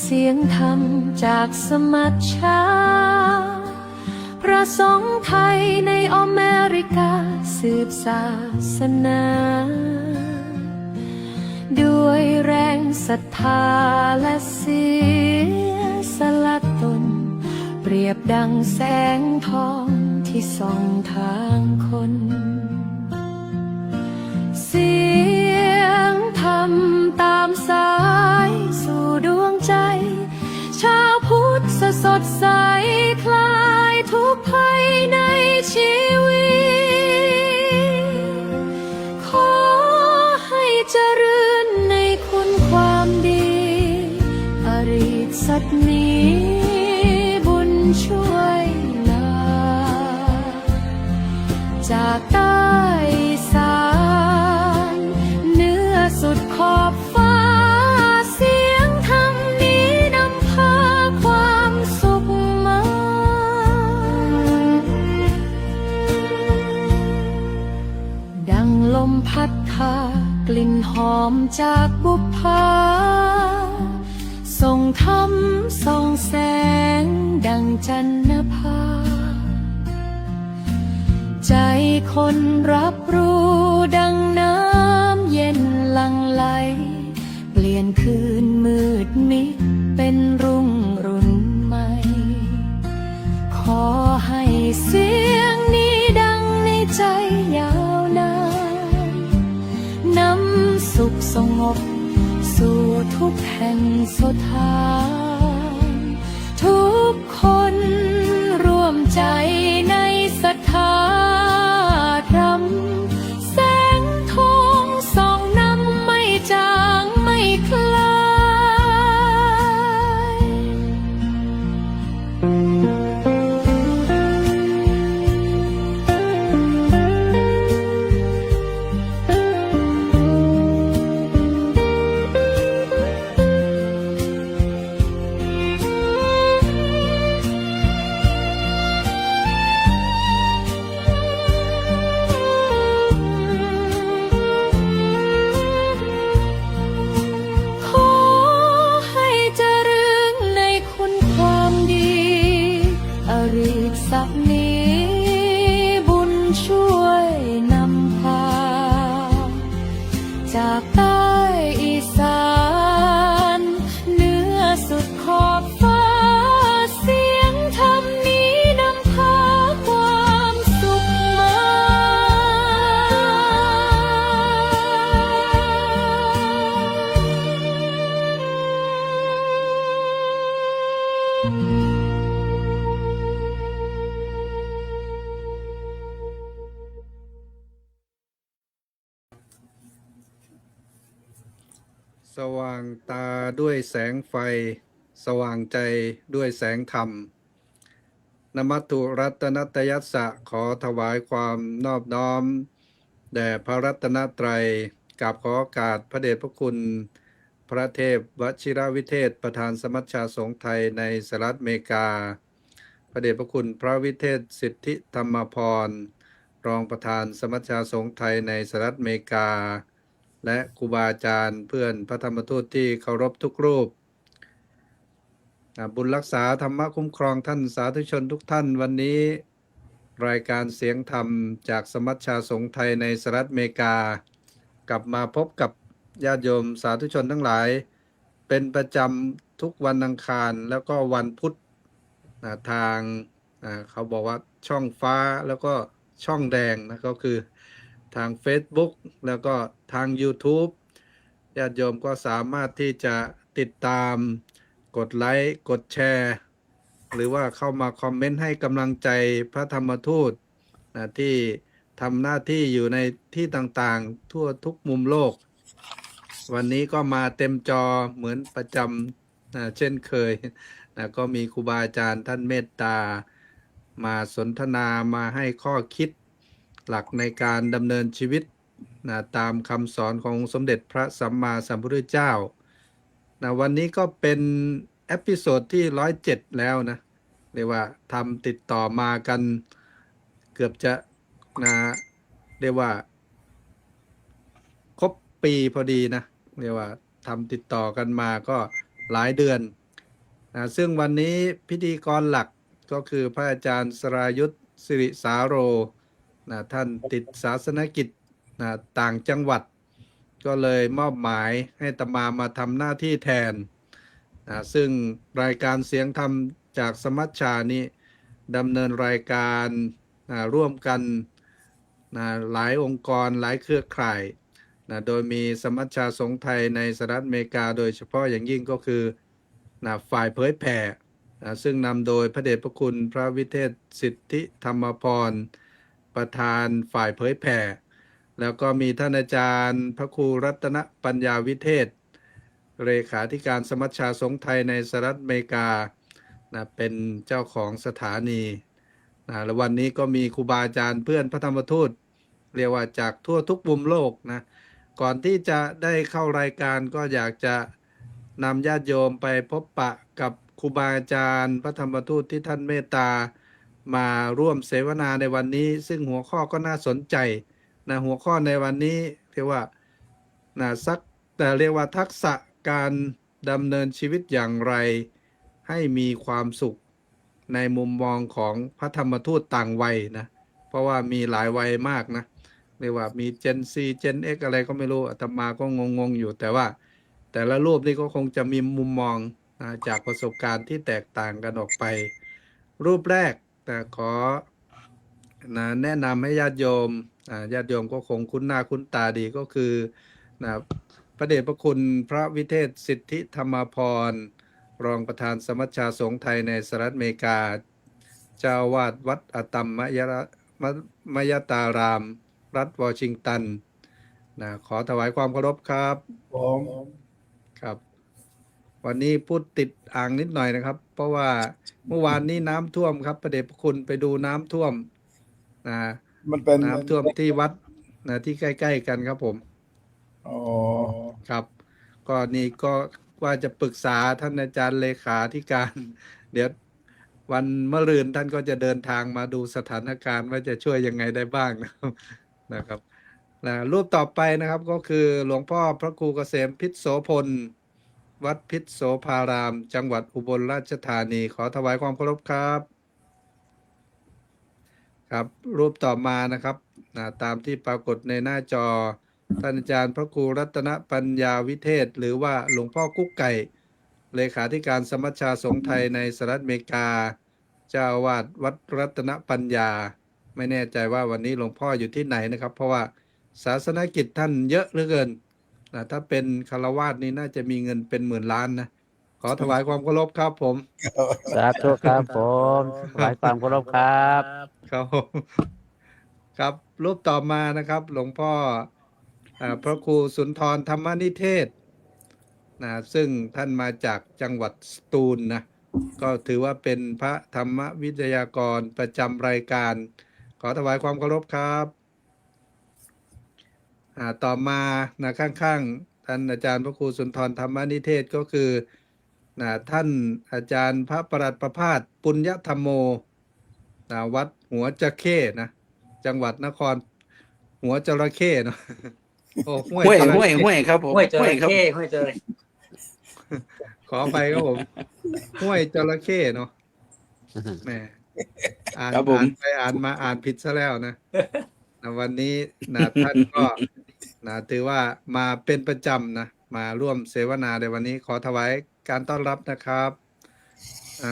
เสียงธรรมจากสมัชชาพระสงฆ์ไทยในอเมริกาสืบศาสนา ด้วยแรงศรัทธาและเสียสละตน เปรียบดังแสงทองที่ส่องทางคน เสียงธรรมตามสายสู่ดวงใจ ชาวพุทธสดใสคลายทุกภัยในชีวิต ขอให้เจริญในคุณความดี อริยสัจนี้บุญช่วยลา จากใต้อีสานเหนือสุดขอบฟ้า เสียงธรรมนี้นำพาความสุขมา ดังลมพัดพากลิ่นหอมจากบุพภาส่งธรรมส่องแสงดังจันทภา ใจคนรับรู้ดังน้ำเย็นหลั่งไหล เปลี่ยนคืนมืดมิดเป็นรุ่งรุ่นใหม่ ขอให้เสียงนี้ดังในใจยาวนานนำสุขสงบสู่ทุกแห่งสถานทุกคนร่วมใจในศรัทธาธรรมแสงทองส่องนำไม่จางไม่คลาย ขอให้เจริญในคุณความดี อริยสัจนี้บุญช่วยนำพา จากใต้อีสานเหนือสุดขอบฟ้า เสียงธรรมนี้นำพาความสุขมา สว่างตาด้วยแสงไฟ สว่างใจด้วยแสงธรรม นมัตถุรัตนตยัสสะขอถวายความนอบน้อมแด่พระรัตนตรัยกับขอโอกาสพระเดชพระคุณ พระเทพวชิรวิเทศประธานสมัชชาสงฆ์ไทยในสหรัฐอเมริกา พระเดชพระคุณพระวิเทศสิทธิธรรมพร รองประธานสมัชชาสงฆ์ไทยในสหรัฐอเมริกา และครูบาอาจารย์เพื่อนพระธรรมทูตที่เคารพทุกรูป บุญรักษาธรรมะคุ้มครองท่านสาธุชนทุกท่านวันนี้ รายการเสียงธรรมจากสมัชชาสงฆ์ไทยในสหรัฐอเมริกา กลับมาพบกับญาติโยมสาธุชนทั้งหลาย เป็นประจำทุกวันอังคารแล้วก็วันพุธทางเขาบอกว่าช่องฟ้าแล้วก็ช่องแดงนะก็คือทาง Facebook แล้วก็ทาง YouTube ญาติโยมก็สามารถที่จะติดตามกดไลค์กดแชร์หรือว่าเข้ามาคอมเมนต์ให้กำลังใจพระธรรมทูตที่ทำหน้าที่อยู่ในที่ต่างๆทั่วทุกมุมโลก วันนี้ก็มาเต็มจอเหมือนประจำเช่นเคยก็มีครูบาอาจารย์ท่านเมตตามาสนทนามาให้ข้อคิดหลักในการดำเนินชีวิตตามคำสอนของสมเด็จพระสัมมาสัมพุทธเจ้าวันนี้ก็เป็นเอพิโซดที่107แล้วนะเรียกว่าทำติดต่อมากันเกือบจะเรียกว่าครบปีพอดีนะเรียกว่าทำติดต่อกันมาก็หลายเดือน ซึ่งวันนี้พิธีกรหลักก็คือพระอาจารย์สรายุทธสิริสาโรท่านติดศาสนกิจต่างจังหวัด ก็เลยมอบหมายให้อาตมาทำหน้าที่แทนซึ่งรายการเสียงธรรมจากสมัชชานี้ดำเนินรายการร่วมกันหลายองค์กรหลายเครือข่ายโดยมีสมัชชาสงฆ์ไทยในสหรัฐอเมริกาโดยเฉพาะอย่างยิ่งก็คือฝ่ายเผยแผ่ซึ่งนำโดยพระเดชพระคุณพระวิเทศสิทธิธรรมพรประธานฝ่ายเผยแผ่แล้วก็มีท่านอาจารย์พระครูรัตนปัญญาวิเทศเลขาธิการสมัชชาสงฆ์ไทยในสหรัฐอเมริกาเป็นเจ้าของสถานีและวันนี้ก็มีครูบาอาจารย์เพื่อนพระธรรมทูตเรียกว่าจากทั่วทุกมุมโลกก่อนที่จะได้เข้ารายการก็อยากจะนำญาติโยมไปพบปะกับครูบาอาจารย์พระธรรมทูตที่ท่านเมตตามาร่วมเสวนาในวันนี้ซึ่งหัวข้อก็น่าสนใจหัวข้อในวันนี้เรียกว่าเรียกว่าทักษะการดำเนินชีวิตอย่างไรให้มีความสุขในมุมมองของพระธรรมทูตต่างวัยเพราะว่ามีหลายวัยมากเรียกว่ามีเจนซีเจน X อะไรก็ไม่รู้อาตมาก็งงอยู่แต่ว่าแต่ละรูปนี่ก็คงจะมีมุมมองจากประสบการณ์ที่แตกต่างกันออกไป รูปแรกขอแนะนำให้ญาติโยมญาติโยมก็คงคุ้นหน้าคุ้นตาดีก็คือพระเดชพระคุณพระวิเทศสิทธิธรรมพรรองประธานสมัชชาสงฆ์ไทยในสหรัฐอเมริกาเจ้าวาดวัดอตัมมยตารามรัฐวอชิงตันขอถวายความเคารพครับผมครับ วันนี้พูดติดอ่างนิดหน่อยนะครับ เพราะว่าเมื่อวานนี้น้ำท่วมครับพระเดชพระคุณไปดูน้ำท่วมนะมันเป็นน้ำท่วมที่วัดที่ใกล้ๆกันครับผม อ๋อครับก็นี่ก็ว่าจะปรึกษาท่านอาจารย์เลขาธิการ เดี๋ยววันมะรืนท่านก็จะเดินทางมาดูสถานการณ์ว่าจะช่วยยังไงได้บ้างนะครับรูปต่อไปนะครับก็คือหลวงพ่อพระครูเกษมพิษโสพลวัดพิษโสภาราม จังหวัดอุบลราชธานีขอถวายความเคารพครับครับรูปต่อมานะครับตามที่ปรากฏในหน้าจอท่านอาจารย์พระครูรัตนปัญญาวิเทศหรือว่าหลวงพ่อกุ๊กไก่เลขาธิการสมัชชาสงฆ์ไทยในสหรัฐอเมริกาเจ้าอาวาสวัดรัตนปัญญาไม่แน่ใจว่าวันนี้หลวงพ่ออยู่ที่ไหนนะครับ เพราะว่าศาสนกิจท่านเยอะเหลือเกินถ้าเป็นฆราวาสนี่น่าจะมีเงินเป็นหมื่นล้านขอถวายความเคารพครับผม สาธุครับผมถวายความเคารพครับ ครับครับรูปต่อมานะครับ หลวงพ่อพระครูสุนทรธรรมนิเทศซึ่งท่านมาจากจังหวัดสตูลก็ถือว่าเป็นพระธรรมวิทยากรประจำรายการ ขอถวายความเคารพครับต่อมาข้างๆท่านอาจารย์พระครูสุนทรธรรมนิเทศก็คือท่านอาจารย์พระประหลัดประภาสปุญญธรรมโมวัดหัวจะเข้จังหวัดนครหัวจระเข้โอ้ห้วยครับผมห้วยจระครับเข้ห้วยจระ ขอไปครับผมห้วยจระเข้แหมอ่านไปอ่านมาอ่านผิดซะแล้ววันนี้ท่านก็ถือว่ามาเป็นประจำมาร่วมเสวนาในวันนี้ขอถวายการต้อนรับนะครับ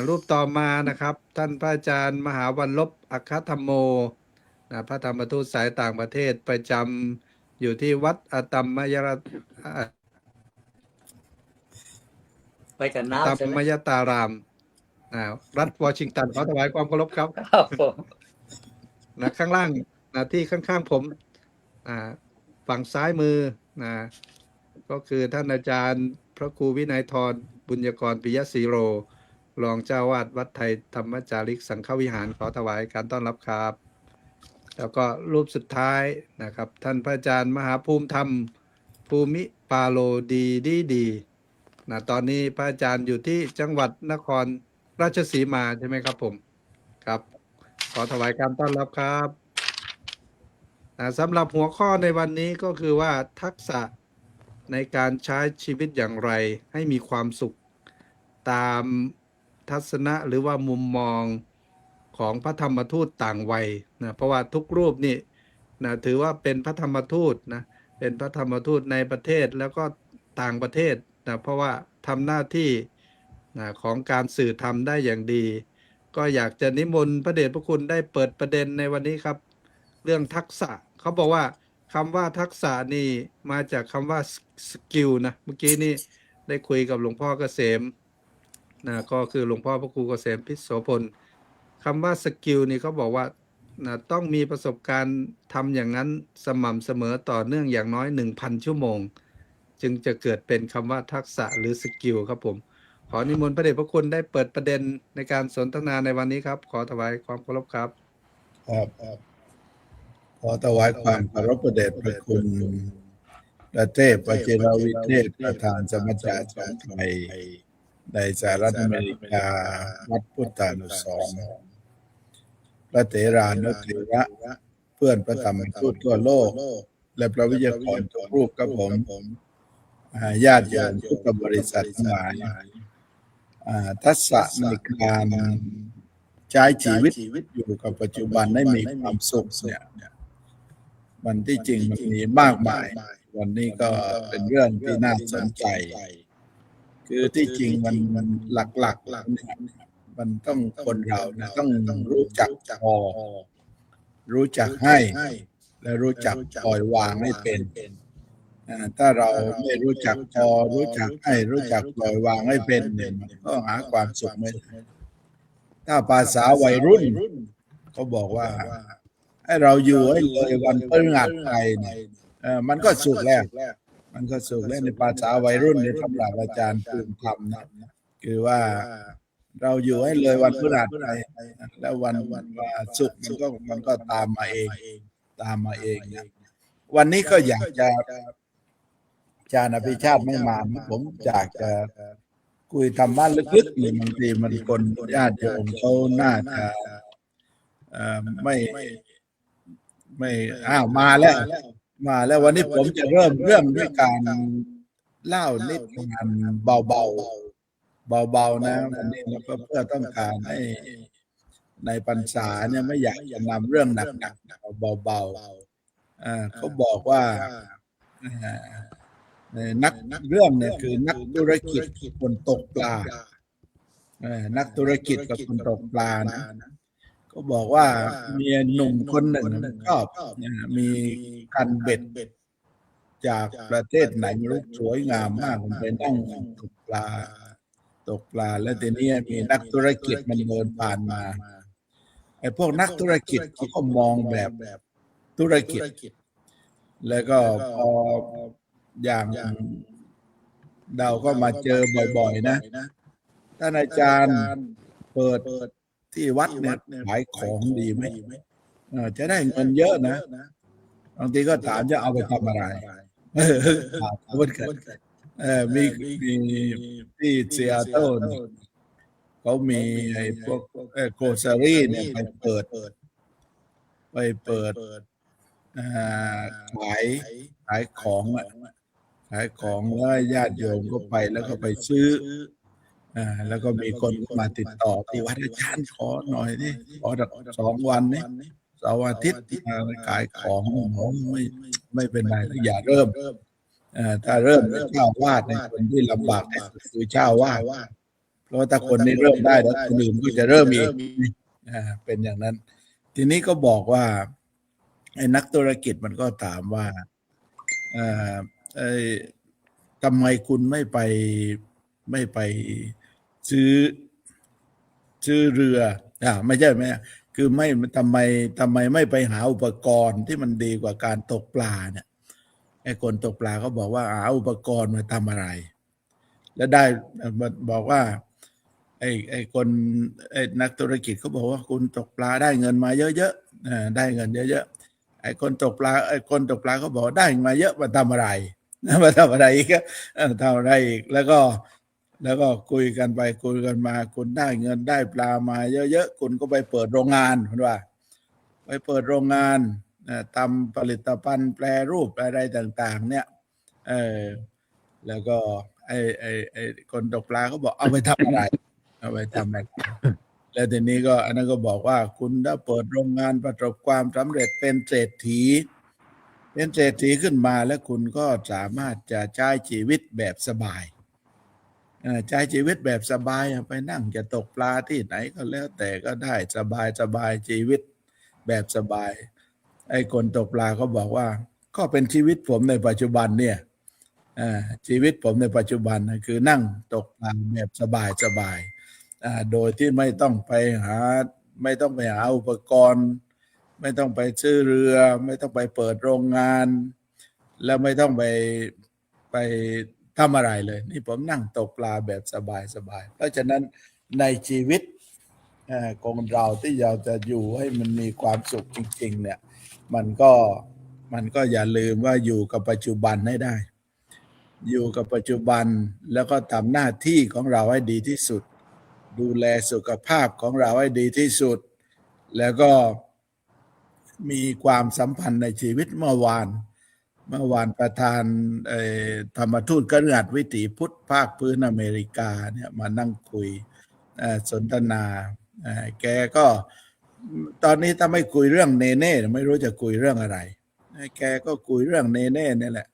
รูปต่อมานะครับท่านพระอาจารย์มหาวันลบอัคคธรรมโมพระธรรมทูตสายต่างประเทศประจำอยู่ที่วัดอตัมมยรไปกับน้ำ ตัมมยตารามรัฐวอชิงตันขอถวายความเคารพครับ ครับผม ข้างล่างที่ข้างๆผมฝั่งซ้ายมือก็คือท่านอาจารย์พระครูวินัยธรบุญยกรปิยศรีโรรองเจ้าวาดวัดไทยธรรมจาริกสังฆวิหารขอถวายการต้อนรับครับแล้วก็รูปสุดท้ายนะครับท่านพระอาจารย์มหาภูมิธรรมภูมิปาโลดีตอนนี้พระอาจารย์อยู่ที่จังหวัดนครราชสีมาใช่ไหมครับผมครับขอถวายการต้อนรับครับสำหรับหัวข้อในวันนี้ก็คือว่าทักษะในการใช้ชีวิตอย่างไรให้มีความสุขตาม ทัศนะหรือว่ามุมมองของพระธรรมทูตต่างวัยนะเพราะว่าทุกรูปนี่นะถือว่าเป็นพระธรรมทูตนะเป็นพระธรรมทูตในประเทศแล้วก็ต่างประเทศนะเพราะว่าทำหน้าที่นะของการสื่อธรรมได้อย่างดี ก็อยากจะนิมนต์พระเดชพระคุณได้เปิดประเด็นในวันนี้ครับ เรื่องทักษะเขาบอกว่าคำว่าทักษะนี่มาจากคำว่าสกิลนะเมื่อกี้นี่ได้คุยกับหลวงพ่อเกษมนะก็คือหลวงพ่อพระครูเกษมพิษโสพลคำว่าสกิลนี่เขาบอกว่านะต้องมีประสบการณ์ทำอย่างนั้นสม่ำเสมอต่อเนื่องอย่างน้อย 1,000 ชั่วโมง จึงจะเกิดเป็นคำว่าทักษะหรือสกิลครับผม ขอนิมนต์พระเดชพระคุณได้เปิดประเด็นในการสนทนาในวันนี้ครับ ขอถวายความเคารพครับ ครับขอถวายความเคารพพระเดชพระคุณพระเทพวชิรวิเทศประธานสมัชชาชาวไทยในสหรัฐอเมริกาวัดพุทธานุสรณ์พระเถรานุเถระเพื่อนพระธรรมทูตทั่วโลก และพระวิทยากรทุกรูปกับผมญาติโยมพุทธบริษัททั้งหลายทักษะในการใช้ชีวิตอยู่กับปัจจุบันให้มีความสุขเนี่ยมันที่จริงมันมีมากมายวันนี้ก็เป็นเรื่องที่น่าสนใจ คือที่จริงมันหลักๆเนี่ยมันต้องคนเรานะต้องรู้จักพอรู้จักให้และรู้จักปล่อยวางให้เป็นถ้าเราไม่รู้จักพอรู้จักให้รู้จักปล่อยวางให้เป็นเนี่ยมันก็หาความสุขไม่ได้ถ้าภาษาวัยรุ่นเขาบอกว่าให้เราอยู่ให้เลยวันพฤหัสไปเนี่ยมันก็สุขแล้วมันก็สุขแล้วในภาษาวัยรุ่นในสำหรับอาจารย์ภูมิธรรมนะคือว่าเราอยู่ให้เลยวันพฤหัสไปแล้ววันศุกร์มันก็ตามมาเองนะวันนี้ก็อยากจะอาจารย์อภิชาติไม่มาผมอยากจะคุยธรรมะลึกๆนี่บางทีมันคนญาติโยมเขาน่าจะไม่มาแล้ววันนี้ผมจะเริ่มด้วยการเล่านิทานเบานะวันนี้แล้วก็เพื่อต้องการให้ในพรรษาเนี่ยไม่อยากจะนำเรื่องหนักๆเบาเขาบอกว่านักเรื่องเนี่ยคือนักธุรกิจคนตกปลานักธุรกิจกับคนตกปลานะก็บอกว่ามีหนุ่มคนหนึ่งชอบมีคันเบ็ดจากประเทศไหนไม่รู้สวยงามมากมันไปนั่งตกปลาแล้วทีนี้มีนักธุรกิจมันเดินผ่านมาไอ้พวกนักธุรกิจเขาก็มองแบบธุรกิจแล้วก็พออย่างเราก็มาเจอบ่อยๆนะท่านอาจารย์เปิดที่วัดเนี่ยขายของดีไหมจะได้เงินเยอะนะบางทีก็ถามจะเอาไปทำอะไรมีที่ซีแอตเทิลเขามีไอ้พวกโกซารี่เนี่ยไปเปิดขายของแล้วญาติโยมก็ไปแล้วก็ไปซื้อแล้วก็มีคนมาติดต่อที่วัดอาจารย์ขอหน่อยนี่ขอ2 วันนี่เสาร์อาทิตย์ขายของไม่เป็นไรอย่าเริ่มถ้าเริ่มเป็นเจ้าวาดในคนที่ลำบากที่สุดคือเจ้าวาดเพราะถ้าคนนี้เริ่มได้แล้วคนอื่นก็จะเริ่มอีกเป็นอย่างนั้นทีนี้ก็บอกว่าไอ้นักธุรกิจมันก็ถามว่าทำไมคุณไม่ไปซื้อเรือไม่ใช่คือไม่ทำไมไม่ไปหาอุปกรณ์ที่มันดีกว่าการตกปลาเนี่ยไอ้คนตกปลาเขาบอกว่าหาอุปกรณ์มาทำอะไรแล้วได้บอกว่าไอ้คนนักธุรกิจเขาบอกว่าคุณตกปลาได้เงินมาเยอะๆได้เงินเยอะๆไอ้คนตกปลาเขาบอกได้มาเยอะมาทำอะไรอีกทำอะไรอีกแล้วก็คุยกันไปคุยกันมาคุณได้เงินได้ปลามาเยอะๆคุณก็ไปเปิดโรงงานคุณว่าไปเปิดโรงงานทำผลิตภัณฑ์แปรรูปอะไรต่างๆเนี่ยแล้วก็ไอ้คนตกปลาเขาบอกเอาไปทำอะไร เอาไปทำอะไรแล้วทีนี้ก็อันนั้นก็บอกว่าคุณถ้าเปิดโรงงานประสบความสำเร็จเป็นเศรษฐีขึ้นมาแล้วคุณก็สามารถจะใช้ชีวิตแบบสบายใช้ชีวิตแบบสบายไปนั่งจะตกปลาที่ไหนก็แล้วแต่ก็ได้สบายชีวิตแบบสบายไอ้คนตกปลาก็บอกว่าก็เป็นชีวิตผมในปัจจุบันเนี่ยชีวิตผมในปัจจุบันคือนั่งตกปลาแบบสบายโดยที่ไม่ต้องไปหาอุปกรณ์ ไม่ต้องไปซื้อเรือไม่ต้องไปเปิดโรงงาน แล้วไม่ต้องไปทำอะไรเลยนี่ผมนั่งตกปลาแบบสบายเพราะฉะนั้นในชีวิตของเราที่เราจะอยู่ให้มันมีความสุขจริงๆเนี่ยมันก็อย่าลืมว่าอยู่กับปัจจุบันให้ได้ อยู่กับปัจจุบันแล้วก็ทำหน้าที่ของเราให้ดีที่สุด ดูแลสุขภาพของเราให้ดีที่สุด แล้วก็มีความสัมพันธ์ในชีวิตเมื่อวานประธานธรรมทูตกฤหัสถ์วิถีพุทธภาคพื้นอเมริกาเนี่ยมานั่งคุยสนทนาแกก็ตอนนี้ถ้าไม่คุยเรื่องเนเน่ไม่รู้จะคุยเรื่องอะไรแกก็คุยเรื่องเนเน่นี่แหละ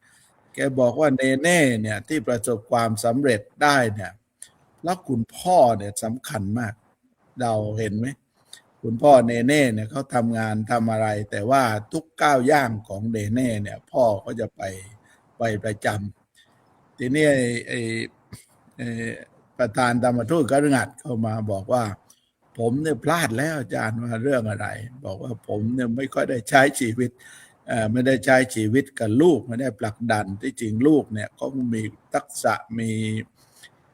แกบอกว่าเนเน่เนี่ยที่ประสบความสำเร็จได้เนี่ยแล้วคุณพ่อเนี่ยสำคัญมากเราเห็นไหมคุณพ่อเนเน่เนี่ยเขาทำงานทำอะไรแต่ว่าทุกก้าวย่างของเนเน่เนี่ยพ่อเขาจะไปประจำทีนี้ประธานธรรมทูตกฤหัสถ์เข้ามาบอกว่าผมเนี่ยพลาดแล้วอาจารย์ว่าเรื่องอะไรบอกว่าผมเนี่ยไม่ค่อยได้ใช้ชีวิตไม่ได้ใช้ชีวิตกับลูกไม่ได้ผลักดันที่จริงลูกเนี่ยเขามีทักษะ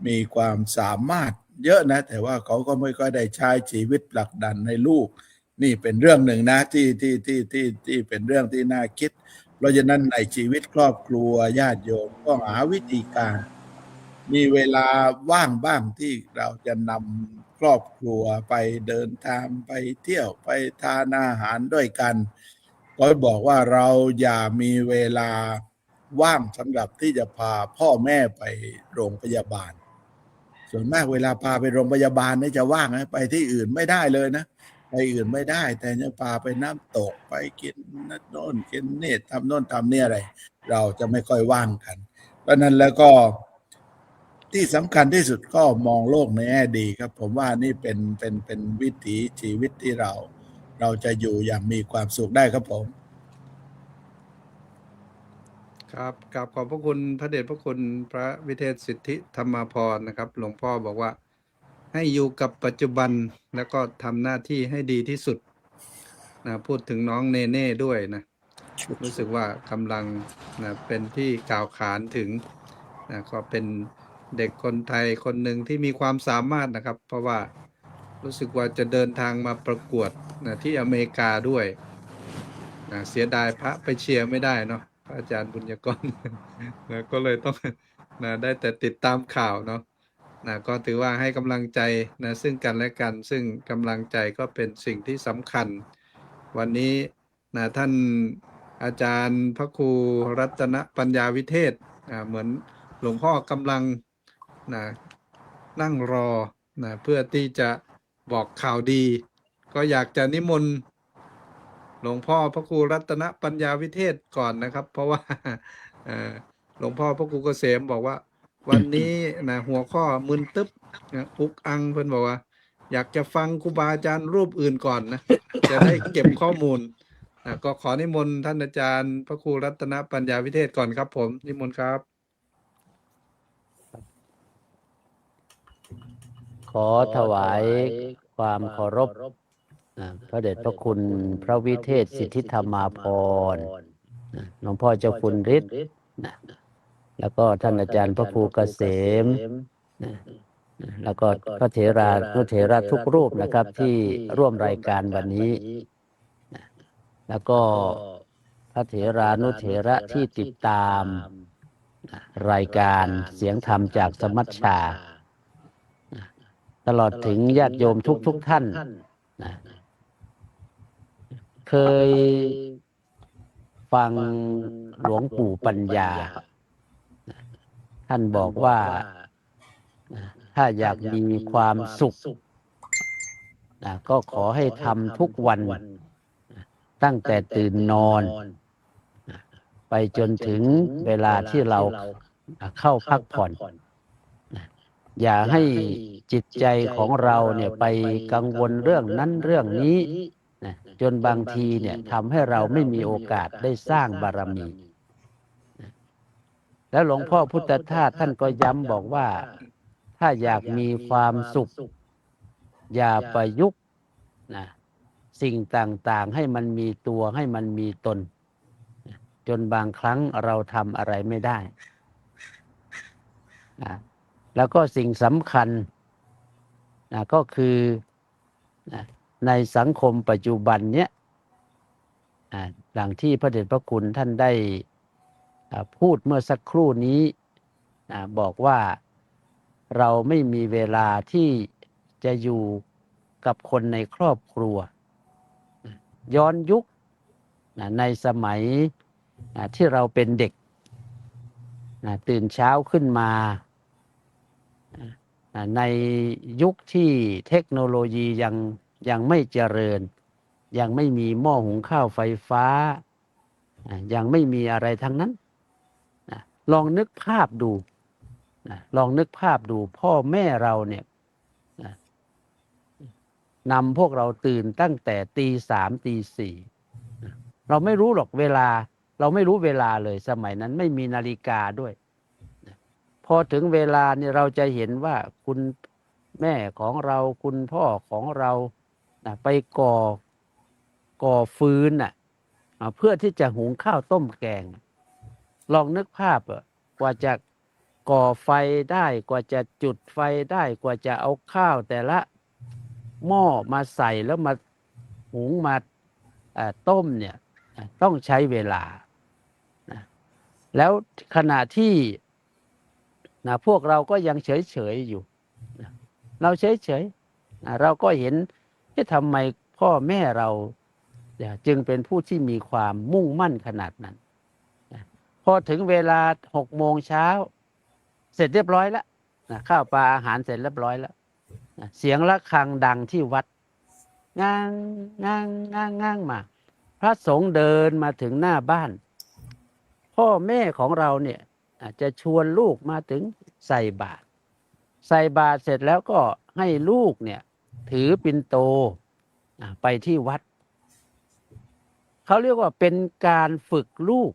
มีความสามารถเยอะนะแต่ว่าเขาก็ไม่ค่อยได้ใช้ชีวิตผลักดันให้ลูกนี่เป็นเรื่องหนึ่งนะที่เป็นเรื่องที่น่าคิดเพราะฉะนั้นในชีวิตครอบครัวญาติโยมก็หาวิธีการมีเวลาว่างบ้างที่เราจะนำครอบครัวไปเดินทางไปเที่ยวไปทานอาหารด้วยกันก็บอกว่าเราอย่ามีเวลาว่างสำหรับที่จะพาพ่อแม่ไปโรงพยาบาลส่วนมากเวลาพาไปโรงพยาบาลนี่จะว่างนะไปที่อื่นไม่ได้เลยนะไปอื่นไม่ได้แต่จะพาไปน้ำตกไปกินนั่นโน่นกินนี่ทำโน่นทำนี่อะไรเราจะไม่ค่อยว่างกันเพราะนั้นแล้วก็ที่สำคัญที่สุดก็มองโลกในแง่ดีครับผมว่านี่เป็นวิถีชีวิตที่เราจะอยู่อย่างมีความสุขได้ครับผมครับกราบขอบพระคุณพระเดชพระคุณพระวิเทศสิทธิธรรมาภรณ์นะครับหลวงพ่อบอกว่าให้อยู่กับปัจจุบันแล้วก็ทำหน้าที่ให้ดีที่สุดนะพูดถึงน้องเนเน่ด้วยนะรู้สึกว่ากำลังนะเป็นที่กล่าวขานถึงนะก็เป็นเด็กคนไทยคนหนึ่งที่มีความสามารถนะครับเพราะว่ารู้สึกว่าจะเดินทางมาประกวดนะที่อเมริกาด้วยนะเสียดายพระไปเชียร์ไม่ได้เนาะพระอาจารย์บุญยกร นะก็เลยต้องนะได้แต่ติดตามข่าวเนาะนะก็ถือว่าให้กำลังใจนะซึ่งกันและกันซึ่งกำลังใจก็เป็นสิ่งที่สำคัญวันนี้นะท่านอาจารย์พระครูรัตนปัญญาวิเทศเหมือนหลวงพ่อกำลังนะนั่งรอนะเพื่อที่จะบอกข่าวดีก็อยากจะนิมนต์หลวงพ่อพระครูรัตนปัญญาวิเทศก่อนนะครับเพราะว่าหลวงพ่อพระครูเกษมบอกว่าวันนี้นะหัวข้อมึนตึ๊บอุกอังเพิ่นบอกว่าอยากจะฟังครูบาอาจารย์รูปอื่นก่อนนะจะได้เก็บข้อมูลก็ขอนิมนต์ท่านอาจารย์พระครูรัตนปัญญาวิเทศก่อนครับผมนิมนต์ครับขอถวายความเคารพพระเดชพระคุณพระวิเทศสิทธิธรรมาภรณ์หลวงพ่อเจ้าคุณฤทธิ์แล้วก็ท่านอาจารย์พระครูเกษมแล้วก็พระเถรานุเถระทุกรูปนะครับที่ร่วมรายการวันนี้แล้วก็พระเถรานุเถระที่ติดตามรายการเสียงธรรมจากสมัชชาตลอดถึงญาติโยมทุกท่านเคยฟังหลวงปู่ปัญญาท่านบอกว่า ถ้าอยากมีความสุขก็ขอให้ทำทุกวันตั้งแต่ตื่นนอนไปจนถึงเวลาที่เราเข้าพักผ่อนอย่าให้จิตใจของเราเนี่ยไปกังวลเรื่องนั้นเรื่องนี้จนบางทีเนี่ยทำให้เราไม่มีโอกาสได้สร้างบารมีแล้วหลวงพ่อพุทธทาสท่านก็ย้ำบอกว่าถ้าอยากมีความสุขอย่าประยุกต์สิ่งต่างๆให้มันมีตัวให้มันมีตนจนบางครั้งเราทำอะไรไม่ได้แล้วก็สิ่งสำคัญก็คือในสังคมปัจจุบันเนี้ยดังที่พระเดชพระคุณท่านได้พูดเมื่อสักครู่นี้บอกว่าเราไม่มีเวลาที่จะอยู่กับคนในครอบครัวย้อนยุคในสมัยที่เราเป็นเด็กตื่นเช้าขึ้นมาในยุคที่เทคโนโลยียังไม่เจริญยังไม่มีหม้อหุงข้าวไฟฟ้ายังไม่มีอะไรทั้งนั้นลองนึกภาพดูลองนึกภาพดูพ่อแม่เราเนี่ยนำพวกเราตื่นตั้งแต่ตีสามตีสี่เราไม่รู้หรอกเวลาเราไม่รู้เวลาเลยสมัยนั้นไม่มีนาฬิกาด้วยพอถึงเวลาเนี่ยเราจะเห็นว่าคุณแม่ของเราคุณพ่อของเราไปก่อฟืนเพื่อที่จะหุงข้าวต้มแกงลองนึกภาพกว่าจะก่อไฟได้กว่าจะจุดไฟได้กว่าจะเอาข้าวแต่ละหม้อมาใส่แล้วมาหุงมาต้มเนี่ยต้องใช้เวลาแล้วขณะที่พวกเราก็ยังเฉยๆอยู่เราเฉยๆเราก็เห็นที่ทำไมพ่อแม่เราจึงเป็นผู้ที่มีความมุ่งมั่นขนาดนั้นพอถึงเวลา6 โมงเช้าเสร็จเรียบร้อยแล้วข้าวปลาอาหารเสร็จเรียบร้อยแล้วเสียงระฆังดังที่วัดง้างง้างง้างง้างมาพระสงฆ์เดินมาถึงหน้าบ้านพ่อแม่ของเราเนี่ยจะชวนลูกมาถึงใส่บาตรเสร็จแล้วก็ให้ลูกเนี่ยถือปิ่นโตไปที่วัดเขาเรียกว่าเป็นการฝึกลูก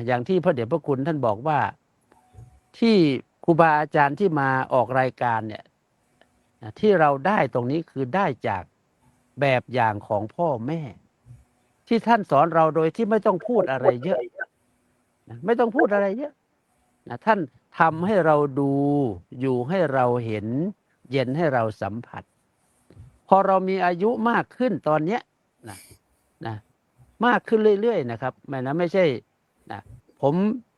อย่างที่พระเดชพระคุณท่านบอกว่าที่ครูบาอาจารย์ที่มาออกรายการเนี่ยที่เราได้ตรงนี้คือได้จากแบบอย่างของพ่อแม่ที่ท่านสอนเราโดยที่ไม่ต้องพูดอะไรเยอะไม่ต้องพูดอะไรเยอะท่านทำให้เราดูอยู่ให้เราเห็นเย็นให้เราสัมผัสพอเรามีอายุมากขึ้นตอนเนี้ยมากขึ้นเรื่อยๆนะครับไม่ใช่ผม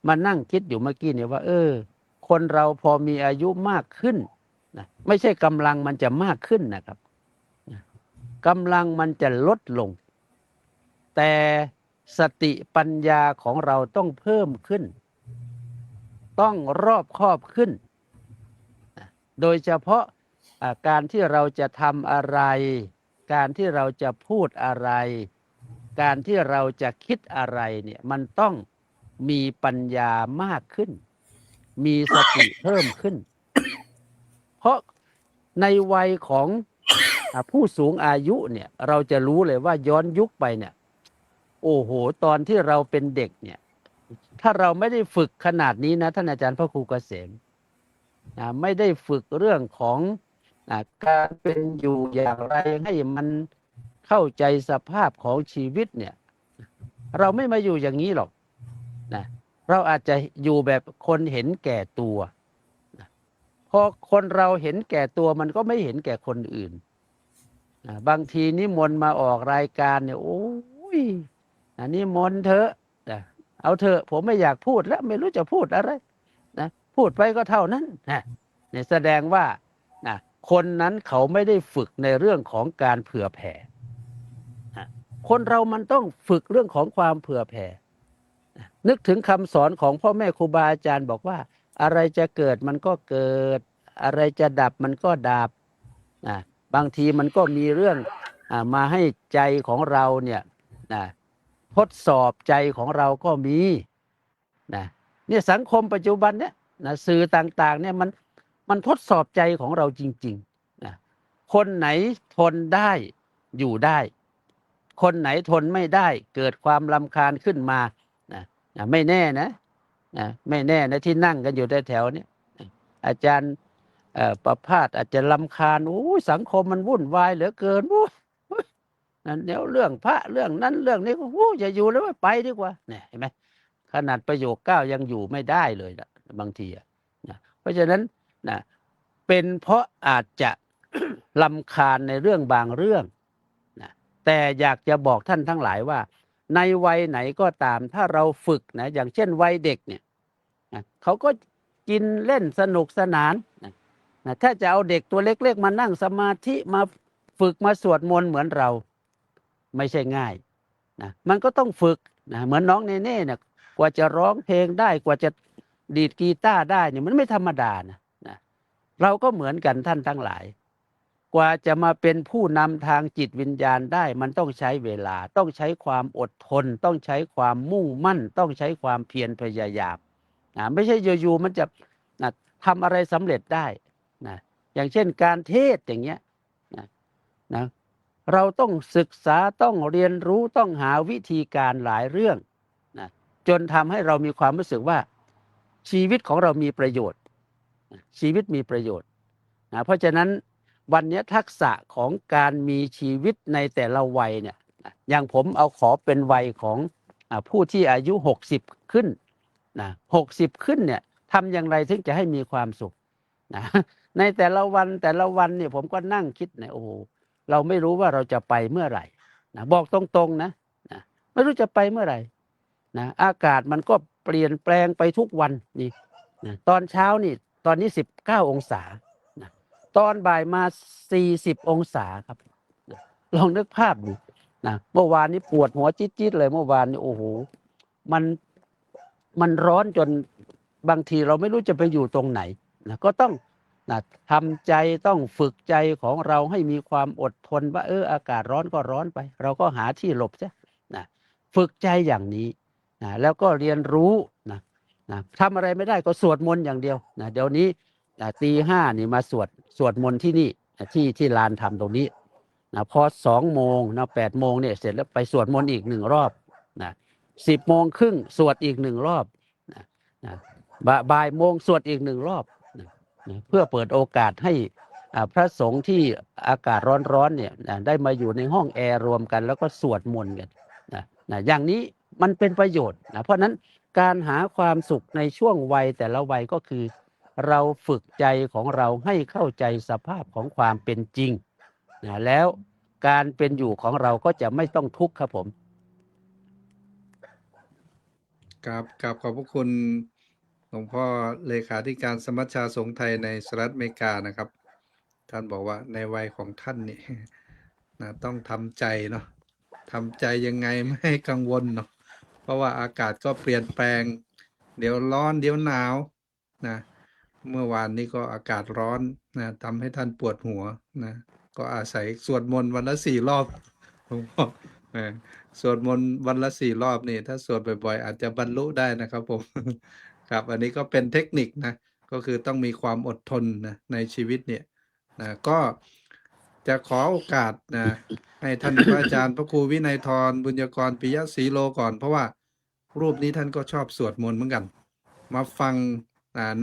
มานั่งคิดอยู่เมื่อกี้เนี่ยว่าคนเราพอมีอายุมากขึ้นไม่ใช่กำลังมันจะมากขึ้นนะครับกำลังมันจะลดลงแต่สติปัญญาของเราต้องเพิ่มขึ้นต้องรอบคอบขึ้นโดยเฉพาะการที่เราจะทำอะไรการที่เราจะพูดอะไรการที่เราจะคิดอะไรเนี่ยมันต้องมีปัญญามากขึ้นมีสติเพิ่มขึ้นเพราะในวัยของผู้สูงอายุเนี่ยเราจะรู้เลยว่าย้อนยุคไปเนี่ยโอ้โหตอนที่เราเป็นเด็กเนี่ยถ้าเราไม่ได้ฝึกขนาดนี้นะท่านอาจารย์พระครูเกษมไม่ได้ฝึกเรื่องของการเป็นอยู่อย่างไรให้มันเข้าใจสภาพของชีวิตเนี่ยเราไม่มาอยู่อย่างนี้หรอกเราอาจจะอยู่แบบคนเห็นแก่ตัวพอคนเราเห็นแก่ตัวมันก็ไม่เห็นแก่คนอื่นบางทีนิมนต์มาออกรายการเนี่ยโอ้ยนิมนต์เถอะเอาเถอะผมไม่อยากพูดแล้วไม่รู้จะพูดอะไรพูดไปก็เท่านั้นเนี่ยแสดงว่าคนนั้นเขาไม่ได้ฝึกในเรื่องของการเผื่อแผ่คนเรามันต้องฝึกเรื่องของความเผื่อแผ่นึกถึงคำสอนของพ่อแม่ครูบาอาจารย์บอกว่าอะไรจะเกิดมันก็เกิด อะไรจะดับมันก็ดับ บางทีมันก็มีเรื่องมาให้ใจของเราเนี่ยทดสอบใจของเราก็มีเนี่ยสังคมปัจจุบันเนี่ยสื่อต่างๆเนี่ยมันทดสอบใจของเราจริงๆคนไหนทนได้อยู่ได้ คนไหนทนไม่ได้เกิดความรำคาญขึ้นมาไม่แน่นะไม่แน่นะที่นั่งกันอยู่แถวๆนี้อาจารย์ประภาสอาจจะรำคาญโอ้ยสังคมมันวุ่นวายเหลือเกินโอ้ยนั่นเดี๋ยวเรื่องพระเรื่องนั้นเรื่องนี้โอ้ยอย่าอยู่แล้วไปดีกว่าเนี่ยเห็นไหมขนาดประโยค9ยังอยู่ไม่ได้เลยนะบางทีเพราะฉะนั้นเป็นเพราะอาจจะ รำคาญในเรื่องบางเรื่องแต่อยากจะบอกท่านทั้งหลายว่าในวัยไหนก็ตามถ้าเราฝึกอย่างเช่นวัยเด็กเนี่ยเขาก็กินเล่นสนุกสนานถ้าจะเอาเด็กตัวเล็กๆมานั่งสมาธิมาฝึกมาสวดมนต์เหมือนเราไม่ใช่ง่ายมันก็ต้องฝึกเหมือนน้องเนเน่เนี่ยกว่าจะร้องเพลงได้กว่าจะดีดกีตาร์ได้เนี่ยมันไม่ธรรมดานะเราก็เหมือนกันท่านทั้งหลายกว่าจะมาเป็นผู้นำทางจิตวิญญาณได้มันต้องใช้เวลาต้องใช้ความอดทนต้องใช้ความมุ่งมั่นต้องใช้ความเพียรพยายามไม่ใช่อยู่ๆมันจะทำอะไรสำเร็จได้อย่างเช่นการเทศอย่างเงี้ยเราต้องศึกษาต้องเรียนรู้ต้องหาวิธีการหลายเรื่องจนทำให้เรามีความรู้สึกว่าชีวิตของเรามีประโยชน์ชีวิตมีประโยชน์เพราะฉะนั้นวันนี้ทักษะของการมีชีวิตในแต่ละวัยเนี่ยอย่างผมเอาขอเป็นวัยของผู้ที่อายุ60ขึ้น60ขึ้นเนี่ยทำอย่างไรถึงจะให้มีความสุขในแต่ละวันเนี่ยผมก็นั่งคิดโอ้โหเราไม่รู้ว่าเราจะไปเมื่อไหร่บอกตรงๆนะไม่รู้จะไปเมื่อไหร่อากาศมันก็เปลี่ยนแปลงไปทุกวันนี่ตอนเช้านี่ตอนนี้19องศาตอนบ่ายมา40องศาครับลองนึกภาพดูเมื่อวานนี้ปวดหัวจี๊ดๆเลยเมื่อวานนี้โอ้โหมันร้อนจนบางทีเราไม่รู้จะไปอยู่ตรงไหนก็ต้องทำใจต้องฝึกใจของเราให้มีความอดทนว่าอากาศร้อนก็ร้อนไปเราก็หาที่หลบซะฝึกใจอย่างนี้แล้วก็เรียนรู้ทำอะไรไม่ได้ก็สวดมนต์อย่างเดียวเดี๋ยวนี้ตี 5นี่มาสวดมนต์ที่นี่ที่ลานธรรมตรงนี้พอ2 โมง8 โมงเนี่ยเสร็จแล้วไปสวดมนต์อีก1 รอบ10 โมงครึ่งสวดอีก1 รอบบ่ายโมงสวดอีก1 รอบเพื่อเปิดโอกาสให้พระสงฆ์ที่อากาศร้อนๆเนี่ยได้มาอยู่ในห้องแอร์รวมกันแล้วก็สวดมนต์กันอย่างนี้มันเป็นประโยชน์เพราะนั้นการหาความสุขในช่วงวัยแต่ละวัยก็คือเราฝึกใจของเราให้เข้าใจสภาพของความเป็นจริงแล้วการเป็นอยู่ของเราก็จะไม่ต้องทุกข์ครับผมครับขอบพระคุณหลวงพ่อเลขาธิการสมัชชาสงฆ์ไทยในสหรัฐอเมริกานะครับท่านบอกว่าในวัยของท่านนี่ต้องทำใจเนาะทำใจยังไงไม่ให้กังวลเนาะเพราะว่าอากาศก็เปลี่ยนแปลงเดี๋ยวร้อนเดี๋ยวหนาวเมื่อวานนี้ก็อากาศร้อนทำให้ท่านปวดหัวก็อาศัยสวดมนต์วันละ4 รอบหลวงพ่อสวดมนต์วันละ4 รอบนี่ถ้าสวดบ่อยๆอาจจะบรรลุได้นะครับผม ครับอันนี้ก็เป็นเทคนิคก็คือต้องมีความอดทนในชีวิตเนี่ยก็จะขอโอกาสให้ท่าน พระอาจารย์พระครูวินัยธรบุญยกรปิยศรีโลก่อนเพราะว่ารูปนี้ท่านก็ชอบสวดมนต์เหมือนกันมาฟัง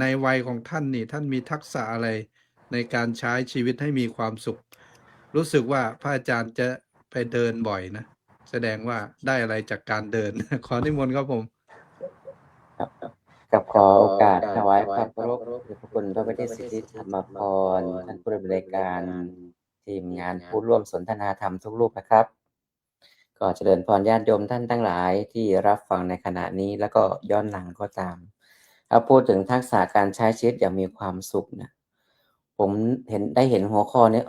ในวัยของท่านนี่ท่านมีทักษะอะไรในการใช้ชีวิตให้มีความสุขรู้สึกว่าพระอาจารย์จะไปเดินบ่อยนะแสดงว่าได้อะไรจากการเดิน ขอนิมนต์ครับผมกับขอโอกาสถวายความเคารพแด่พระคุณพระวิเทศสิทธิธรรมพรท่านผู้ดำเนินการทีมงานผู้ร่วมสนทนาธรรมทุกรูปนะครับก็เจริญพรญาติโยมท่านทั้งหลายที่รับฟังในขณะนี้แล้วก็ย้อนหลังก็ตามถ้าพูดถึงทักษะการใช้ชีวิตอย่างมีความสุขนะผมได้เห็นหัวข้อนี้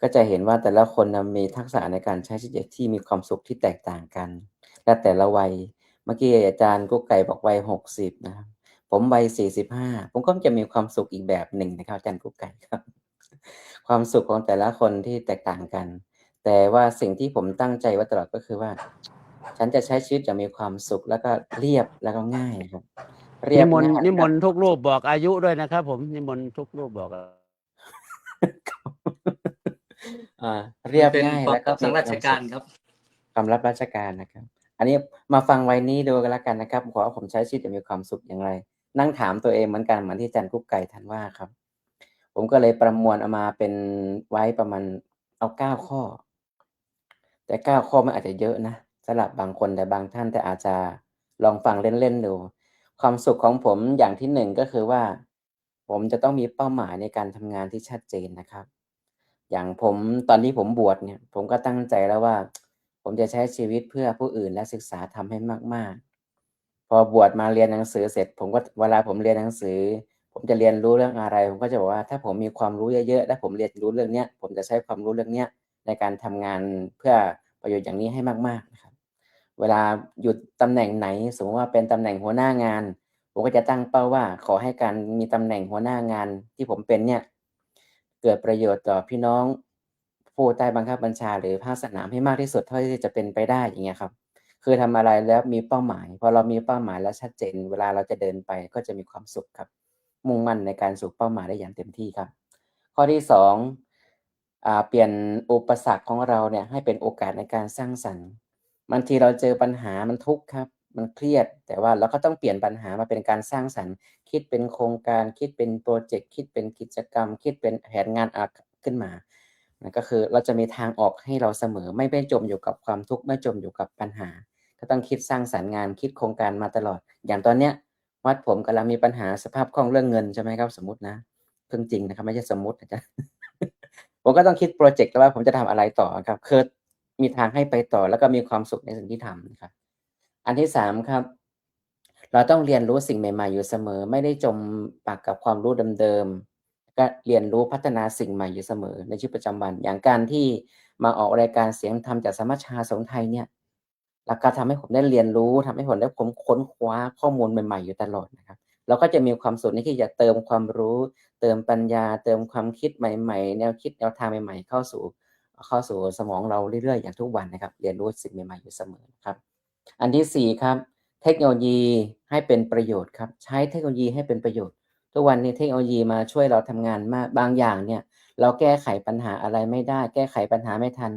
ก็จะเห็นว่าแต่ละคนมีทักษะในการใช้ชีวิตที่มีความสุขที่แตกต่างกันและแต่ละวัยเมื่อกี้อาจารย์กุ๊กไก่บอกวัย60นะครับผ ผมวัย45ผมก็จะมีความสุขอีกแบบหนึ่งนะครับอาจารย์กุ๊กไก่ครับ ความสุขของแต่ละคนที่แตกต่างกัน แต่ว่าสิ่งที่ผมตั้งใจไว้ตลอดก็คือว่า ฉันจะใช้ชีวิตอย่างมีความสุขแล้วก็เรียบแล้วก็ง่ายครับ เรี นิ ยบ มนต์ ง่าย นิ ค ม รับ นต์ทุกรูปบอกอายุด้วยนะครับ ผมนิมนต์ทุกรูปบอก เรียบ เป็น ง่าย ควา แล้ ม วก็ ลับทางรา มีค ช วาม กา สุ ร ข ครับ ความลับราชการนะครับ อันนี้มาฟังไว้นี้ดูกันแล้วกันนะครับขอว่าผมใช้ชีวิตอย่างมีความสุขอย่างไร นั่งถามตัวเองเหมือนกันเหมือนที่อาจารย์กุ๊กไก่ท่านว่าครับ ผมก็เลยประมวลเอามาเป็นไว้ประมาณเอา9ข้อ แต่9ข้อมันอาจจะเยอะนะสำหรับบางคนแต่บางท่านแต่อาจจะลองฟังเล่นๆดู ความสุขของผมอย่างที่1ก็คือว่า ผมจะต้องมีเป้าหมายในการทำงานที่ชัดเจนนะครับ อย่างผมตอนที่ผมบวชเนี่ยผมก็ตั้งใจแล้วว่า ผมจะใช้ชีวิตเพื่อผู้อื่นและศึกษาธรรมให้มากๆ พอบวชมาเรียนหนังสือเสร็จ ผมก็เวลาผมเรียนหนังสือ ผมจะเรียนรู้เรื่องอะไร ผมก็จะบอกว่าถ้าผมมีความรู้เยอะๆและผมเรียนรู้เรื่องเนี้ยผมจะใช้ความรู้เรื่องเนี้ยในการทำงานเพื่อประโยชน์อย่างนี้ให้มากๆนะครับ เวลาอยู่ตำแหน่งไหนสมมุติว่าเป็นตำแหน่งหัวหน้างาน ผมก็จะตั้งเป้าว่าขอให้การมีตำแหน่งหัวหน้างานที่ผมเป็นเนี่ยเกิดประโยชน์ต่อพี่น้องผู้ใต้บังคับบัญชาหรือภาคสนามให้มากที่สุดเท่าที่จะเป็นไปได้อย่างเงี้ยครับ คือทำอะไรแล้วมีเป้าหมาย พอเรามีเป้าหมายแล้วชัดเจน เวลาเราจะเดินไปก็จะมีความสุขครับ มุ่งมั่นในการสู่เป้าหมายได้อย่างเต็มที่ครับ ข้อที่2เปลี่ยนอุปสรรคของเราเนี่ยให้เป็นโอกาสในการสร้างสรรค์ บางทีเราเจอปัญหามันทุกข์ครับมันเครียด แต่ว่าเราก็ต้องเปลี่ยนปัญหามาเป็นการสร้างสรรค์ คิดเป็นโครงการคิดเป็นพรอเจกต์คิดเป็นกิจกรรม คิดเป็นแผนงานขึ้นมานั่นก็คือเราจะมีทางออกให้เราเสมอไม่จมอยู่กับความทุกข์ไม่จมอยู่กับปัญหา ก็ต้องคิดสร้างสรรค์งานคิดโครงการมาตลอด อย่างตอนเนี้ยวัดผมกำลังมีปัญหาสภาพคล่องเรื่องเงินใช่ไหมครับสมมุตินะเรื่องจริงนะครับไม่ใช่สมมุตินะจ๊ะ ผมก็ต้องคิดพรอเจกต์แล้วว่าผมจะทำอะไรต่อครับคือมีทางให้ไปต่อแล้วก็มีความสุขในสิ่งที่ทำนะครับ อันที่3ครับ เราต้องเรียนรู้สิ่งใหม่ๆอยู่เสมอ ไม่ได้จมปากกับความรู้เดิมๆก็เรียนรู้พัฒนาสิ่งใหม่อยู่เสมอในชีวิตประจำวัน อย่างการที่มาออกรายการเสียงธรรมจากสมัชชาสงฆ์ไทยเนี่ยแล้วก็ทำให้ผมได้เรียนรู้ทำให้ผมได้ค้นคว้าข้อมูลใหม่ๆอยู่ตลอดนะครับเราก็จะมีความสุขในที่จะเติมความรู้ เติมปัญญา เติมความคิดใหม่ๆแนวคิดแนวทางใหม่ๆเข้าสู่สมองเราเรื่อยๆอย่างทุกวันนะครับเรียนรู้สิ่งใหม่ๆอยู่เสมอครับอันที่4ครับเทคโนโลยีให้เป็นประโยชน์ครับใช้เทคโนโลยีให้เป็นประโยชน์ทุกวันนี้เทคโนโลยีมาช่วยเราทำงานมากบางอย่างเนี่ยเราแก้ไขปัญหาอะไรไม่ได้แก้ไขปัญหาไม่ทัน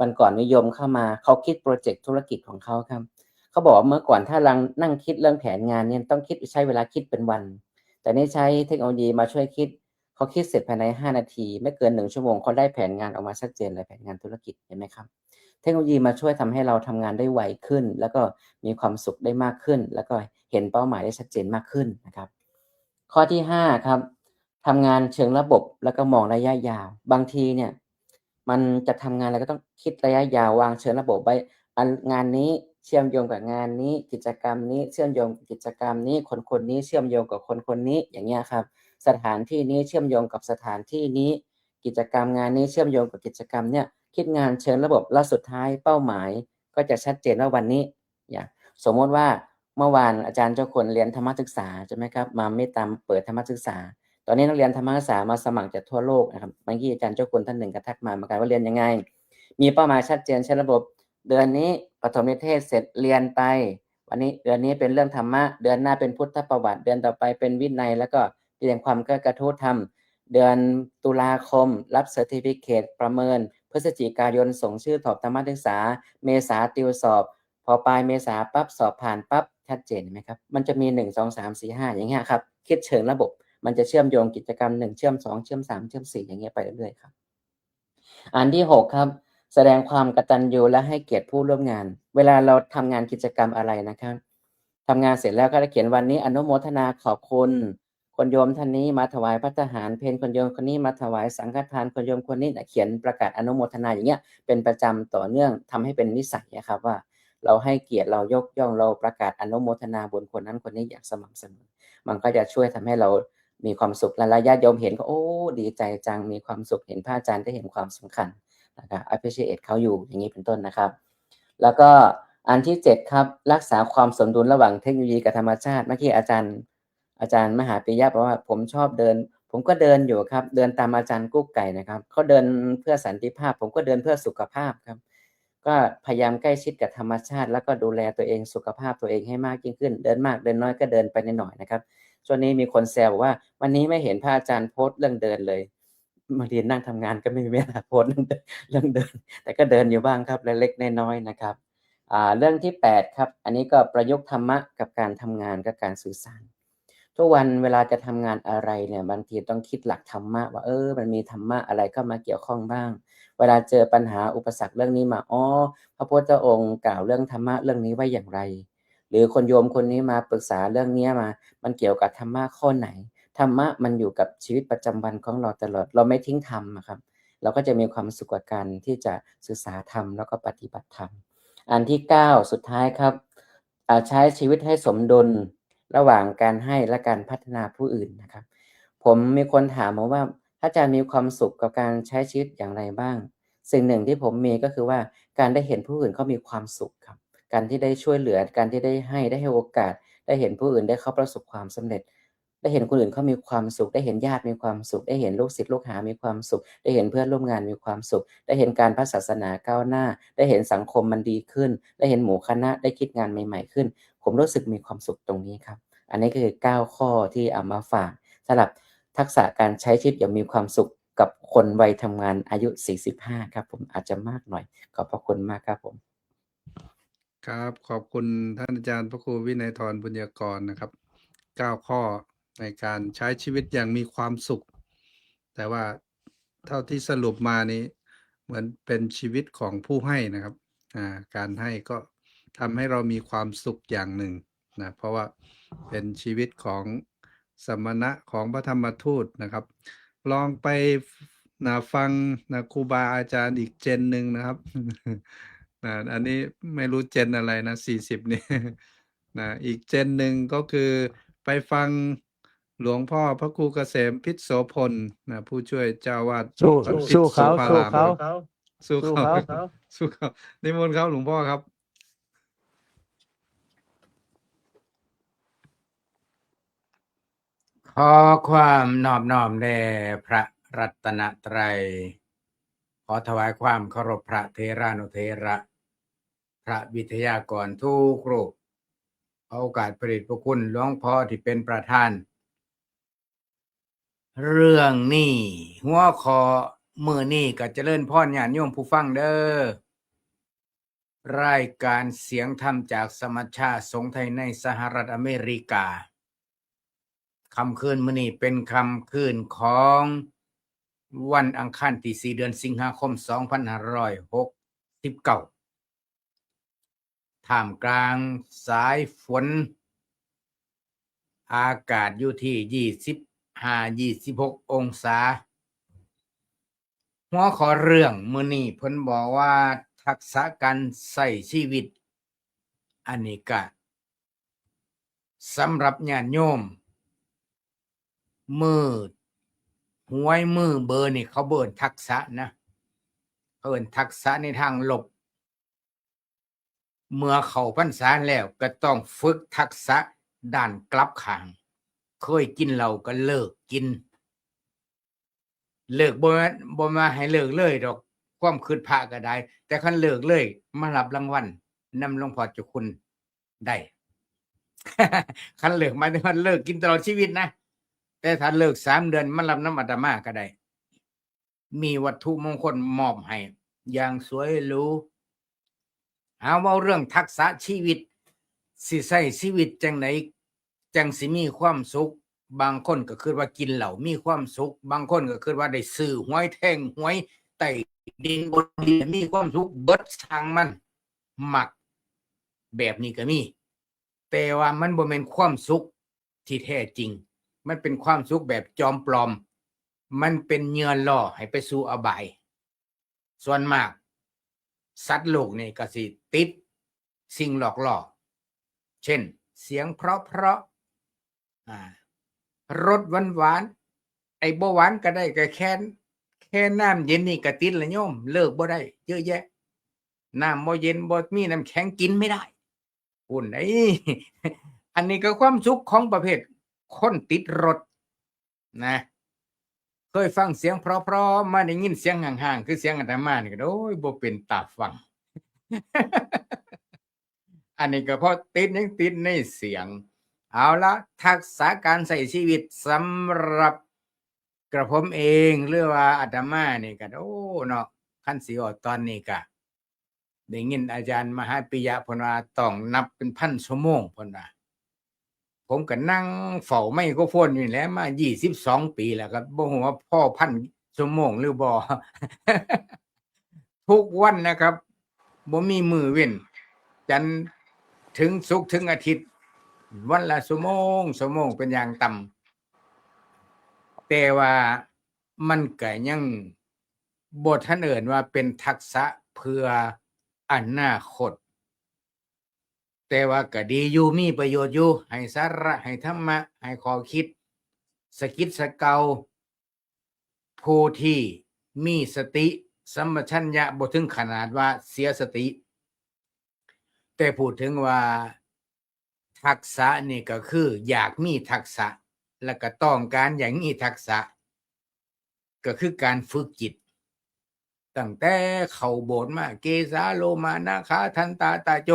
วันก่อนนิยมเข้ามาเขาคิดโปรเจกต์ธุรกิจของเขาครับเขาบอกว่าเมื่อก่อนถ้าเรานั่งคิดเรื่องแผนงานเนี่ยต้องใช้เวลาคิดเป็นวันแต่นี่ใช้เทคโนโลยีมาช่วยคิดเขาคิดเสร็จภายใน5นาทีไม่เกิน1ชั่วโมงเขาได้แผนงานออกมาชัดเจนเลยแผนงานธุรกิจเห็นไหมครับเทคโนโลยีมาช่วยทำให้เราทำงานได้ไวขึ้นแล้วก็มีความสุขได้มากขึ้นแล้วก็เห็นเป้าหมายได้ชัดเจนมากขึ้นนะครับข้อที่5ครับทำงานเชิงระบบแล้วก็มองระยะยาวบางทีเนี่ยมันจะทำงานอะไรก็ต้องคิดระยะยาววางเชิงระบบไว้งานนี้เชื่อมโยงกับงานนี้กิจกรรมนี้เชื่อมโยงกิจกรรมนี้คนนี้เชื่อมโยงกับคนนี้อย่างเงี้ยครับสถานที่นี้เชื่อมโยงกับสถานที่นี้กิจกรรมงานนี้เชื่อมโยงกับกิจกรรมเนี่ยคิดงานเชิงระบบแล้วสุดท้ายเป้าหมายก็จะชัดเจนว่าวันนี้อย่างสมมติว่าเมื่อวานอาจารย์เจ้าคนเรียนธรรมศึกษาใช่ไหมครับมาไม่ตามเปิดธรรมศึกษาตอนนี้นักเรียนธรรมศึกษามาสมัครจากทั่วโลกนะครับเมื่อกี้อาจารย์เจ้าคนท่านหนึ่งก็ทักมาเหมือนกันว่าเรียนยังไงมีเป้าหมายชัดเจนใช้ระบบเดือนนี้ปฐมนิเทศเสร็จเรียนไปวันนี้เดือนนี้เป็นเรื่องธรรมะเดือนหน้าเป็นพุทธประวัติเดือนต่อไปเป็นวินัยแล้วก็เรียนความกระทู้ธรรมเดือนตุลาคมรับเซอร์ติฟิเคตประเมินพฤศจิกายนส่งชื่อสอบธรรมศึกษาเมษาติวสอบพอปลายเมษาปั๊บสอบผ่านปั๊บชัดเจนไหมครับมันจะมี1 2 3 4 5อย่างเงี้ยครับคิดเชิงระบบมันจะเชื่อมโยงกิจกรรม1เชื่อม2เชื่อม3เชื่อม4อย่างเงี้ยไปเรื่อยๆครับอันที่6ครับแสดงความกตัญญูและให้เกียรติผู้ร่วมงานเวลาเราทำงานกิจกรรมอะไรนะครับทำงานเสร็จแล้วก็จะเขียนวันนี้อนุโมทนาขอบคุณคนโยมท่านนี้มาถวายภัตตาหารเพลคนโยมคนนี้มาถวายสังฆทานคนโยมคนนี้เขียนประกาศอนุโมทนาอย่างเงี้ยเป็นประจำต่อเนื่องทำให้เป็นนิสัยนะครับว่าเราให้เกียรติเรายกย่องเราประกาศอนุโมทนาบุญคนนั้นคนนี้อย่างสม่ำเสมอมันก็จะช่วยทำให้เรามีความสุขและญาติโยมเห็นก็โอ้ดีใจจังมีความสุขเห็นพระอาจารย์ได้เห็นความสำคัญนะครับ appreciate เขาอยู่อย่างนี้เป็นต้นนะครับแล้วก็อันที่7ครับรักษาความสมดุลระหว่างเทคโนโลยีกับธรรมชาติเมื่อกี้อาจารย์ อาจารย์มหาปิยะบอกว่าผมชอบเดิน ผมก็เดินอยู่ครับ เดินตามอาจารย์กุ๊กไก่นะครับเขาเดินเพื่อสันติภาพ ผมก็เดินเพื่อสุขภาพครับ ก็พยายามใกล้ชิดกับธรรมชาติ แล้วก็ดูแลตัวเองสุขภาพตัวเองให้มากยิ่งขึ้น เดินมากเดินน้อยก็เดินไปนิดหน่อยนะครับช่วงนี้มีคนแซวบอกว่าวันนี้ไม่เห็นพระอาจารย์โพสต์เรื่องเดินเลยบางทีนั่งทำงานก็ไม่มีเวลาโพสต์เรื่องเดิน แต่ก็เดินอยู่บ้างครับเล็กๆน้อยๆนะครับเรื่องที่8ครับอันนี้ก็ประยุกต์ธรรมะกับการทำงานกับการสื่อสารทุกวันเวลาจะทำงานอะไรเนี่ยบางทีต้องคิดหลักธรรมะว่ามันมีธรรมะอะไรเข้ามาเกี่ยวข้องบ้างเวลาเจอปัญหาอุปสรรคเรื่องนี้มาพระพุทธองค์กล่าวเรื่องธรรมะเรื่องนี้ไว้อย่างไรหรือคนโยมคนนี้มาปรึกษาเรื่องนี้มามันเกี่ยวกับธรรมะข้อไหนธรรมะมันอยู่กับชีวิตประจำวันของเราตลอดเราไม่ทิ้งธรรมครับเราก็จะมีความสุขกับการที่จะศึกษาธรรมแล้วก็ปฏิบัติธรรมอันที่9สุดท้ายครับใช้ชีวิตให้สมดุลระหว่างการให้และการพัฒนาผู้อื่นนะครับผมมีคนถามมาว่าถ้าอาจารย์มีความสุขกับการใช้ชีวิตอย่างไรบ้างสิ่งหนึ่งที่ผมมีก็คือว่าการได้เห็นผู้อื่นเขามีความสุขครับการที่ได้ช่วยเหลือการที่ได้ให้โอกาสได้เห็นผู้อื่นได้เขาประสบความสำเร็จได้เห็นคนอื่นเขามีความสุขได้เห็นญาติมีความสุขได้เห็นลูกศิษย์ลูกหามีความสุขได้เห็นเพื่อนร่วมงานมีความสุขได้เห็นการพระศาสนาก้าวหน้าได้เห็นสังคมมันดีขึ้นได้เห็นหมู่คณะได้คิดงานใหม่ๆขึ้นผมรู้สึกมีความสุขตรงนี้ครับอันนี้คือ9ข้อที่เอามาฝากสำหรับทักษะการใช้ชีวิตอย่างมีความสุขกับคนวัยทำงานอายุ45ครับผมอาจจะมากหน่อยขอบพระคุณมากครับผมครับขอบคุณท่านอาจารย์พระครูวินัยธรบุญญากรนะครับ9ข้อในการใช้ชีวิตอย่างมีความสุขแต่ว่าเท่าที่สรุปมานี้เหมือนเป็นชีวิตของผู้ให้นะครับการให้ก็ทำให้เรามีความสุขอย่างหนึ่งนะเพราะว่าเป็นชีวิตของสมณะของพระธรรมทูตนะครับลองไปฟังครูบาอาจารย์อีกเจนหนึ่งนะครับ อันนี้ไม่รู้เจนอะไรนะ40นี่ อีกเจนหนึ่งก็คือไปฟังหลวงพ่อพระครูเกษมพิษโสพลผู้ช่วยเจ้าวาดวัดพิษ สู้เขา โสภ สู้ ราม เขา สู้ สู้ เขา เขา สู้เขานิมนต์ครับหลวงพ่อครับ ขอความนอบน้อมแด่พระรัตนตรัยขอถวายความเคารพพระเทรานุเทระพระวิทยากรทุกรูปขอโอกาสพระเดชพระคุณหลวงพ่อที่เป็นประธาน เรื่องนี้หัวข้อมื้อนี้ก็เจริญพรญาติโยมผู้ฟังเด้อรายการเสียงธรรมจากสมัชชาสงฆ์ไทยในสหรัฐอเมริกาค่ำคืนมื้อนี้เป็นค่ำคืนของวันอังคารที่4เดือนสิงหาคม2569ท่ามกลางสายฝนอากาศอยู่ที่25-26 องศาหัวข้อเรื่องมื้อนี้เพิ่นบอกว่าทักษะการใช้ชีวิตอันนี้ก็สำหรับญาติโยมมือหวยมือเบอร์นี่เขาเบิ่นทักษะนะเอิ้นทักษะในทางลบเมื่อเข้าพรรษาแล้วก็ต้องฝึกทักษะด้านกลับข้างเคยกินเหล้าก็เลิกกินเลิกบ่มาให้เลิกเลยดอกความคิดพระก็ได้แต่คันเลิกเลยมารับรางวัลนำหลวงพ่อเจ้าคุณได้ คันเลิกหมายถึงว่าเลิกกินตลอดชีวิตนะแต่ถ้าเลิก3 เดือนมารับน้ำอาตมาก็ได้มีวัตถุมงคลมอบให้อย่างสวยหรูเอาเว้าเรื่องทักษะชีวิตสิใช้ชีวิตจังไดจังสิมีความสุขบางคนก็คิดว่ากินเหล้ามีความสุขบางคนก็คิดว่าได้ซื้อหวยแท่งหวยใต้ดินบนดินมีความสุขเบิดทางมันมักแบบนี้ก็มีแต่ว่ามันบ่แม่นความสุขที่แท้จริงมันเป็นความสุขแบบจอมปลอมมันเป็นเหยื่อล่อให้ไปสู่อบายส่วนมากสัตว์โลกนี่ก็สิติดสิ่งหลอกล่อเช่นเสียงเพราะรสหวานไอ้บ่หวานก็ได้ก็แค่น้ำเย็นนี่ก็ติดละโยมเลิกบ่ได้เยอะแยะน้ำบ่เย็นบ่มีน้ำแข็งกินไม่ได้อุ่นอันนี้ก็ความสุขของประเภท คนติดรถนะเคยฟังเสียงเพราะๆมาได้ยินเสียงห่างๆคือเสียงอาตมานี่ก็โอ้ยบ่เป็นตาฟัง อันนี้ก็เพราะติดยังติดในเสียง เอาละทักษะการใช้ชีวิตสำหรับกระผมเองหรือว่าอาตมานี่ก็โอ้เนาะคันสิออกตอนนี้ก็ได้ยินอาจารย์มหาปิยะเพิ่นว่าต้องนับเป็นพันชั่วโมงเพิ่นว่าผมก็นั่งเฝ้าไมโครโฟนอยู่นี่แหละมา22 ปีแล้วครับบ่ฮู้ว่าพ่อพันชั่วโมงหรือบ่ ทุกวันนะครับบ่มีมื้อเว้นจันทร์ถึงศุกร์ถึงอาทิตย์ วันละชั่วโมงเป็นอย่างต่ำแต่ว่ามันก็ยังบ่ทันเอิ้นว่าเป็นทักษะเพื่ออนาคต แต่ว่าก็ดีอยู่มีประโยชน์อยู่ให้สาระให้ธรรมะให้ข้อคิดสะกิดสะเกาผู้ที่มีสติสัมปชัญญะบ่ถึงขนาดว่าเสียสติ แต่พูดถึงว่าทักษะนี่ก็คืออยากมีทักษะแล้วก็ต้องการอย่างมีทักษะ ก็คือการฝึกจิตตั้งแต่เข้าโบสถ์มาเกสาโลมานาคาทันตาตาโจ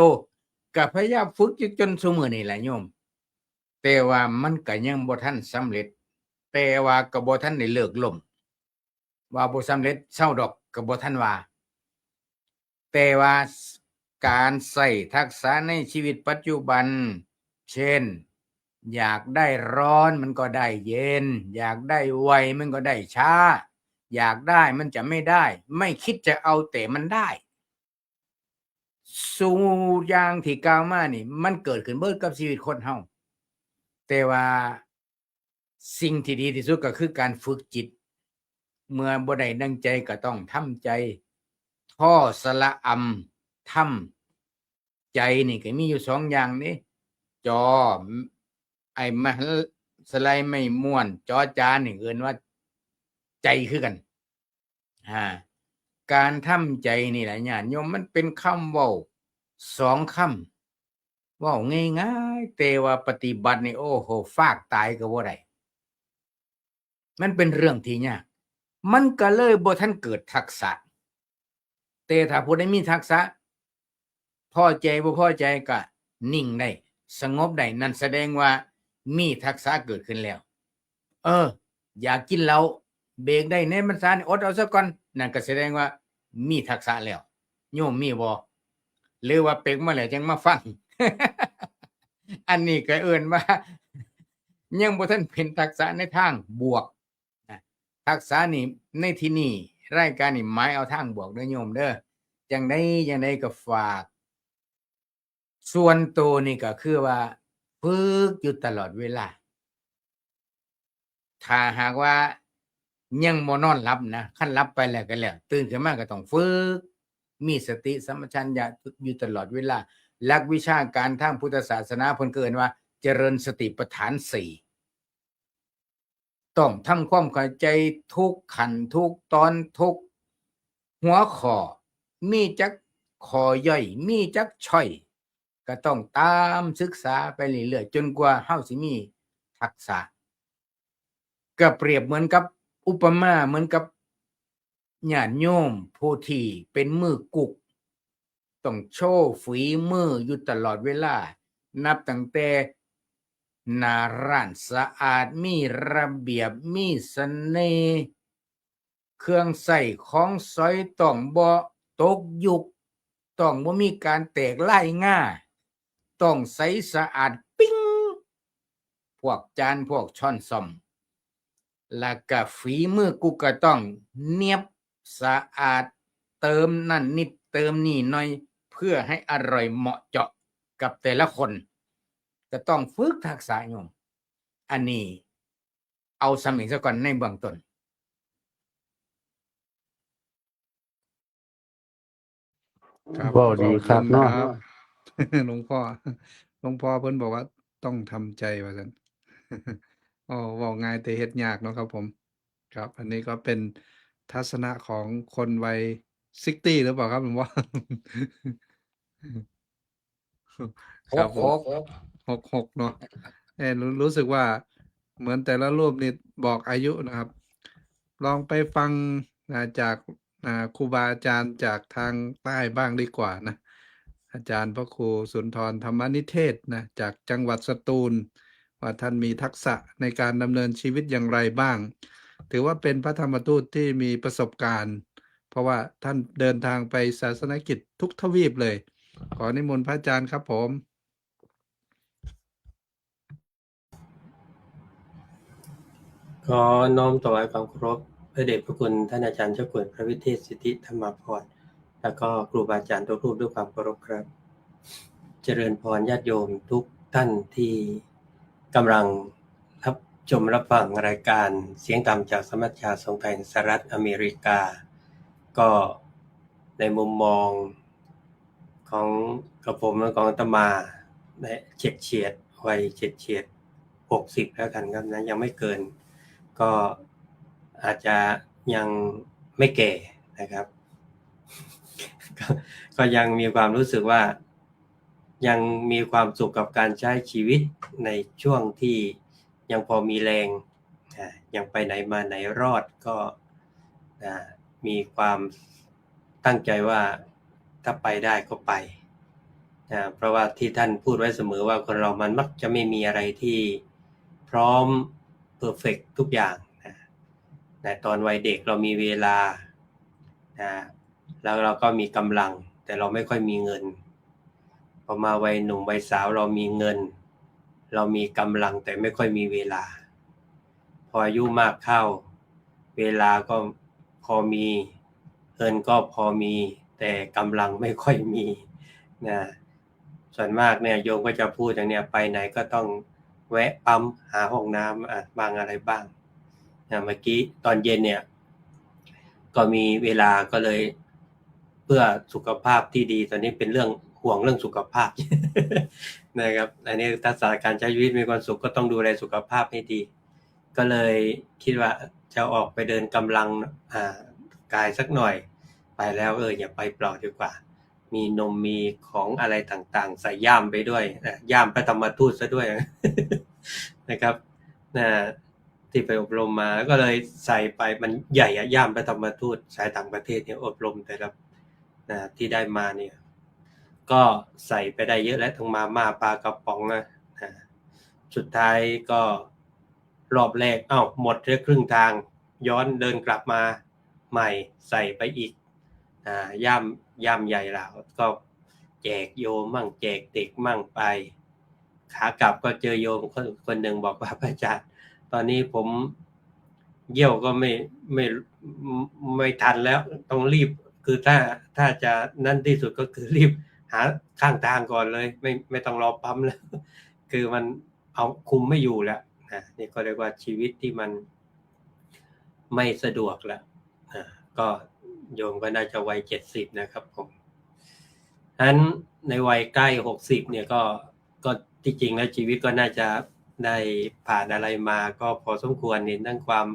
ก็พยายามฝึกอยู่จนซุมื้อนี้แหละโยมแต่ว่ามันก็ยังบ่ทันสำเร็จแต่ว่าก็บ่ทันได้เลิกล่มว่าบ่สำเร็จเซาดอกก็บ่ทันว่าแต่ว่าการใช้ทักษะในชีวิตปัจจุบันเช่นอยากได้ร้อนมันก็ได้เย็นอยากได้ไวมันก็ได้ช้าอยากได้มันจะไม่ได้ไม่คิดจะเอาแต่มันได้สู่อย่างที่กล่าวมานี่มันเกิดขึ้นเบิดกับชีวิตคนเฮาแต่ว่าสิ่งที่ดีที่สุดก็คือการฝึกจิตเมื่อบ่ได้ดังใจก็ต้องทำใจท่อสละอำทำใจนี่ก็มีอยู่2อย่างนี้จอไอ้มสไลด์ไม่ม่วนจอจานนี่เอิ้นว่าใจคือกันการทำใจนี่แหละญาติโยมมันเป็นคำเว้า2คำเว้าง่ายๆแต่ว่าปฏิบัตินี่โอ้โหฟากตายก็บ่ได้มันเป็นเรื่องที่ยากมันก็เลยบ่ทันเกิดทักษะแต่ถ้าผู้ใดมีทักษะพอใจบ่พอใจก็นิ่งได้สงบได้นั่นแสดงว่ามีทักษะเกิดขึ้นแล้วอยากกินเหล้าเบรกได้ในพรรษานี่อดเอาซะก่อนนั่นก็แสดงว่ามีทักษะแล้วโยมมีบ่หรือว่าเป๊กมาแล้วจังมาฟัง อันนี้ก็เอิ้นว่ายังบ่ทันเป็นทักษะในทางบวกทักษะนี่ในที่นี้รายการนี่หมายเอาทางบวกเด้อโยมเด้อจังได๋ก็ฝากส่วนตัวนี่ก็คือว่าฝึกอยู่ตลอดเวลาถ้าหากว่ายังบ่นอนหลับนะคันหลับไปแล้วก็แล้วตื่นขึ้นมาก็ต้องฝึกมีสติสัมปชัญญะอยู่ตลอดเวลาหลักวิชาการทางพุทธศาสนาเพิ่นเอิ้นว่าเจริญสติปัฏฐาน4ต้องทำความเข้าใจทุกขั้นทุกตอนทุกหัวข้อมีจักข้อย่อยมีจักช่อยก็ต้องตามศึกษาไปเรื่อยๆจนกว่าเฮาสิมีทักษะก็เปรียบเหมือนกับอุปมาเหมือนกับญาติโยมผู้ที่เป็นมือกุกต้องโชว์ฝีมืออยู่ตลอดเวลานับตั้งแต่หน้าร้านสะอาดมีระเบียบมีเสน่ห์เครื่องใช้ของสอยต้องบ่ตกยุคต้องบ่มีการแตกลายง่าต้องใสสะอาดปิ๊งพวกจานพวกช้อนส้อมแล้วก็ฝีมือกูก็ต้องเนียบสะอาดเติมนั่นนิดเติมนี่หน่อยเพื่อให้อร่อยเหมาะเจาะกับแต่ละคนก็ต้องฝึกทักษะโยมอันนี้เอาสำเร็จซะก่อนในเบื้องต้น ครับ เว้าดีครับเนาะ ครับ หลวงพ่อเพิ่นบอกว่าต้องทำใจว่าซั่น เว้าง่ายแต่เฮ็ดยากเนาะครับผม ครับ อันนี้ก็เป็นทัศนะของคนวัย60หรือเปล่าครับหลวงพ่อ ครับผม66เนาะรู้สึกว่า เหมือนแต่ละรูปนี่บอกอายุนะครับ ลองไปฟังจากครูบาอาจารย์จากทางใต้บ้างดีกว่านะ อาจารย์พระครูสุนทรธรรมนิเทศนะจากจังหวัดสตูล ว่าท่านมีทักษะในการดำเนินชีวิตอย่างไรบ้าง ถือว่าเป็นพระธรรมทูตที่มีประสบการณ์ เพราะว่าท่านเดินทางไปศาสนกิจทุกทวีปเลย ขอนิมนต์พระอาจารย์ครับผม ขอน้อมถวายความเคารพพระเดชพระคุณท่านอาจารย์เจ้าคุณพระวิเทศสิทธิธรรมพรแล้วก็ครูบาอาจารย์ทุกรูปด้วยความเคารพครับ เจริญพรญาติโยมทุกท่านที่กำลังรับชมรับฟังรายการเสียงธรรมจากสมัชชาสงฆ์ไทยสหรัฐอเมริกา ก็ในมุมมองของกระผมและของอาตมาเฉียดวัยเฉียด60แล้วกันครับนะยังไม่เกิน ก็อาจจะยังไม่แก่นะครับ ก็ยังมีความรู้สึกว่ายังมีความสุขกับการใช้ชีวิตในช่วงที่ยังพอมีแรงยังไปไหนมาไหนรอดก็มีความตั้งใจว่าถ้าไปได้ก็ไปเพราะว่าที่ท่านพูดไว้เสมอว่าคนเรามันมักจะไม่มีอะไรที่พร้อมเพอร์เฟกต์ทุกอย่างนะตอนวัยเด็กเรามีเวลาแล้วเราก็มีกำลังแต่เราไม่ค่อยมีเงินพอมาวัยหนุ่มวัยสาวเรามีเงินเรามีกำลังแต่ไม่ค่อยมีเวลาพออายุมากเข้าเวลาก็พอมีเงินก็พอมีแต่กำลังไม่ค่อยมีนะส่วนมากเนี่ยโยมก็จะพูดอย่างเนี้ยไปไหนก็ต้องแวะปั๊มหาห้องน้ำบางอะไรบ้างนะเมื่อกี้ตอนเย็นเนี่ยก็มีเวลาก็เลยเพื่อสุขภาพที่ดีตอนนี้เป็นเรื่องห่วงเรื่องสุขภาพ นะครับอันนี้ทักษะการใช้ชีวิตมีความสุขก็ต้องดูแลสุขภาพให้ดีก็เลยคิดว่าจะออกไปเดินกำลังกายสักหน่อยไปแล้วอย่าไปเปล่าดีกว่ามีนมมีของอะไรต่างๆใส่ย่ามไปด้วยย่ามพระธรรมทูตซะด้วย นะครับที่ไปอบรมมาก็เลยใส่ไปมันใหญ่ย่ามพระธรรมทูตสายต่างประเทศเนี่ยอบรมแต่ละที่ได้มาเนี่ยก็ใส่ไปได้เยอะและทั้งมาม่าปลากระป๋องสุดท้ายก็รอบแรกหมดเรื่อครึ่งทางย้อนเดินกลับมาใหม่ใส่ไปอีกย่ามใหญ่แล้วก็แจกโยมมั่งแจกเด็กมั่งไปขากลับก็เจอโยมคนหนึ่งบอกว่าพระอาจารย์ตอนนี้ผมเยี่ยวก็ไม่ทันแล้วต้องรีบคือถ้าจะนั่นที่สุดก็คือรีบหาข้างทางก่อนเลยไม่ต้องรอปั๊มแล้วคือมันเอาคุมไม่อยู่แล้วนี่ก็เรียกว่าชีวิตที่มันไม่สะดวกแล้วก็โยมก็น่าจะวัย70นะครับผมฉะนั้นในวัยใกล้60เนี่ยก็ที่จริงแล้วชีวิตก็น่าจะได้ผ่านอะไรมาก็พอสมควรเห็นทั้งความ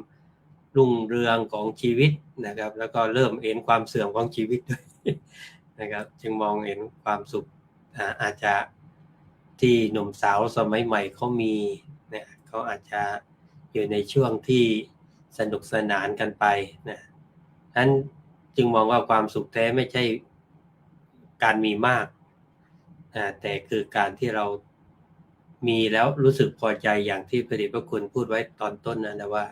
รุ่งเรืองของชีวิตนะครับแล้วก็เริ่มเห็นความเสื่อมของชีวิตด้วยนะครับจึงมองเห็นความสุขอาจจะที่หนุ่มสาวสมัยใหม่เขามีเนี่ยเขาอาจจะอยู่ในช่วงที่สนุกสนานกันไปนะนั้นจึงมองว่าความสุขแท้ไม่ใช่การมีมากแต่คือการที่เรามีแล้วรู้สึกพอใจอย่างที่พระเดชพระคุณพูดไว้ตอนต้นนะว่า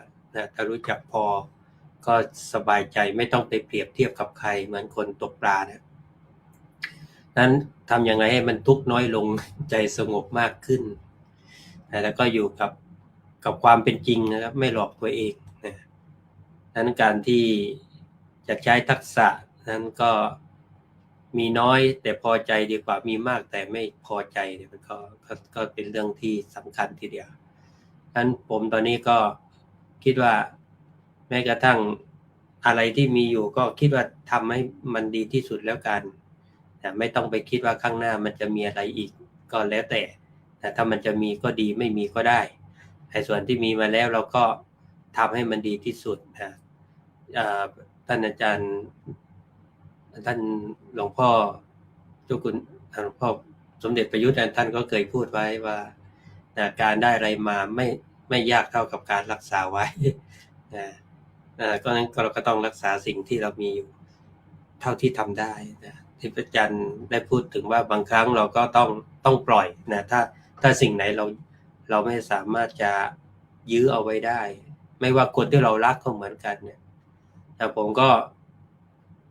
ถ้ารู้จักพอก็สบายใจไม่ต้องไปเปรียบเทียบกับใครเหมือนคนตกปลาเนี่ยนั้นทำยังไงให้มันทุกข์น้อยลงใจสงบมากขึ้นแล้วก็อยู่กับความเป็นจริงนะครับไม่หลอกตัวเองนั้นการที่จะใช้ทักษะนั้นก็มีน้อยแต่พอใจดีกว่ามีมากแต่ไม่พอใจเนี่ยมันก็เป็นเรื่องที่สำคัญทีเดียวนั้นผมตอนนี้ก็คิดว่าแม้กระทั่งอะไรที่มีอยู่ก็คิดว่าทำให้มันดีที่สุดแล้วกันแต่ไม่ต้องไปคิดว่าข้างหน้ามันจะมีอะไรอีกก็แล้วแต่ถ้ามันจะมีก็ดีไม่มีก็ได้ไอ้ส่วนที่มีมาแล้วเราก็ทำให้มันดีที่สุดท่านอาจารย์ท่านหลวงพ่อเจ้าคุณหลวงพ่อสมเด็จประยุทธ์ท่านก็เคยพูดไว้ว่าการได้อะไรมา ไม่ยากเท่ากับการรักษาไว้ นะก็นั้นเราก็ต้องรักษาสิ่งที่เรามีอยู่เท่าที่ทำได้นะที่พระอาจารย์ได้พูดถึงว่าบางครั้งเราก็ต้องปล่อยนะถ้าสิ่งไหนเราไม่สามารถจะยื้อเอาไว้ได้ ไม่ว่าคนที่เรารักก็เหมือนกันเนี่ยแต่ผมก็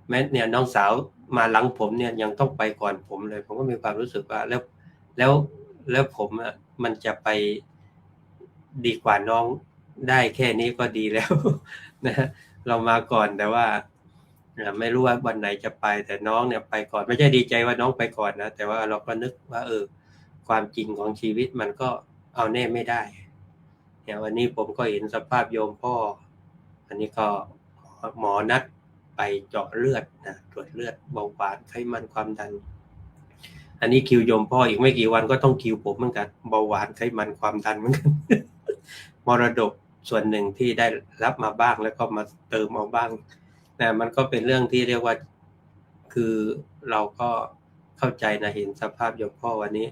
แม้เนี่ยน้องสาวมาหลังผมเนี่ยยังต้องไปก่อนผมเลยผมก็มีความรู้สึกว่าแล้วผมอ่ะมันจะไปดีกว่าน้องได้แค่นี้ก็ดีแล้ว นะเรามาก่อนแต่ว่าไม่รู้ว่าวันไหนจะไปแต่น้องเนี่ยไปก่อนไม่ใช่ดีใจว่าน้องไปก่อนนะแต่ว่าเราก็นึกว่าความจริงของชีวิตมันก็เอาแน่ไม่ได้เนี่ยวันนี้ผมก็เห็นสภาพโยมพ่ออันนี้ก็หมอนัดไปเจาะเลือดนะตรวจเลือดเบาหวานไขมันความดันอันนี้คิวโยมพ่ออีกไม่กี่วันก็ต้องคิวผมเหมือนกันเบาหวานไขมันความดันเหมือนกัน มรดกส่วนหนึ่งที่ได้รับมาบ้างแล้วก็มาเติมเอาบ้างนะมันก็เป็นเรื่องที่เรียกว่าคือเราก็เข้าใจนะเห็นสภาพโยมพ่อวันนี้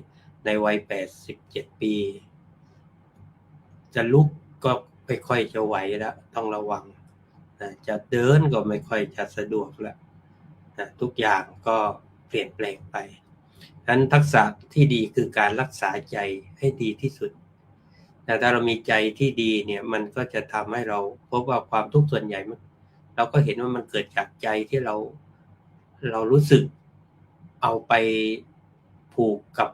ในวัย87 ปีจะลุกก็ไม่ค่อยจะไหวแล้วต้องระวังนะจะเดินก็ไม่ค่อยจะสะดวกแล้วนะทุกอย่างก็เปลี่ยนแปลงไปฉะนั้นทักษะที่ดีคือการรักษาใจให้ดีที่สุดแต่ถ้าเรามีใจที่ดีเนี่ยมันก็จะทำให้เราพบว่าความทุกข์ส่วนใหญ่เราก็เห็นว่ามันเกิดจากใจที่เรารู้สึกเอาไปผูกกับ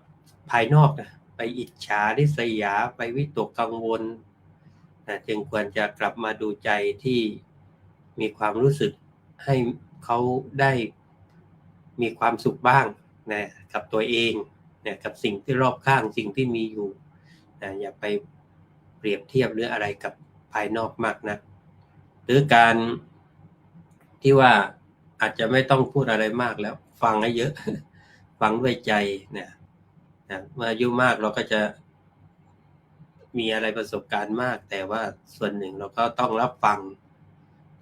ภายนอกนะไปอิจฉาริษยาไปวิตกกังวลนะจึงควรจะกลับมาดูใจที่มีความรู้สึกให้เขาได้มีความสุขบ้างนะกับตัวเองนะกับสิ่งที่รอบข้างสิ่งที่มีอยู่นะอย่าไปเปรียบเทียบหรืออะไรกับภายนอกมากนะหรือการที่ว่าอาจจะไม่ต้องพูดอะไรมากแล้วฟังให้เยอะ ฟังด้วยใจนะเมื่ออายุมากเราก็จะมีอะไรประสบการณ์มากแต่ว่าส่วนหนึ่งเราก็ต้องรับฟัง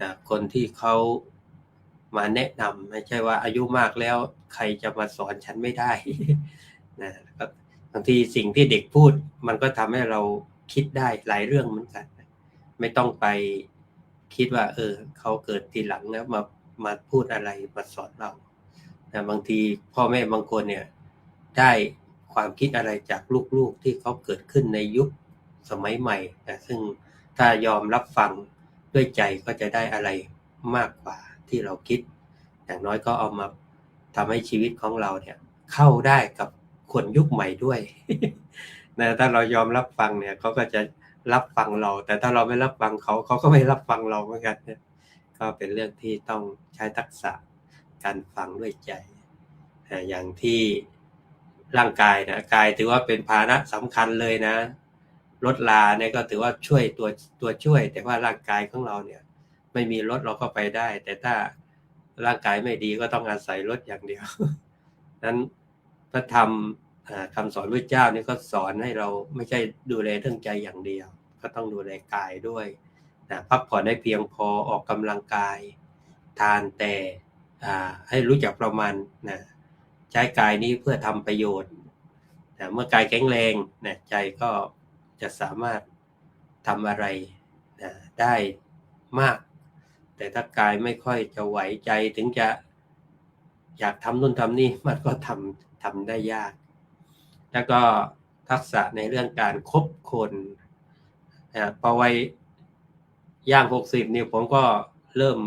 นะคนที่เขามาแนะนำไม่ใช่ว่าอายุมากแล้วใครจะมาสอนฉันไม่ได้ นะบางทีสิ่งที่เด็กพูดมันก็ทำให้เราคิดได้หลายเรื่องเหมือนกันไม่ต้องไปคิดว่าเขาเกิดทีหลังแล้วมาพูดอะไรมาสอนเรานะบางทีพ่อแม่บางคนเนี่ยได้ความคิดอะไรจากลูกๆที่เขาเกิดขึ้นในยุคสมัยใหม่นะซึ่งถ้ายอมรับฟังด้วยใจก็จะได้อะไรมากกว่าที่เราคิดอย่างน้อยก็เอามาทำให้ชีวิตของเราเนี่ยเข้าได้กับคนยุคใหม่ด้วย นะถ้าเรายอมรับฟังเนี่ยเขาก็จะรับฟังเราแต่ถ้าเราไม่รับฟังเขาก็ไม่รับฟังเราเหมือนกันเนี่ยก็เป็นเรื่องที่ต้องใช้ทักษะการฟังด้วยใจอย่างที่ร่างกายนะกายถือว่าเป็นภาระสำคัญเลยนะรถลาเนี่ยก็ถือว่าช่วยตัวช่วยแต่ว่าร่างกายของเราเนี่ยไม่มีรถเราก็ไปได้แต่ถ้าร่างกายไม่ดีก็ต้องอาศัยรถอย่างเดียว นั้นพระธรรมคำสอนพระเจ้านี่ก็สอนให้เราไม่ใช่ดูแลเรื่องใจอย่างเดียวก็ต้องดูแลกายด้วยนะพักผ่อนให้เพียงพอออกกำลังกายทานแต่ให้รู้จักประมาณนะใช้กายนี้เพื่อทำประโยชน์นะเมื่อกายแข็งแรงนะใจก็จะสามารถทำอะไรนะได้มากแต่ถ้ากายไม่ค่อยจะไหวใจถึงจะอยากทำนู่นทำนี่มันก็ทำได้ยากแล้วก็ทักษะในเรื่องการคบคนพอวัยย่าง60นี่ผมก็เริ่ม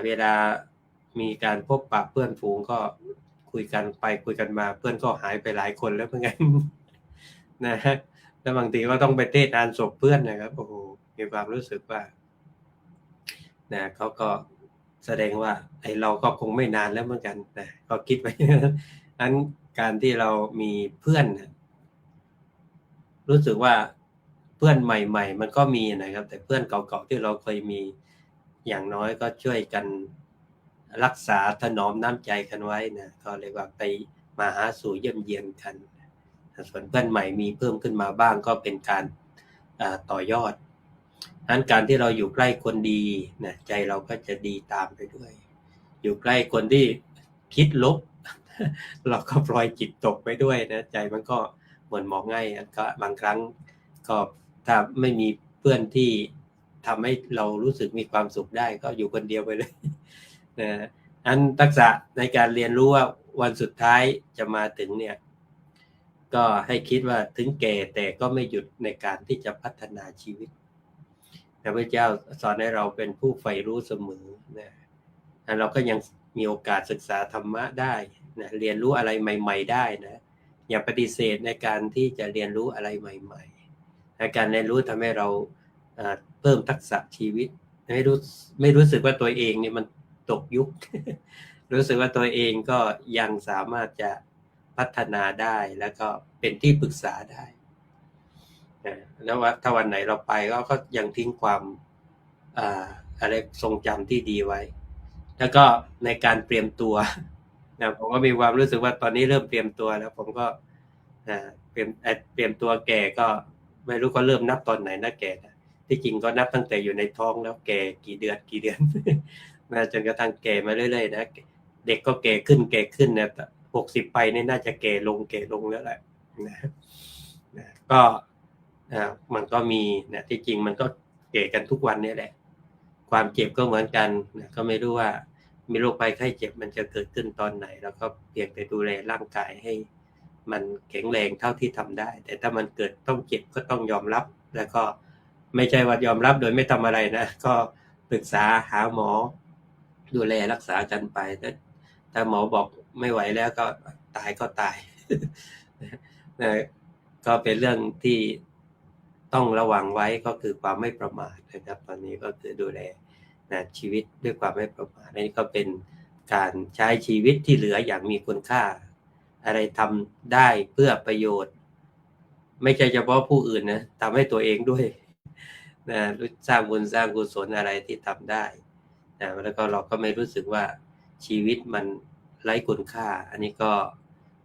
เวลามีการพบปะเพื่อนฝูงก็คุยกันไปคุยกันมาเพื่อนก็หายไปหลายคนแล้วเหมือนกันนะแล้วบางทีก็ต้องไปเทศน์งานศพเพื่อนนะครับโอ้โหมีความรู้สึกว่าเขาก็แสดงว่าเราก็คงไม่นานแล้วเหมือนกันนะก็คิดไว้นั้นการที่เรามีเพื่อนรู้สึกว่าเพื่อนใหม่ๆมันก็มีนะครับแต่เพื่อนเก่าๆที่เราเคยมีอย่างน้อยก็ช่วยกันรักษาถนอมน้ำใจกันไว้นะก็เรียกว่าไปมาหาสู่เยี่ยมเยียนกันส่วนเพื่อนใหม่มีเพิ่มขึ้นมาบ้างก็เป็นการต่อยอดนั้นการที่เราอยู่ใกล้คนดีนะใจเราก็จะดีตามไปด้วยอยู่ใกล้คนที่คิดลบ เราก็ปล่อยจิตตกไปด้วยนะใจมันก็เหมือนมองง่ายก็บางครั้งก็ ถ้าไม่มีเพื่อนที่ทำให้เรารู้สึกมีความสุขได้ก็อยู่คนเดียวไปเลยนะอันทักษะในการเรียนรู้ว่าวันสุดท้ายจะมาถึงเนี่ยก็ให้คิดว่าถึงแก่แต่ก็ไม่หยุดในการที่จะพัฒนาชีวิตพระพุทธเจ้าสอนให้เราเป็นผู้ใฝ่รู้เสมอนะเราก็ยังมีโอกาสศึกษาธรรมะได้นะเรียนรู้อะไรใหม่ๆได้นะอย่าปฏิเสธในการที่จะเรียนรู้อะไรใหม่ๆในการเรียนรู้ทำให้เราเพิ่มทักษะชีวิตไม่รู้สึกว่าตัวเองเนี่ยมันตกยุค รู้สึกว่าตัวเองก็ยังสามารถจะพัฒนาได้แล้วก็เป็นที่ปรึกษาได้แล้วว่าถ้าวันไหนเราไปก็ยังทิ้งความอะไรทรงจำที่ดีไว้แล้วก็ในการเตรียมตัวนะผมก็มีความรู้สึกว่าตอนนี้เริ่มเตรียมตัวแล้วผมก็เตรียมตัวแก่ก็ไม่รู้ก็เริ่มนับตอนไหนนะแก่นะที่จริงก็นับตั้งแต่อยู่ในท้องแล้วแก่กี่เดือน นะจนกระทั่งแก่มาเรื่อยๆนะเด็กก็แก่ขึ้นเนี่ย60ไปนี่น่าจะแก่ลงแล้วแหละนะก็มันก็มีนะที่จริงมันก็แก่กันทุกวันนี่แหละความเจ็บก็เหมือนกันนะก็ไม่รู้ว่ามีโรคภัยไข้เจ็บมันจะเกิดขึ้นตอนไหนแล้วก็เพียงแต่ดูแลร่างกายให้มันแข็งแรงเท่าที่ทำได้แต่ถ้ามันเกิดต้องเจ็บก็ต้องยอมรับแล้วก็ไม่ใช่ว่ายอมรับโดยไม่ทำอะไรนะก็ปรึกษาหาหมอดูแลรักษากันไปถ้าหมอบอกไม่ไหวแล้วก็ตายก็ตาย ก็เป็นเรื่องที่ต้องระวังไว้ก็คือความไม่ประมาทนะครับตอนนี้ก็คือดูแลชีวิตด้วยความไม่ประมาทนี่ก็เป็นการใช้ชีวิตที่เหลืออย่างมีคุณค่าอะไรทำได้เพื่อประโยชน์ไม่ใช่เฉพาะผู้อื่นนะทำให้ตัวเองด้วยนะสร้างบุญสร้างกุศลอะไรที่ทำได้นะแล้วก็เราก็ไม่รู้สึกว่าชีวิตมันไร้คุณค่าอันนี้ก็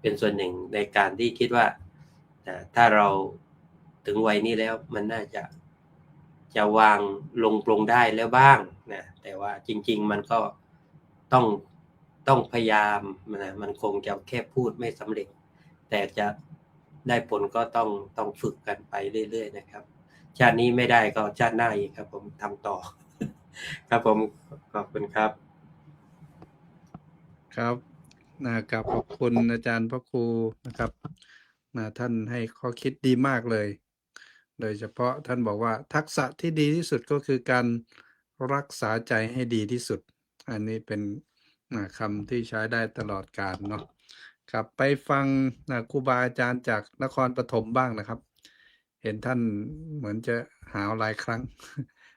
เป็นส่วนหนึ่งในการที่คิดว่าถ้าเราถึงวัยนี้แล้วมันน่าจะวางลงปลงได้แล้วบ้างนะแต่ว่าจริงๆมันก็ต้องพยายามนะมันคงจะแค่พูดไม่สำเร็จแต่จะได้ผลก็ต้องฝึกกันไปเรื่อยๆนะครับชาตินี้ไม่ได้ก็ชาติหน้าอีกครับผมทำต่อ ครับผมขอบคุณครับครับกับขอบคุณอาจารย์พระครูนะครับท่านให้ข้อคิดดีมากเลยโดยเฉพาะท่านบอกว่าทักษะที่ดีที่สุดก็คือการรักษาใจให้ดีที่สุดอันนี้เป็นคำที่ใช้ได้ตลอดกาลเนาะครับไปฟังครูบาอาจารย์จากนครปฐมบ้างนะครับ เห็นท่านเหมือนจะหาวหลายครั้ง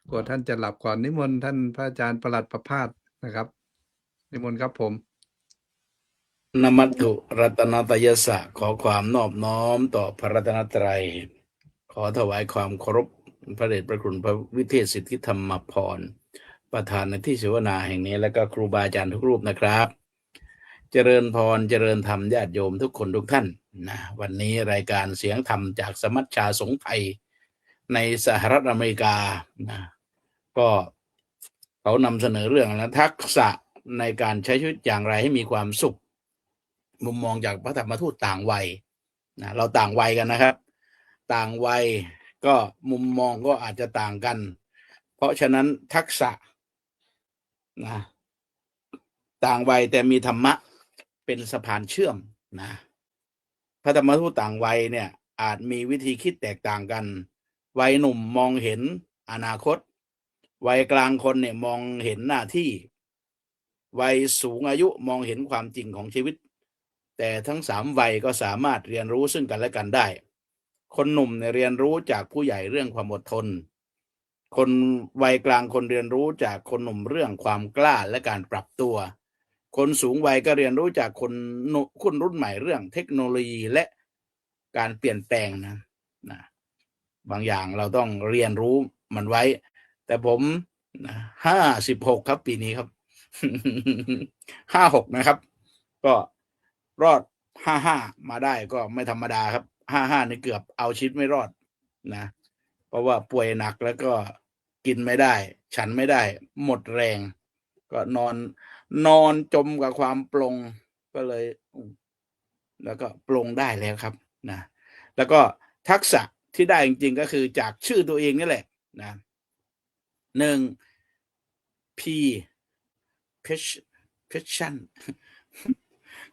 กลัวท่านจะหลับก่อนนิมนต์ท่านพระอาจารย์ประหลัดประภาสนะครับนิมนต์ครับผม นมัตถุรัตนตยสะขอความนอบน้อมต่อพระรัตนตรัยขอถวายความเคารพพระเดชพระคุณพระวิเทศสิทธิธรรมพรประธานในที่เสวนาแห่งนี้และก็ครูบาอาจารย์ทุกรูปนะครับเจริญพรเจริญธรรมญาติโยมทุกคนทุกท่านนะวันนี้รายการเสียงธรรมจากสมัชชาสงฆ์ไทยในสหรัฐอเมริกานะก็เขานำเสนอเรื่องนะทักษะในการใช้ชีวิตอย่างไรให้มีความสุขมุมมองจากพระธรรมทูตต่างวัยนะเราต่างวัยกันนะครับต่างวัยก็มุมมองก็อาจจะต่างกันเพราะฉะนั้นทักษะนะต่างวัยแต่มีธรรมะเป็นสะพานเชื่อมนะพระธรรมทูตต่างวัยเนี่ยอาจมีวิธีคิดแตกต่างกันวัยหนุ่มมองเห็นอนาคตวัยกลางคนเนี่ยมองเห็นหน้าที่วัยสูงอายุมองเห็นความจริงของชีวิตแต่ทั้ง3วัยก็สามารถเรียนรู้ซึ่งกันและกันได้คนหนุ่มเนี่ยเรียนรู้จากผู้ใหญ่เรื่องความอดทนคนวัยกลางคนเรียนรู้จากคนหนุ่มเรื่องความกล้าและการปรับตัวคนสูงวัยก็เรียนรู้จากคนรุ่นใหม่เรื่องเทคโนโลยีและการเปลี่ยนแปลงนะบางอย่างเราต้องเรียนรู้มันไว้แต่ผม56ครับปีนี้ครับ 56นะครับก็รอด55มาได้ก็ไม่ธรรมดาครับ55นี่เกือบเอาชีวิตไม่รอดนะเพราะว่าป่วยหนักแล้วก็กินไม่ได้ฉันไม่ได้หมดแรงก็นอนจมกับความปลงก็เลยแล้วก็ปลงได้แล้วครับนะแล้วก็ทักษะ ที่ได้จริงๆก็คือจากชื่อตัวเองนี่แหละนะหนึ่ง P passion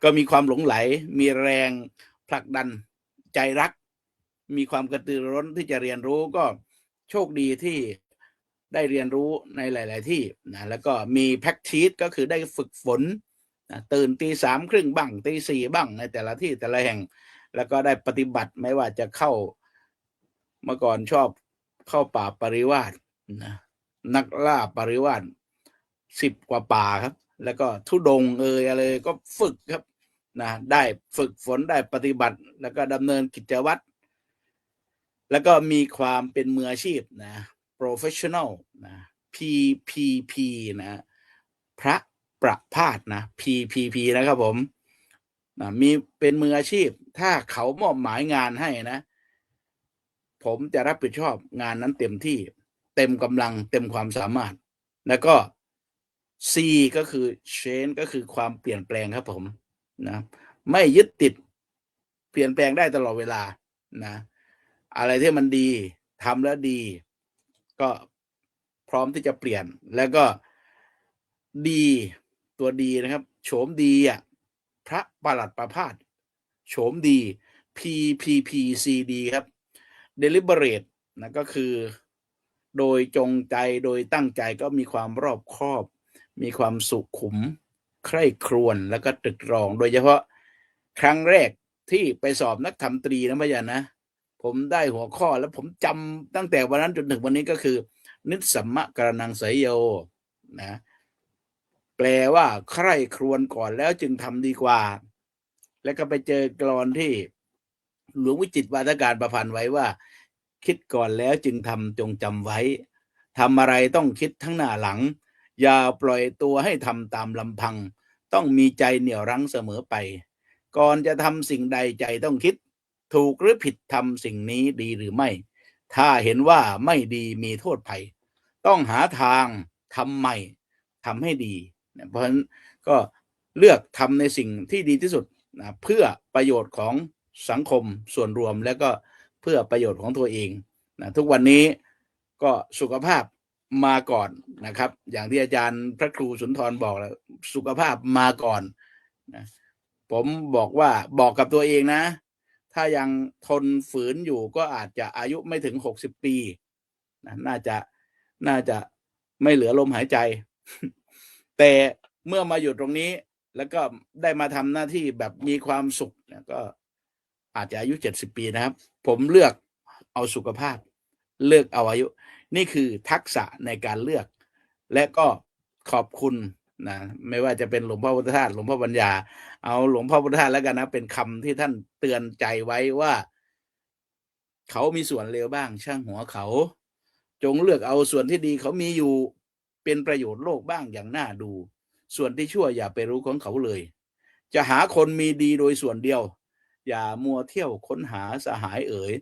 ก็มีความหลงไหลมีแรงผลักดันใจรักมีความกระตือรือร้นที่จะเรียนรู้ก็โชคดีที่ได้เรียนรู้ในหลายๆที่นะแล้วก็มี practice ก็คือได้ฝึกฝนนะตื่นตี3 ครึ่งบ้างตี4บ้างในแต่ละที่แต่ละแห่งแล้วก็ได้ปฏิบัติไม่ว่าจะเข้าเมื่อก่อนชอบเข้าป่าปริวาสนะนักล่าปริวาส10 กว่าป่าครับแล้วก็ธุดงค์อะไรก็ฝึกครับนะได้ฝึกฝนได้ปฏิบัติแล้วก็ดำเนินกิจวัตรแล้วก็มีความเป็นมืออาชีพนะ professional นะ PPP นะพระประภาสนะ PPP นะครับผมนะมีเป็นมืออาชีพถ้าเขามอบหมายงานให้นะผมจะรับผิดชอบงานนั้นเต็มที่เต็มกำลังเต็มความสามารถแล้วก็ C ก็คือ change ก็คือความเปลี่ยนแปลงครับผมนะไม่ยึดติดเปลี่ยนแปลงได้ตลอดเวลานะอะไรที่มันดีทำแล้วดีก็พร้อมที่จะเปลี่ยนแล้วก็ดีตัวดีนะครับโฉมดีอ่ะพระประหลัดประภาสโฉมดี PPPCD ครับ deliberate นะก็คือโดยจงใจโดยตั้งใจก็มีความรอบคอบมีความสุขุมใคร่ครวญแล้วก็ตรึกตรองโดยเฉพาะครั้งแรกที่ไปสอบนักธรรมตรีนะพะยะนะผมได้หัวข้อแล้วผมจำตั้งแต่วันนั้นจนถึงวันนี้ก็คือนิสสัมมะกรณังไสยโยนะแปลว่าใคร่ครวญก่อนแล้วจึงทำดีกว่าแล้วก็ไปเจอกลอนที่หลวงวิจิตรวาทการประพันธ์ไว้ว่าคิดก่อนแล้วจึงทำจงจำไว้ทำอะไรต้องคิดทั้งหน้าหลังอย่าปล่อยตัวให้ทำตามลำพังต้องมีใจเหนี่ยวรั้งเสมอไปก่อนจะทำสิ่งใดใจต้องคิดถูกหรือผิดทำสิ่งนี้ดีหรือไม่ถ้าเห็นว่าไม่ดีมีโทษภัยต้องหาทางทำใหม่ทำให้ดีเพราะฉะนั้นก็เลือกทำในสิ่งที่ดีที่สุดนะเพื่อประโยชน์ของสังคมส่วนรวมและก็เพื่อประโยชน์ของตัวเองนะทุกวันนี้ก็สุขภาพมาก่อนนะครับอย่างที่อาจารย์พระครูสุนทรบอกแล้วสุขภาพมาก่อนนะผมบอกกับตัวเองนะถ้ายังทนฝืนอยู่ก็อาจจะอายุไม่ถึง60 ปีนะน่าจะไม่เหลือลมหายใจ แต่เมื่อมาอยู่ตรงนี้แล้วก็ได้มาทำหน้าที่แบบมีความสุขนะก็อาจจะอายุ70 ปีนะครับผมเลือกเอาสุขภาพเลือกเอาอายุนี่คือทักษะในการเลือกและก็ขอบคุณนะไม่ว่าจะเป็นหลวงพ่อพุทธทาสหลวงพ่อปัญญาเอาหลวงพ่อพุทธทาสแล้วกันนะเป็นคำที่ท่านเตือนใจไว้ว่าเขามีส่วนเลวบ้างช่างหัวเขาจงเลือกเอาส่วนที่ดีเขามีอยู่เป็นประโยชน์โลกบ้างอย่างน่าดูส่วนที่ชั่วอย่าไปรู้ของเขาเลยจะหาคนมีดีโดยส่วนเดียวอย่ามัวเที่ยวค้นหาสหายเอ๋ย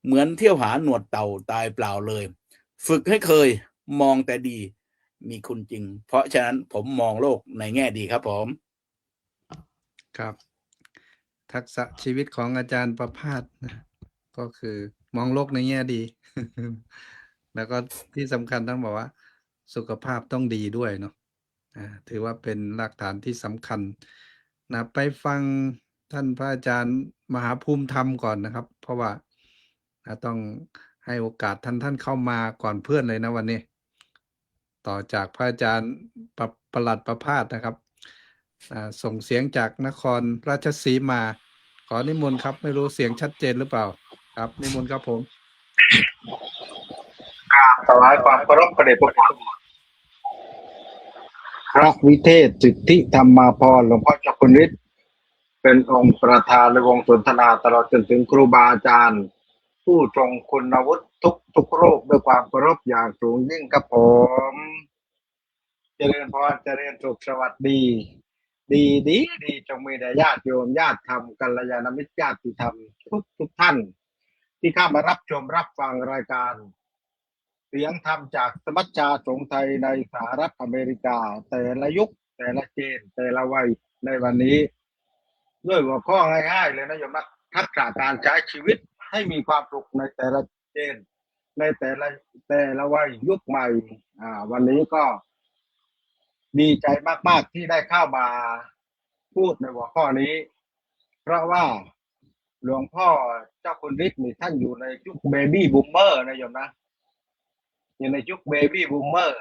เหมือนเที่ยวหาหนวดเต่าตายเปล่าเลยฝึกให้เคยมองแต่ดีมีคุณจริงเพราะฉะนั้นผมมองโลกในแง่ดีครับผมครับทักษะชีวิตของอาจารย์ประภาสนะก็คือมองโลกในแง่ดี แล้วก็ที่สำคัญต้องบอกว่าสุขภาพต้องดีด้วยเนาะถือว่าเป็นหลักฐานที่สำคัญนะไปฟังท่านพระอาจารย์มหาภูมิธรรมก่อนนะครับ เพราะว่าต้องให้โอกาสท่านเข้ามาก่อนเพื่อนเลยนะวันนี้ ต่อจากพระอาจารย์ประหลัดประภาสนะครับส่งเสียงจากนครราชสีมาขอนิมนต์ครับไม่รู้เสียงชัดเจนหรือเปล่าครับนิมนต์ครับผมถวายความเคารพพระเดชพระคุณพระวิเทศสิทธิธรรมาภรณ์หลวงพ่อเจ้าคุณฤทธิ์เป็นองค์ประธานในวงสนทนาตลอดจนถึงครูบาอาจารย์ผู้ทรงคุณวุฒิทุกรูปด้วยความเคารพอย่างสูงยิ่งครับผมเจริญพรเจริญสุขสวัสดีดีจงมีแด่ญาติโยมญาติธรรมกัลยาณมิตรญาติธรรมทุกท่านที่เข้ามารับชมรับฟังรายการเสียงธรรมจากสมัชชาสงฆ์ไทยในสหรัฐอเมริกาแต่ละยุคแต่ละเจนแต่ละวัยในวันนี้ด้วยหัวข้อง่ายๆเลยนะโยมนะทักษะการใช้ชีวิตใ ให้มีความสุขในแต่ละเจนในแต่ละวัยยุคใหม่วันนี้ก็ดีใจมากๆที่ได้เข้ามาพูดในหัวข้อนี้ เพราะว่าหลวงพ่อเจ้าคุณฤทธิ์นี่ท่านอยู่ในยุคเบบี้บูมเมอร์นะโยมนะอยู่ในยุคเบบี้บูมเมอร์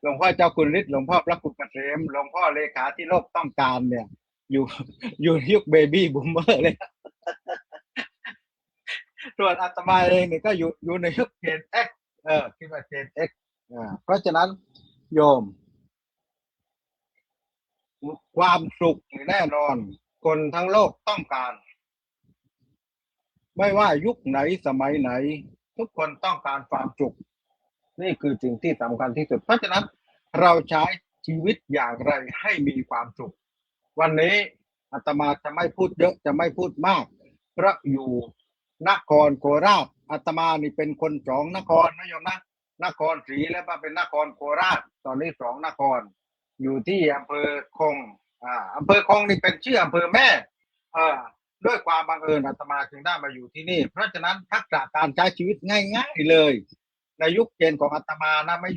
หลวงพ่อเจ้าคุณฤทธิ์หลวงพ่อพระคุณเกษมหลวงพ่อเลขาที่โลกต้องการเนี่ยอยู่ยุคเบบี้บูมเมอร์เลยส่วนอาตมาเองเนี่ยก็อยู่ในยุคเจน X คิดว่าเจน X เพราะฉะนั้นโยมความสุขแน่นอนคนทั้งโลกต้องการไม่ว่ายุคไหนสมัยไหนทุกคนต้องการความสุขนี่คือสิ่งที่สำคัญที่สุดเพราะฉะนั้นเราใช้ชีวิตอย่างไรให้มีความสุขวันนี้อาตมาจะไม่พูดเยอะจะไม่พูดมากเพราะอยู่นครโคราชอาตมานี่เป็นคนสองนครนะโยมนะนครศรีแล้วมาเป็นนครโคราชตอนนี้สองนครอยู่ที่อำเภอคงอำเภอคงนี่เป็นชื่ออำเภอแม่ด้วยความบังเอิญอาตมาจึงได้มาอยู่ที่นี่เพราะฉะนั้นทักษะการใช้ชีวิตง่ายๆเลยในยุคเจนของอาตมานะไม่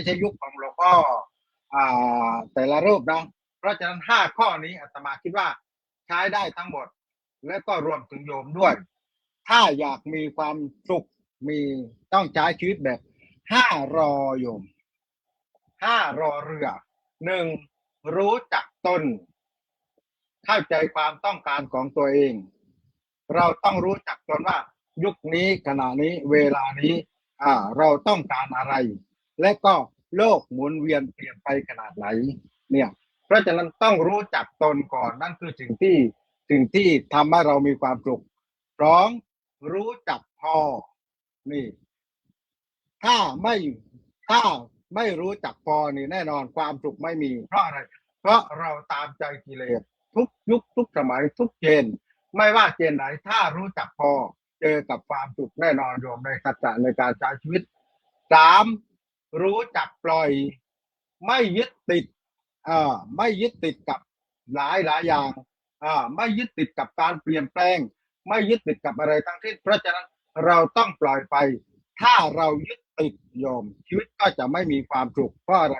ใช่ยุคของหลวงพ่อแต่ละรูปนะเพราะฉะนั้น5ข้อนี้อาตมาคิดว่าใช้ได้ทั้งหมดและก็รวมถึงโยมด้วยถ้าอยากมีความสุขต้องใช้ชีวิตแบบ5 รอโยม5 รอเรือ 1. รู้จักตนเข้าใจความต้องการของตัวเองเราต้องรู้จักตนว่ายุคนี้ขณะนี้เวลานี้เราต้องการอะไรและก็โลกหมุนเวียนเปลี่ยนไปขนาดไหนเนี่ยเพราะฉะนั้นต้องรู้จักตนก่อนนั่นคือสิ่งที่ทำให้เรามีความสุข 2. รู้จักพอนี่ถ้าไม่รู้จักพอนี่แน่นอนความสุขไม่มีเพราะอะไรเพราะเราตามใจกิเลสทุกยุคทุกสมัยทุกเจนไม่ว่าเจนไหนถ้ารู้จักพอเจอกับความสุขแน่นอนโยมในสัจจะในการใช้ชีวิต 3. รู้จักปล่อยไม่ยึดติดไม่ยึดติดกับหลายอย่างไม่ยึดติดกับการเปลี่ยนแปลงไม่ยึดติดกับอะไรทั้งสิ้นเพราะฉะนั้นเราต้องปล่อยไปถ้าเรายึดติดโยมชีวิตก็จะไม่มีความสุขเพราะอะไร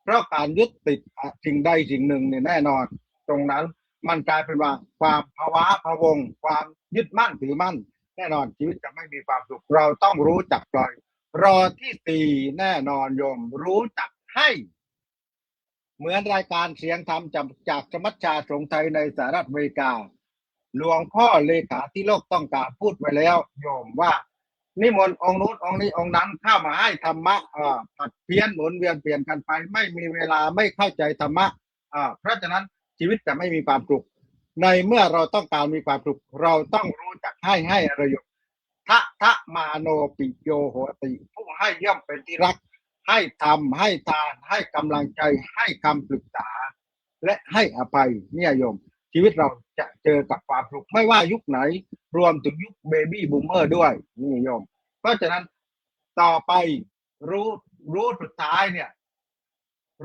เพราะการยึดติดสิ่งใดสิ่งหนึ่งเนี่ยแน่นอนตรงนั้นมันกลายเป็นว่าความภาวะพะวงความยึดมั่นถือมั่นแน่นอนชีวิตจะไม่มีความสุขเราต้องรู้จักปล่อยรอที่4แน่นอนโยมรู้จักให้เหมือนรายการเสียงธรรมจากสมัชชาสงฆ์ไทยในสหรัฐอเมริกาหลวงพ่อเลขาที่โลกต้องการพูดไว้แล้วโยมว่านิมนต์องค์นู้นองค์นี้องค์นั้นเข้ามาให้ธรรมะผัดเพี้ยนหมุนเวียนเปลี่ยนกันไปไม่มีเวลาไม่เข้าใจธรรมะเพราะฉะนั้นชีวิตจะไม่มีความสุขในเมื่อเราต้องการมีความสุขเราต้องรู้จักให้อะไรอยู่ทะมาโนปิโยโหติผู้ให้ย่อมเป็นที่รักให้ทำให้ทานให้กำลังใจให้คำปรึกษาและให้อภัยเนี่ยโยมชีวิตเราจะเจอกับความสุขไม่ว่ายุคไหนรวมถึงยุคเบบี้บูมเมอร์ด้วยนี่โยมเพราะฉะนั้นต่อไปรู้สุดท้ายเนี่ย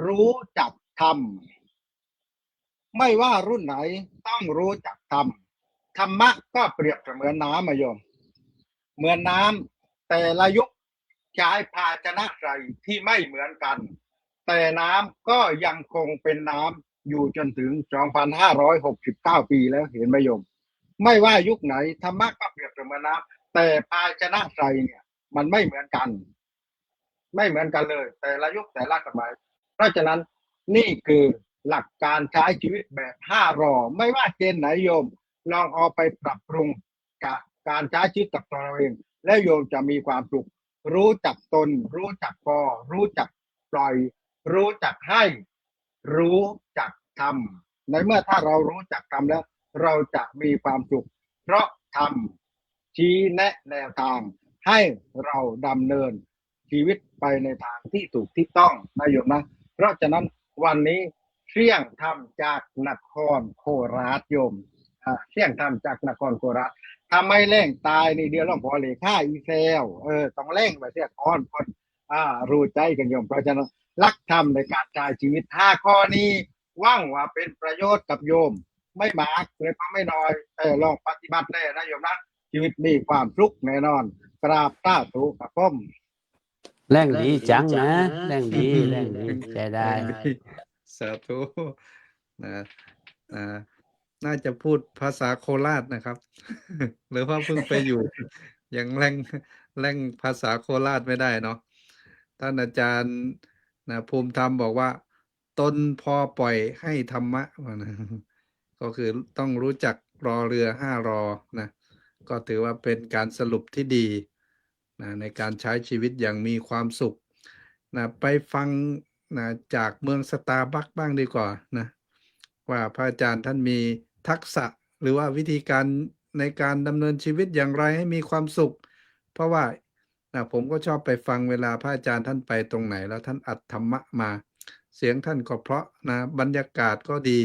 รู้จักทำไม่ว่ารุ่นไหนต้องรู้จักทำธรรมะก็เปรียบเสมือนน้ำโยมเหมือนน้ำแต่ละยุคใช้ภาชนะใส่ที่ไม่เหมือนกันแต่น้ำก็ยังคงเป็นน้ำอยู่จนถึง 2,569 ปีแล้วเห็นไหมโยมไม่ว่ายุคไหนธรรมะก็เปรียบเสมือนน้ำแต่ภาชนะใส่เนี่ยมันไม่เหมือนกันเลยแต่ละยุคแต่ละสมัยเพราะฉะนั้นนี่คือหลักการใช้ชีวิตแบบ5 รอไม่ว่าเจนไหนโยมลองเอาไปปรับปรุงกับการใช้ชีวิตกับตัวเราเองแล้วโยมจะมีความสุขรู้จักตนรู้จักพอรู้จักปล่อยรู้จักให้รู้จักทำในเมื่อถ้าเรารู้จักทำแล้วเราจะมีความสุขเพราะทำชี้แนะแนวทางให้เราดำเนินชีวิตไปในทางที่ถูกที่ต้องนะโยมนะเพราะฉะนั้นวันนี้เสี่ยงธรรมจากนครโคราชโยมเสี่ยงธรรมจากนครโคราชถ้าไม่เร่งตายนี่เดียวหลวงพ่อเลยฆ่าอีเซลต้องเร่งไปเสียก่อนคนรู้ใจกันโยมเพราะฉะนั้นลักธรรมในการใช้ชีวิต5 ข้อนี้หวังว่าเป็นประโยชน์กับโยม ไม่มากเลยก็ไม่น้อยลองปฏิบัติได้นะโยมนะชีวิตมีความสุขแน่นอนกราบสาธุครับผม แรงดีจังนะแรงดีใช้ได้ สาธุนะอ่าน่าจะพูดภาษาโคราชนะครับ หรือว่าเพิ่งไปอยู่ ยังแร่งภาษาโคราชไม่ได้เนาะท่านอาจารย์นะภูมิธรรมบอกว่า ตนพอปล่อยให้ธรรมะว่านะ ก็คือต้องรู้จักรอเรือ5 รอนะ ก็ถือว่าเป็นการสรุปที่ดีนะในการใช้ชีวิตอย่างมีความสุขนะไปฟังนะจากเมืองสตาร์บัคบ้างดีกว่านะว่าพระอาจารย์ท่านมีทักษะหรือว่าวิธีการในการดำเนินชีวิตอย่างไรให้มีความสุข เพราะว่าผมก็ชอบไปฟังเวลาพระอาจารย์ท่านไปตรงไหนแล้วท่านอัดธรรมะมา เสียงท่านก็เพราะนะบรรยากาศก็ดี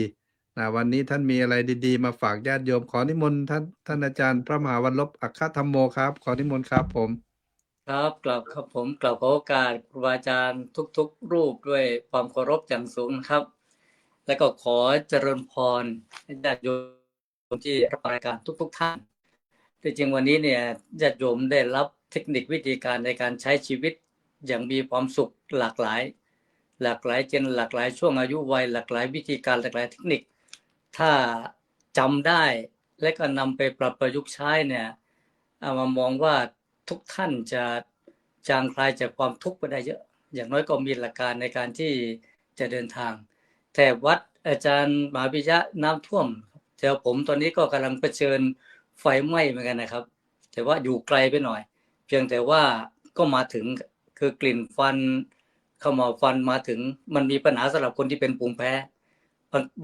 นะวันนี้ท่านมีอะไรดีๆมาฝากญาติโยมขอนิมนต์ท่านอาจารย์พระมหาวันลบอัคคธรรมโมครับขอนิมนต์ครับผม ครับกลับครับผมกลับขอโอกาสครูบาอาจารย์ทุกๆรูปด้วยความเคารพอย่างสูงครับ และก็ขอเจริญพรให้ญาติโยมที่รับรายการทุกท่านที่จริงวันนี้เนี่ยญาติโยมได้รับเทคนิควิธีการในการใช้ชีวิตอย่างมีความสุขหลากหลายเจนหลากหลายช่วงอายุวัยหลากหลายวิธีการหลากหลายเทคนิคถ้าจำได้และก็นำไปปรับประยุกต์ใช้เนี่ยเอามามองว่าทุกท่านจะจางคลายจากความทุกข์ไปได้เยอะอย่างน้อยก็มีหลักการในการที่จะเดินทางแต่วัดอาจารย์มหาปิยะน้ำท่วมแถวผมตอนนี้ก็กำลังเผชิญไฟไหม้เหมือนกันนะครับแต่ว่าอยู่ไกลไปหน่อยเพียงแต่ว่าก็มาถึงคือกลิ่นฟันเข้ามาฟันมาถึงมันมีปัญหาสำหรับคนที่เป็นภูมิแพ้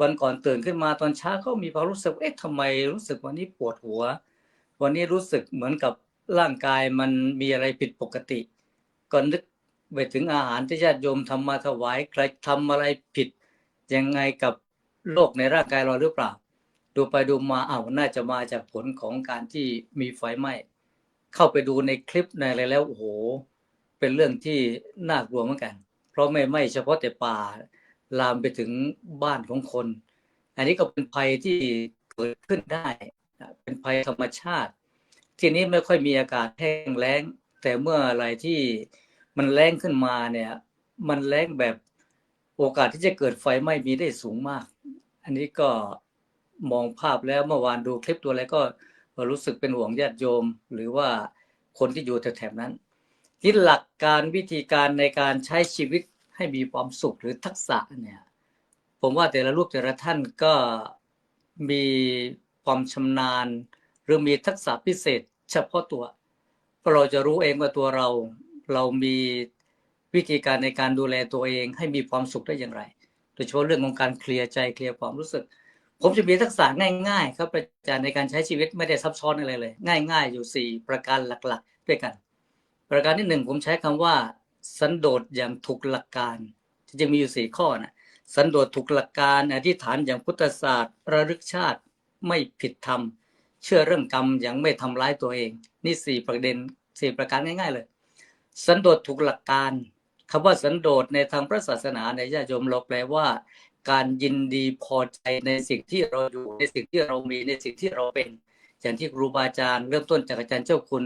วันก่อนตื่นขึ้นมาตอนเช้าก็มีความรู้สึกทำไมรู้สึกวันนี้ปวดหัววันนี้รู้สึกเหมือนกับร่างกายมันมีอะไรผิดปกติก็นึกไปถึงอาหารที่ญาติโยมทำมาถวายใครทำอะไรผิดยังไงกับโรคในร่างกายเราหรือเปล่าดูไปดูมาน่าจะมาจากผลของการที่มีไฟไหม้เข้าไปดูในคลิปในอะไรแล้วโอ้โหเป็นเรื่องที่น่ากลัวเหมือนกันเพราะไม่ไหม้เฉพาะแต่ป่าลามไปถึงบ้านของคนอันนี้ก็เป็นภัยที่เกิดขึ้นได้เป็นภัยธรรมชาติทีนี้ไม่ค่อยมีอากาศแห้งแล้งแต่เมื่ออะไรที่มันแล้งขึ้นมาเนี่ยมันแล้งแบบโอกาสที่จะเกิดไฟไหม้มีได้สูงมากอันนี้ก็มองภาพแล้วเมื่อวานดูคลิปตัวอะไรก็รู้สึกเป็นห่วงญาติโยมหรือว่าคนที่อยู่แถบนั้นที่หลักการวิธีการในการใช้ชีวิตให้มีความสุขหรือทักษะเนี่ยผมว่าแต่ละรูปแต่ละท่านก็มีความชำนาญหรือมีทักษะพิเศษเฉพาะตัวเพราะเราจะรู้เองว่าตัวเรามีวิธีการในการดูแลตัวเองให้มีความสุขได้อย่างไรโดยเฉพาะเรื่องของการเคลียร์ใจเคลียร์ความรู้สึกผมจะมีทักษะง่ายๆครับอาจารย์ในการใช้ชีวิตไม่ได้ซับซ้อนอะไรเลยง่ายๆอยู่4ประการหลักๆด้วยกันประการที่1ผมใช้คำว่าสันโดษอย่างถูกหลักการที่จะมีอยู่4ข้อนะสันโดษถูกหลักการอธิษฐานอย่างพุทธศาสตร์ระลึกชาติไม่ผิดธรรมเชื่อเรื่องกรรมอย่างไม่ทำร้ายตัวเองนี่4ประเด็น4ประการง่ายๆเลยสันโดษถูกหลักการคำว่าสันโดษในทางพระศาสนาในญาติโยมเราแปลว่าการยินดีพอใจในสิ่งที่เราอยู่ในสิ่งที่เรามีในสิ่งที่เราเป็นอย่างที่ครูบาอาจารย์เริ่มต้นจากอาจารย์เจ้าคุณ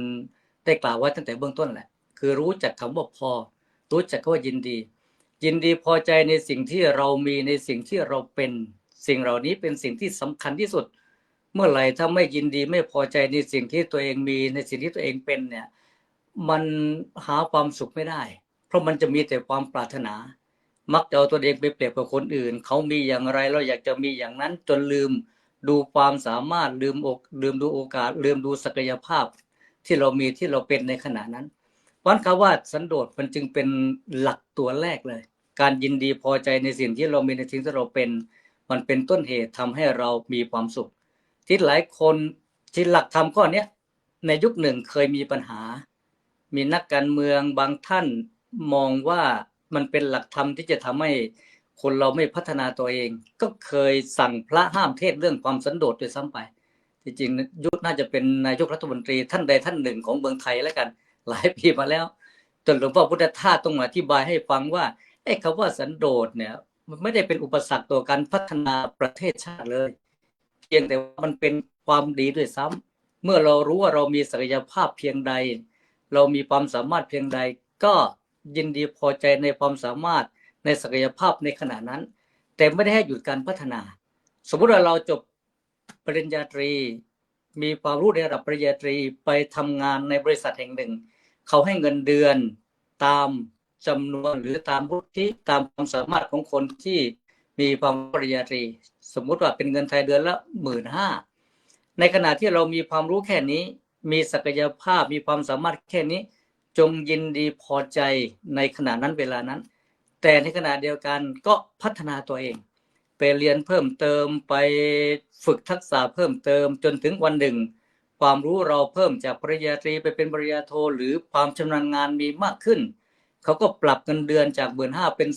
ได้กล่าวไว้ตั้งแต่เบื้องต้นแหละคือรู้จักคำว่าพอรู้จักคำว่ายินดีพอใจในสิ่งที่เรามีในสิ่งที่เราเป็นสิ่งเหล่านี้เป็นสิ่งที่สำคัญที่สุดเมื่อไหร่ถ้าไม่ยินดีไม่พอใจในสิ่งที่ตัวเองมีในสิ่งที่ตัวเองเป็นเนี่ยมันหาความสุขไม่ได้เพราะมันจะมีแต่ความปรารถนามักจะเอาตัวเองไปเปรียบกับคนอื่นเขามีอย่างไรเราอยากจะมีอย่างนั้นจนลืมดูความสามารถลืมดูโอกาสลืมดูศักยภาพที่เรามีที่เราเป็นในขณะนั้นเพราะคำว่าสันโดษมันจึงเป็นหลักตัวแรกเลยการยินดีพอใจในสิ่งที่เรามีในสิ่งที่เราเป็นมันเป็นต้นเหตุทำให้เรามีความสุขที่หลายคนที่หลักธรรมข้อนี้ในยุคหนึ่งเคยมีปัญหามีนักการเมืองบางท่านมองว่ามันเป็นหลักธรรมที่จะทำให้คนเราไม่พัฒนาตัวเองก็เคยสั่งพระห้ามเทศเรื่องความสันโดษด้วยซ้ำไปที่จริงยุคน่าจะเป็นนายกรัฐมนตรีท่านใดท่านหนึ่งของเมืองไทยแล้วกันหลายปีมาแล้วจนหลวงพ่อพุทธทาสต้องมาอธิบายให้ฟังว่าคำว่าสันโดษเนี่ยมันไม่ได้เป็นอุปสรรคต่อการพัฒนาประเทศชาติเลย พียงแต่ว่ามันเป็นความดีด้วยซ้ำเมื่อเรารู้ว่าเรามีศักยภาพเพียงใดเรามีความสามารถเพียงใดก็ยินดีพอใจในความสามารถในศักยภาพในขณะนั้นแต่ไม่ได้ให้หยุดการพัฒนาสมมุติว่าเราจบปริญญาตรีมีความรู้ในระดับปริญญาตรีไปทำงานในบริษัทแห่งหนึ่งเขาให้เงินเดือนตามจำนวนหรือตามวุฒิตามความสามารถของคนที่มีความปริญญาตรีสมมุติว่าเป็นเงินไทยเดือนละ 15,000 ในขณะที่เรามีความรู้แค่นี้มีศักยภาพมีความสามารถแค่นี้จงยินดีพอใจในขณะนั้นเวลานั้นแต่ในขณะเดียวกันก็พัฒนาตัวเองไปเรียนเพิ่มเติมไปฝึกทักษะเพิ่มเติมจนถึงวันหนึ่งความรู้เราเพิ่มจากปริญญาตรีไปเป็นปริญญาโทหรือความชำนาญงานมีมากขึ้นเขาก็ปรับเงินเดือนจาก 15,000 เป็น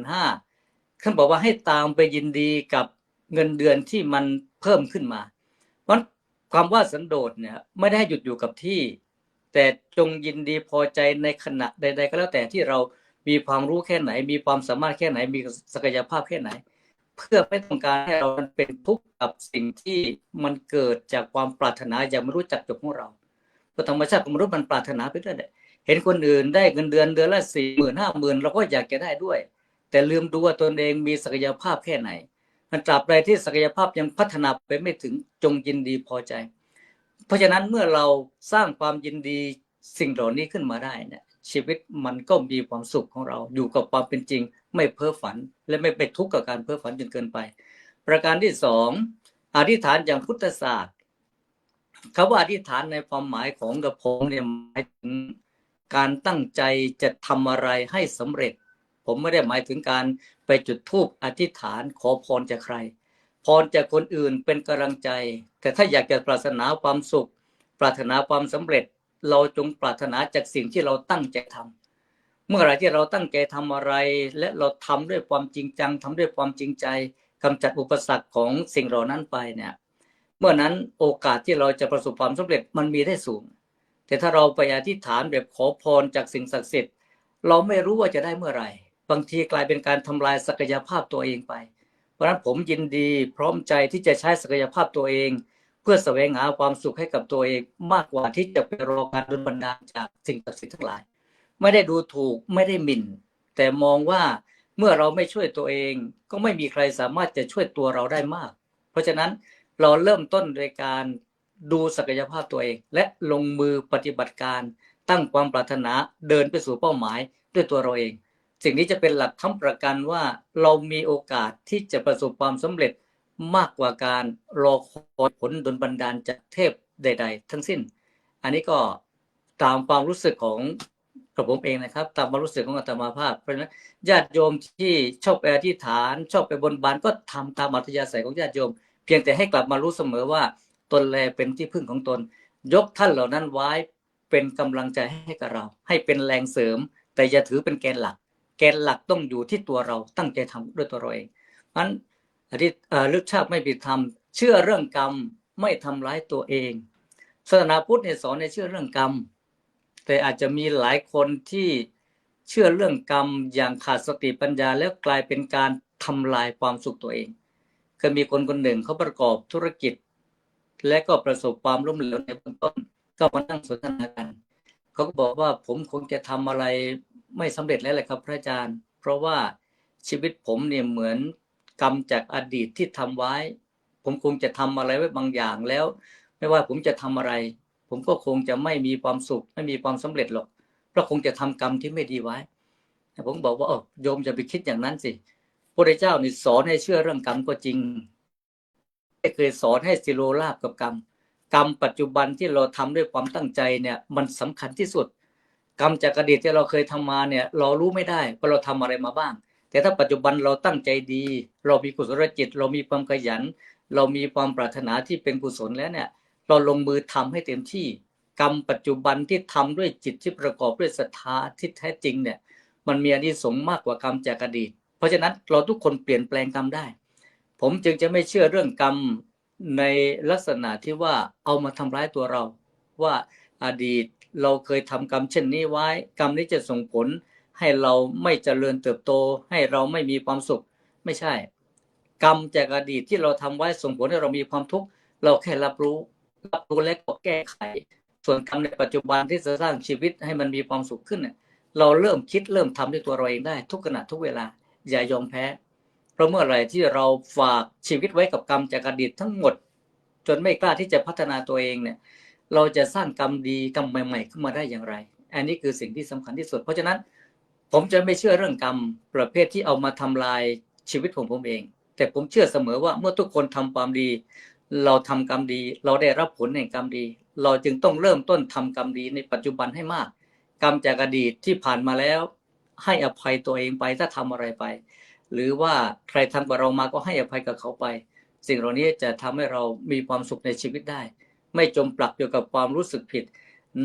25,000 ท่านบอกว่าให้ตามไปยินดีกับเงินเดือนที่มันเพิ่มขึ้นมาเพราะความว่าสันโดษเนี่ยไม่ได้หยุดอยู่กับที่แต่จงยินดีพอใจในขณะใดๆก็แล้วแต่ที่เรามีความรู้แค่ไหนมีความสามารถแค่ไหนมีศักยภาพแค่ไหนเพื่อไม่ต้องการให้เราเป็นทุกข์กับสิ่งที่มันเกิดจากความปรารถนาอย่างไม่รู้จักจบของเราเพราะธรรมชาติของมนุษย์มันปรารถนาไปเรื่อยเห็นคนอื่นได้เงินเดือนเดือนละ 40,000 50,000 เราก็อยากจะได้ด้วยแต่ลืมดูว่าตนเองมีศักยภาพแค่ไหนมันตราบใดที่ศักยภาพยังพัฒนาไปไม่ถึงจงยินดีพอใจเพราะฉะนั้นเมื่อเราสร้างความยินดีสิ่งเหล่านี้ขึ้นมาได้เนี่ยชีวิตมันก็มีความสุขของเราอยู่กับความเป็นจริงไม่เพ้อฝันและไม่ไปทุกข์กับการเพ้อฝันจนเกินไปประการที่สองอธิษฐานอย่างพุทธศาสตร์คำว่าอธิษฐานในความหมายของกระผมเนี่ยหมายถึงการตั้งใจจะทำอะไรให้สำเร็จผมไม่ได้หมายถึงการไปจุดธูปอธิษฐานขอพรจากใครพรจากคนอื่นเป็นกำลังใจแต่ถ้าอยากจะปรารถนาความสุขปรารถนาความสำเร็จเราจงปรารถนาจากสิ่งที่เราตั้งใจทำเมื่อไหร่ที่เราตั้งใจทำอะไรและเราทำด้วยความจริงจังทำด้วยความจริงใจกำจัดอุปสรรคของสิ่งเหล่านั้นไปเนี่ยเมื่อนั้นโอกาสที่เราจะประสบความสำเร็จมันมีได้สูงแต่ถ้าเราไปอธิษฐานแบบขอพรจากสิ่งศักดิ์สิทธิ์เราไม่รู้ว่าจะได้เมื่อไหร่บางทีกลายเป็นการทำลายศักยภาพตัวเองไปเพราะฉะนั้นผมยินดีพร้อมใจที่จะใช้ศักยภาพตัวเองเพื่อแสวงหาความสุขให้กับตัวเองมากกว่าที่จะไปรอการดลบันดาลจากสิ่งศักดิ์สิทธิ์ทั้งหลายไม่ได้ดูถูกไม่ได้หมิ่นแต่มองว่าเมื่อเราไม่ช่วยตัวเองก็ไม่มีใครสามารถจะช่วยตัวเราได้มากเพราะฉะนั้นเราเริ่มต้นโดยการดูศักยภาพตัวเองและลงมือปฏิบัติการตั้งความปรารถนาเดินไปสู่เป้าหมายด้วยตัวเราเองสิ่งนี้จะเป็นหลักค้ำประกันว่าเรามีโอกาสที่จะประสบความสำเร็จมากกว่าการรอคอยผลดลบันดาลจากเทพใดๆทั้งสิ้นอันนี้ก็ตามความรู้สึกของกับผมเองนะครับตามความรู้สึกของอาตมาภาพเพราะฉะนั้นญาติโยมที่ชอบไปอธิษฐานชอบไปบนบานก็ทำตามอัธยาศัยของญาติโยมเพียงแต่ให้กลับมารู้เสมอว่าตนแลเป็นที่พึ่งของตนยกท่านเหล่านั้นไว้เป็นกำลังใจให้กับเราให้เป็นแรงเสริมแต่อย่าถือเป็นแกนหลักแกนหลักต้องอยู่ที่ตัวเราตั้งใจทำด้วยตัวเราเองเพราะฉะนั้นลึกชาติไม่ผิดธรรมเชื่อเรื่องกรรมไม่ทำร้ายตัวเองศาสนาพุทธเนี่ยสอนในเชื่อเรื่องกรรมแต่อาจจะมีหลายคนที่เชื่อเรื่องกรรมอย่างขาดสติปัญญาแล้วกลายเป็นการทำลายความสุขตัวเองเคยมีคนคนหนึ่งเขาประกอบธุรกิจและก็ประสบความล้มเหลวในเบื้องต้นก็มานั่งสนทนากันเขาก็บอกว่าผมคงจะทำอะไรไม่สำเร็จแล้วแหละครับพระอาจารย์เพราะว่าชีวิตผมเนี่ยเหมือนกรรมจากอดีตที่ทำไว้ผมคงจะทำอะไรไว้บางอย่างแล้วไม่ว่าผมจะทำอะไรผมก็คงจะไม่มีความสุขไม่มีความสำเร็จหรอกเพราะคงจะทำกรรมที่ไม่ดีไว้ผมบอกว่าโยมจะไปคิดอย่างนั้นสิพระพุทธเจ้านี่สอนให้เชื่อเรื่องกรรมก็จริงไม่เคยสอนให้สิโรราบกับกรรมกรรมปัจจุบันที่เราทำด้วยความตั้งใจเนี่ยมันสำคัญที่สุดกรรมจากอดีตที่เราเคยทำมาเนี่ยเรารู้ไม่ได้ว่าเราทำอะไรมาบ้างแต่ถ้าปัจจุบันเราตั้งใจดีเรามีกุศลจิตเรามีความขยันเรามีความปรารถนาที่เป็นกุศลแล้วเนี่ยเราลงมือทำให้เต็มที่กรรมปัจจุบันที่ทำด้วยจิตที่ประกอบด้วยศรัทธาที่แท้จริงเนี่ยมันมีอานิสงส์มากกว่ากรรมจากอดีตเพราะฉะนั้นเราทุกคนเปลี่ยนแปลงกรรมได้ผมจึงจะไม่เชื่อเรื่องกรรมในลักษณะที่ว่าเอามาทำร้ายตัวเราว่าอดีตเราเคยทำกรรมเช่นนี้ไว้กรรมนี้จะส่งผลให้เราไม่เจริญเติบโตให้เราไม่มีความสุขไม่ใช่ กรรมจากอดีตที่เราทำไว้ส่งผลให้เรามีความทุกข์เราแค่รับรู้และก็แก้ไข ส่วนกรรมในปัจจุบันที่จะสร้างชีวิตให้มันมีความสุขขึ้นเนี่ยเราเริ่มคิดเริ่มทำด้วยตัวเราเองได้ทุกขณะทุกเวลาอย่ายอมแพ้เพราะเมื่อไหร่ที่เราฝากชีวิตไว้กับกรรมจากอดีตทั้งหมดจนไม่กล้าที่จะพัฒนาตัวเองเนี่ยเราจะสร้างกรรมดีกรรมใหม่ๆขึ้นมาได้อย่างไรอันนี้คือสิ่งที่สำคัญที่สุดเพราะฉะนั้นผมจะไม่เชื่อเรื่องกรรมประเภทที่เอามาทำลายชีวิตของผมเองแต่ผมเชื่อเสมอว่าเมื่อทุกคนทำความดีเราทำกรรมดีเราได้รับผลแห่งกรรมดีเราจึงต้องเริ่มต้นทำกรรมดีในปัจจุบันให้มากกรรมจากอดีตที่ผ่านมาแล้วให้อภัยตัวเองไปถ้าทำอะไรไปหรือว่าใครทำกับเรามาก็ให้อภัยกับเขาไปสิ่งเหล่านี้จะทำให้เรามีความสุขในชีวิตได้ไม่จมปลักอยู่กับความรู้สึกผิด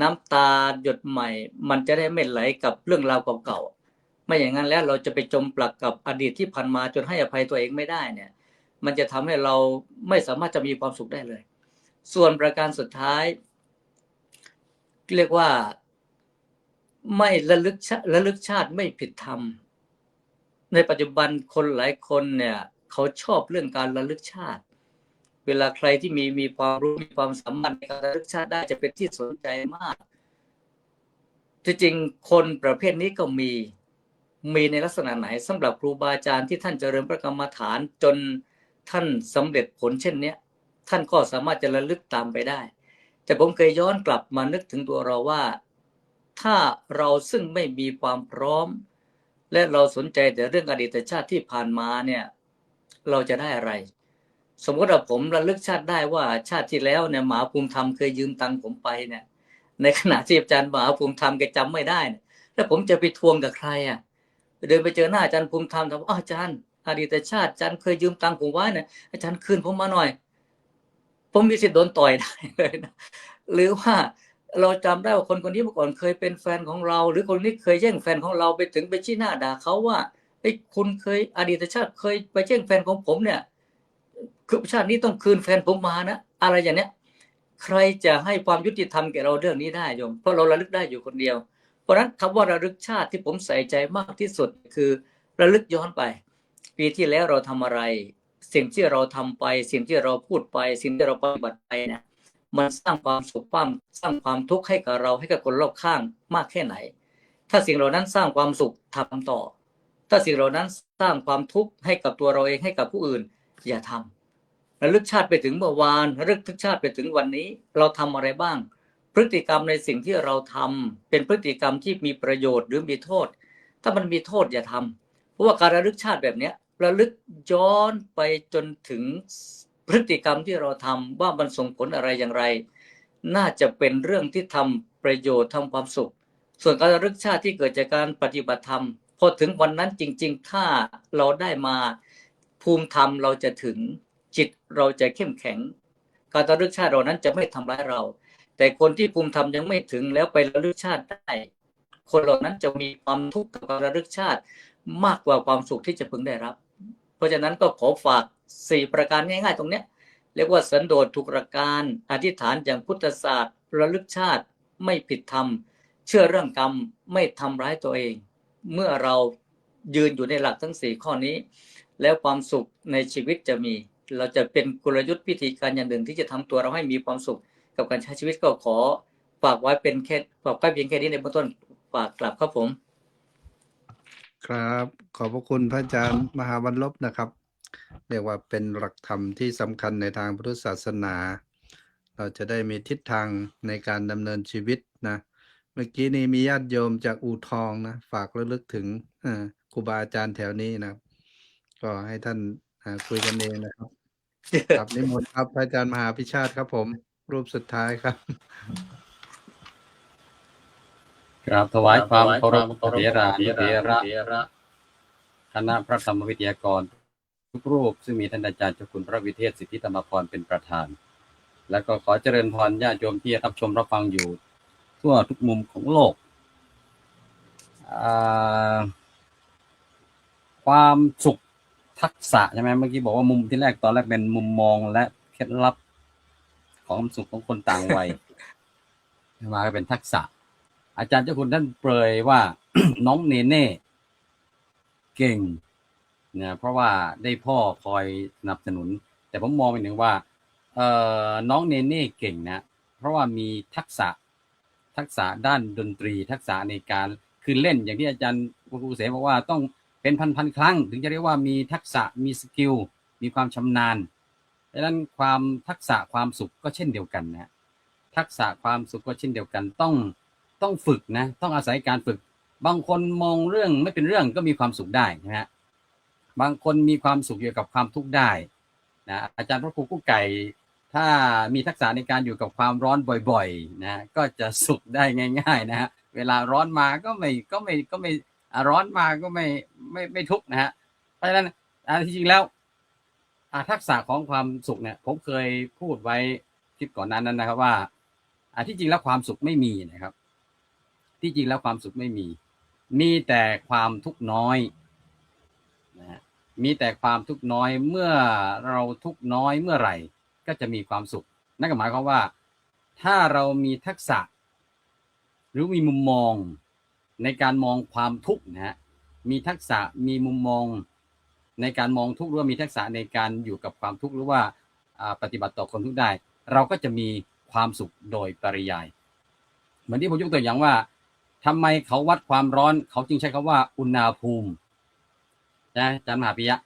น้ำตาหยดใหม่มันจะได้ไม่ไหลกับเรื่องราวเก่าๆไม่อย่างนั้นแล้วเราจะไปจมปลักกับอดีตที่ผ่านมาจนให้อภัยตัวเองไม่ได้เนี่ยมันจะทำให้เราไม่สามารถจะมีความสุขได้เลยส่วนประการสุดท้ายเรียกว่าไม่ระลึกชาติไม่ผิดธรรมในปัจจุบันคนหลายคนเนี่ยเขาชอบเรื่องการระลึกชาติเวลาใครที่มีความรู้มีความสามารถในการระลึกชาติได้จะเป็นที่สนใจมากที่จริงคนประเภทนี้ก็มีในลักษณะไหนสำหรับครูบาอาจารย์ที่ท่านเจริญพระกรรมฐานจนท่านสำเร็จผลเช่นนี้ท่านก็สามารถจะระลึกตามไปได้แต่ผมเคยย้อนกลับมานึกถึงตัวเราว่าถ้าเราซึ่งไม่มีความพร้อมและเราสนใจแต่เรื่องอดีตชาติที่ผ่านมาเนี่ยเราจะได้อะไรสมมติว่าผมระลึกชาติได้ว่าชาติที่แล้วเนี่ยมหาภูมิธรรมเคยยืมตังค์ผมไปเนี่ยในขณะที่อาจารย์มหาภูมิธรรมแกจำไม่ได้เนี่ยแล้วผมจะไปทวงกับใครอ่ะเดินไปเจอหน้าอาจารย์ภูมิธรรมถามอาจารย์อดีตชาติอาจารย์เคยยืมตังค์ผมไว้เนี่ยอาจารย์คืนผมมาหน่อยผมมีสิทธิ์โดนต่อยได้เลยนะหรือว่าเราจำได้ว่าคนนี้เมื่อก่อนเคยเป็นแฟนของเราหรือคนนี้เคยแย่งแฟนของเราไปถึงไปชี้หน้าด่าเขาว่าไอ้คุณเคยอดีตชาติเคยไปแย่งแฟนของผมเนี่ยคือชาตินี้ต้องคืนแฟนผมมานะอะไรอย่างเนี้ยใครจะให้ความยุติธรรมแก่เราเรื่องนี้ได้โยมเพราะเราระลึกได้อยู่คนเดียวเพราะฉะนั้นคำว่าระลึกชาติที่ผมใส่ใจมากที่สุดคือระลึกย้อนไปปีที่แล้วเราทำอะไรสิ่งที่เราทำไปสิ่งที่เราพูดไปสิ่งที่เราปฏิบัติไปเนี่ยมันสร้างความสุขสร้างความทุกข์ให้กับเราให้กับคนรอบข้างมากแค่ไหนถ้าสิ่งเหล่านั้นสร้างความสุขทำต่อถ้าสิ่งเหล่านั้นสร้างความทุกข์ให้กับตัวเราเองให้กับผู้อื่นอย่าทำระลึกชาติไปถึงเมื่อวานระลึกชาติไปถึงวันนี้เราทำอะไรบ้างพฤติกรรมในสิ่งที่เราทำเป็นพฤติกรรมที่มีประโยชน์หรือมีโทษถ้ามันมีโทษอย่าทำเพราะว่าการระลึกชาติแบบนี้ระลึกย้อนไปจนถึงพฤติกรรมที่เราทำว่ามันส่งผลอะไรอย่างไรน่าจะเป็นเรื่องที่ทำประโยชน์ทำความสุขส่วนการระลึกชาติที่เกิดจากการปฏิบัติธรรมพอถึงวันนั้นจริงๆถ้าเราได้มาภูมิธรรมเราจะถึงจิตเราจะเข้มแข็งการระลึกชาติเรานั้นจะไม่ทำร้ายเราแต่คนที่ภูมิธรรมยังไม่ถึงแล้วไประลึกชาติได้คนเหล่านั้นจะมีความทุกข์กับการระลึกชาติมากกว่าความสุขที่จะพึงได้รับเพราะฉะนั้นก็ขอฝาก4ประการง่ายๆตรงนี้เรียกว่าสันโดษทุกประการอธิษฐานอย่างพุทธศาสตร์ระลึกชาติไม่ผิดธรรมเชื่อเรื่องกรรมไม่ทำร้ายตัวเองเมื่อเรายืนอยู่ในหลักทั้ง4ข้อนี้แล้วความสุขในชีวิตจะมีเราจะเป็นกลยุทธ์วิธีการอย่างหนึ่งที่จะทำตัวเราให้มีความสุขกับการใช้ชีวิตก็ขอฝากไว้เป็นแค่ฝากไว้เพียงแค่นี้ในเบื้องต้นฝากกลับครับผมครับขอบพระคุณพระอาจารย์มหาวันลบนะครับเรียกว่าเป็นหลักธรรมที่สำคัญในทางพุทธศาสนาเราจะได้มีทิศทางในการดำเนินชีวิตนะเมื่อกี้นี้มีญาติโยมจากอู่ทองนะฝากระลึกถึงครูบาอาจารย์แถวนี้นะก็ให้ท่านคุยกันเองนะครับครับนิมนต์ครับพระอาจารย์มหาพิชาติครับผมรูปสุดท้ายครับกราบถวายความเคารพเถระคณะพระธรรมวิทยากรทุกรูปซึ่งมีท่านอาจารย์เจ้าคุณพระวิเทศสิทธิธรรมพรเป็นประธานและก็ขอเจริญพรญาติโยมที่รับชมรับฟังอยู่ทั่วทุกมุมของโลกความสุขทักษะใช่ไหมเมื่อกี้บอกว่ามุมที่แรกตอนแรกเป็นมุมมองและเคล็ดลับของสุขของคนต่างวัย มาเป็นทักษะอาจารย์เจ้าคุณท่านเปรยว่า น้องเนเน่เก่ง นะเพราะว่าได้พ่อคอยสนับสนุน แต่ผมมองไปถึงว่าน้องเนเน่เก่งนะเพราะว่ามีทักษะด้านดนตรีทักษะในการคือเล่นอย่างที่อาจารย์ครูเสบอกว่าต้องเป็นพันครั้งถึงจะเรียกว่ามีทักษะมีสกิลมีความชำนาญดังนั้นความทักษะความสุขก็เช่นเดียวกันนะทักษะความสุขก็เช่นเดียวกันต้องฝึกนะต้องอาศัยการฝึกบางคนมองเรื่องไม่เป็นเรื่องก็มีความสุขได้นะฮะบางคนมีความสุขอยู่กับความทุกข์ได้นะอาจารย์พระครูกู้ไก่ถ้ามีทักษะในการอยู่กับความร้อนบ่อยๆนะก็จะสุขได้ง่ายๆนะฮะเวลาร้อนมาก็ไม่ร้อนมาก็ไม่ทุกข์นะฮะเพราะฉะนั้นจริงๆแล้วทักษะของความสุขเนี่ยผมเคยพูดไว้คลิปก่อนนั้นนะครับว่าที่จริงแล้วความสุขไม่มีนะครับที่จริงแล้วความสุขไม่มีแต่ความทุกข์น้อยนะมีแต่ความทุกข์น้อยเมื่อเราทุกข์น้อยเมื่อไหร่ก็จะมีความสุขนั่นก็หมายความว่าถ้าเรามีทักษะหรือมีมุมมองในการมองความทุกข์นะฮะมีทักษะมีมุมมองในการมองทุกข์หรือว่ามีทักษะในการอยู่กับความทุกข์หรือว่าปฏิบัติต่อคนทุกข์ได้เราก็จะมีความสุขโดยปริยายเหมือนที่ผมยกตัวอย่างว่าทำไมเขาวัดความร้อนเขาจึงใช้คำว่าอุณหภูมินะอาจารย์มหาปิยะ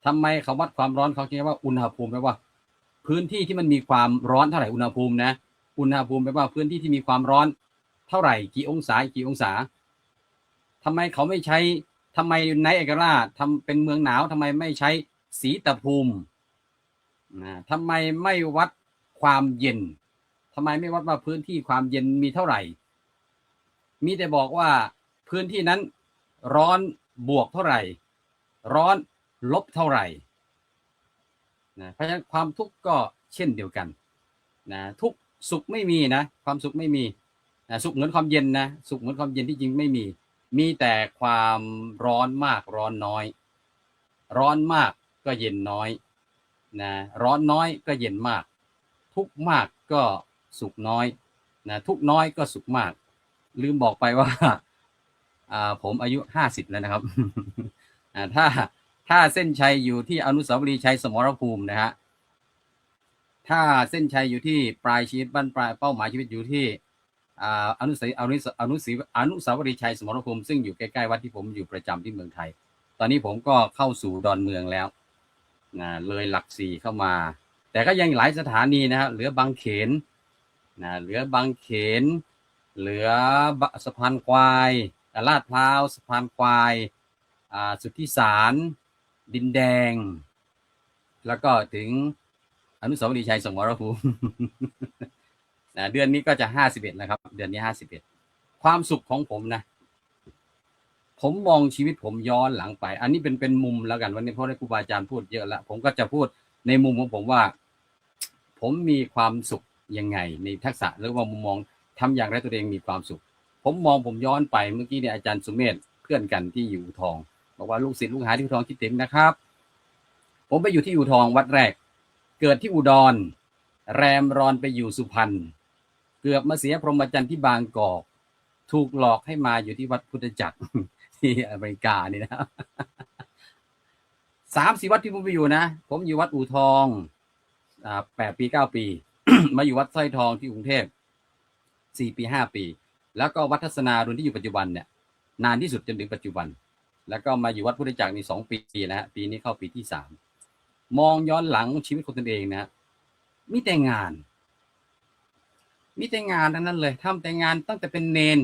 ทำไมเขาวัดความร้อนเขาจึงใช้ว่าอุณหภูมิแปลว่าพื้นที่ที่มันมีความร้อนเท่าไหร่อุณหภูมินะอุณหภูมิแปลว่าพื้นที่ที่มีความร้อนเท่าไหร่กี่องศาทำไมเขาไม่ใช้ทำไมในเอกราชทำเป็นเมืองหนาวทำไมไม่ใช้สีตภูมิทำไมไม่วัดความเย็นทำไมไม่วัดว่าพื้นที่ความเย็นมีเท่าไหร่มีแต่บอกว่าพื้นที่นั้นร้อนบวกเท่าไหร่ร้อนลบเท่าไหร่เพราะฉะนั้นความทุกข์ก็เช่นเดียวกันทุกสุขไม่มีนะความสุขไม่มีสุขเหมือนความเย็นนะสุขเหมือนความเย็นที่จริงไม่มีแต่ความร้อนมากร้อนน้อยร้อนมากก็เย็นน้อยร้อนน้อยก็เย็นมากทุกข์มากก็สุขน้อยทุกข์น้อยก็สุขมากลืมบอกไปว่าผมอายุ50แล้วนะครับถ้าเส้นชัยอยู่ที่อนุสาวรีย์ชัยสมรภูมินะฮะถ้าเส้นชัยอยู่ที่ปลายชีวิตบ้านปลายเป้าหมายชีวิตอยู่ที่อนุสาวรีย์ชัยสมรภูมิซึ่งอยู่ใกล้ๆวัดที่ผมอยู่ประจำที่เมืองไทยตอนนี้ผมก็เข้าสู่ดอนเมืองแล้วเลยหลัก4เข้ามาแต่ก็ยังหลายสถานีนะครับเหลือบางเขนเหลือบางเขนเหลือสะพานควายลาดพร้าวสะพานควายสุทธิสารดินแดงแล้วก็ถึงอนุสาวรีย์ชัยสมรภูมิ เดือนนี้ก็จะ51แล้วครับเดือนนี้51ความสุขของผมนะผมมองชีวิตผมย้อนหลังไปอันนี้เป็นมุมแล้วกันวันนี้เพราะได้ครูบาอาจารย์พูดเยอะแล้วผมก็จะพูดในมุมของผมว่าผมมีความสุขยังไงในทักษะหรือว่ามุมมองทำอย่างไรตัวเองมีความสุขผมย้อนไปเมื่อกี้เนี่ยอาจารย์สุเมธเพื่อนกันที่อยู่อู่ทองบอกว่าลูกศิษย์ลูกหาที่อู่ทองคิดถึงนะครับผมไปอยู่ที่อู่ทองวัดแรกเกิดที่อุดรแรมรอนไปอยู่สุพรรณเกือบมาเสียพรหมจรรย์ที่บางกอกถูกหลอกให้มาอยู่ที่วัดพุทธจักรที่อเมริกานี่นะ3-4 วัดที่ผมไปอยู่นะผมอยู่วัดอู่ทอง8 ปี 9 ปี มาอยู่วัดสร้อยทองที่กรุงเทพ4 ปี 5 ปีแล้วก็วัดทัศนารุณที่อยู่ปัจจุบันเนี่ยนานที่สุดจนถึงปัจจุบันแล้วก็มาอยู่วัดพุทธจักรนี่2 ปีนะฮะปีนี้เข้าปีที่3มองย้อนหลังชีวิตของตนเองนะมีแต่งานทั้งนั้นเลยทำแต่งานตั้งแต่เป็นเนน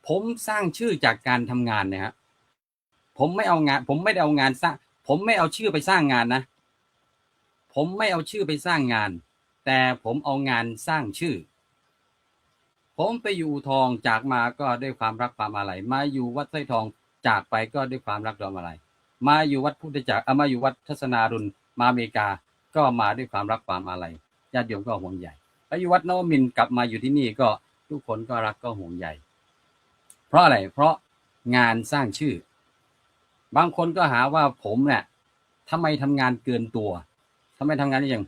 ผมสร้างชื่อจากการทำงานนะฮะผมไม่ได้เอางานสร้างผมไม่เอาชื่อไปสร้างงานนะผมไม่เอาชื่อไปสร้างงานแต่ผมเอางานสร้างชื่อผมไปอยู่ทองจากมาก็ด้วยความรักความอาลัยมาอยู่วัดสร้อยทองจากไปก็ด้วยความรักความอาลัยมาอยู่วัดพุทธจักรมาอยู่วัดทัศนารุณมาอเมริกาก็มาด้วยความรักความอาลัยญาติโยมก็ห่วงใยแล้วอยู่วัดนวมินทร์กลับมาอยู่ที่นี่ก็ทุกคนก็รักก็ห่วงใยเพราะอะไรเพราะงานสร้างชื่อบางคนก็หาว่าผมเนี่ยทำไมทำงานเกินตัวทำไมทำงานอย่าง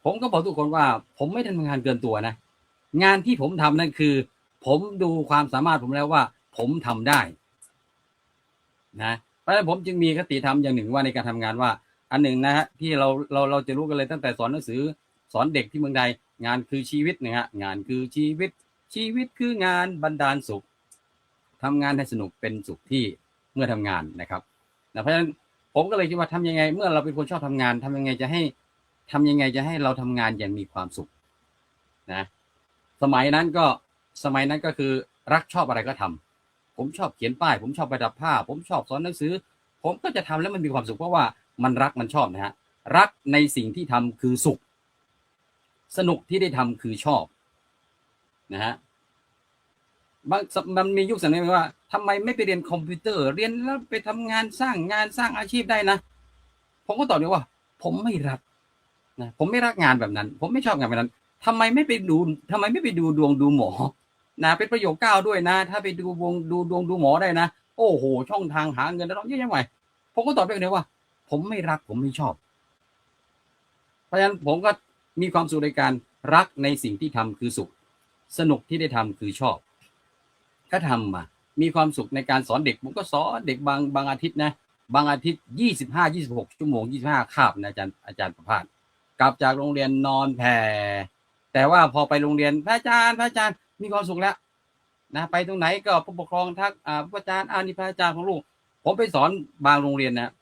ผมก็บอกทุกคนว่าผมไม่ทำงานเกินตัวนะงานที่ผมทำนั่นคือผมดูความสามารถผมแล้วว่าผมทำได้นะ เพราะฉะนั้นผมจึงมีคติธรรมอย่างหนึ่งว่าในการทำงานว่าอันหนึ่งนะฮะที่เราจะรู้กันเลยตั้งแต่สอนหนังสือสอนเด็กที่เมืองไทยงานคือชีวิตนะฮะงานคือชีวิตชีวิตคืองานบรรดาลสุขทำงานให้สนุกเป็นสุขที่เมื่อทำงานนะครับเพราะฉะนั้นผมก็เลยคิดว่าทำยังไงเมื่อเราเป็นคนชอบทำงานทำยังไงจะให้เราทำงานอย่างมีความสุขนะสมัยนั้นก็คือรักชอบอะไรก็ทำผมชอบเขียนป้ายผมชอบประดับผ้าผมชอบสอนหนังสือผมก็จะทำแล้วมันมีความสุขเพราะว่ามันรักมันชอบนะฮะรักในสิ่งที่ทำคือสุขสนุกที่ได้ทำคือชอบนะฮะมันมียุคสมัยว่าทำไมไม่ไปเรียนคอมพิวเตอร์เรียนแล้วไปทำงานสร้างอาชีพได้นะผมก็ตอบเลยว่าผมไม่รักนะผมไม่รักงานแบบนั้นผมไม่ชอบงานแบบนั้นทำไมไม่ไปดูดวงดูหมอนะเป็นประโยค9ด้วยนะถ้าไปดูดวงดูหมอได้นะโอ้โหช่องทางหาเงินแล้วเยอะแยะไปผมก็ตอบไปเลยว่าผมไม่รักผมไม่ชอบเพราะฉะนั้นผมก็มีความสุขในการรักในสิ่งที่ทำคือสุขสนุกที่ได้ทำคือชอบก็ทำมามีความสุขในการสอนเด็กผมก็สอนเด็กบางอาทิตย์นะบางอาทิตย์25-26 ชั่วโมง25คาบนะอาจารย์ประภาสกลับจากโรงเรียนนอนแผ่แต่ว่าพอไปโรงเรียนพระอาจารย์มีความสุขแล้วนะไปตรงไหนก็ผู้ปกครองทักพระอาจารย์นี่พระอาจารย์ของลูกผมไปสอนบางโรงเรียนนะ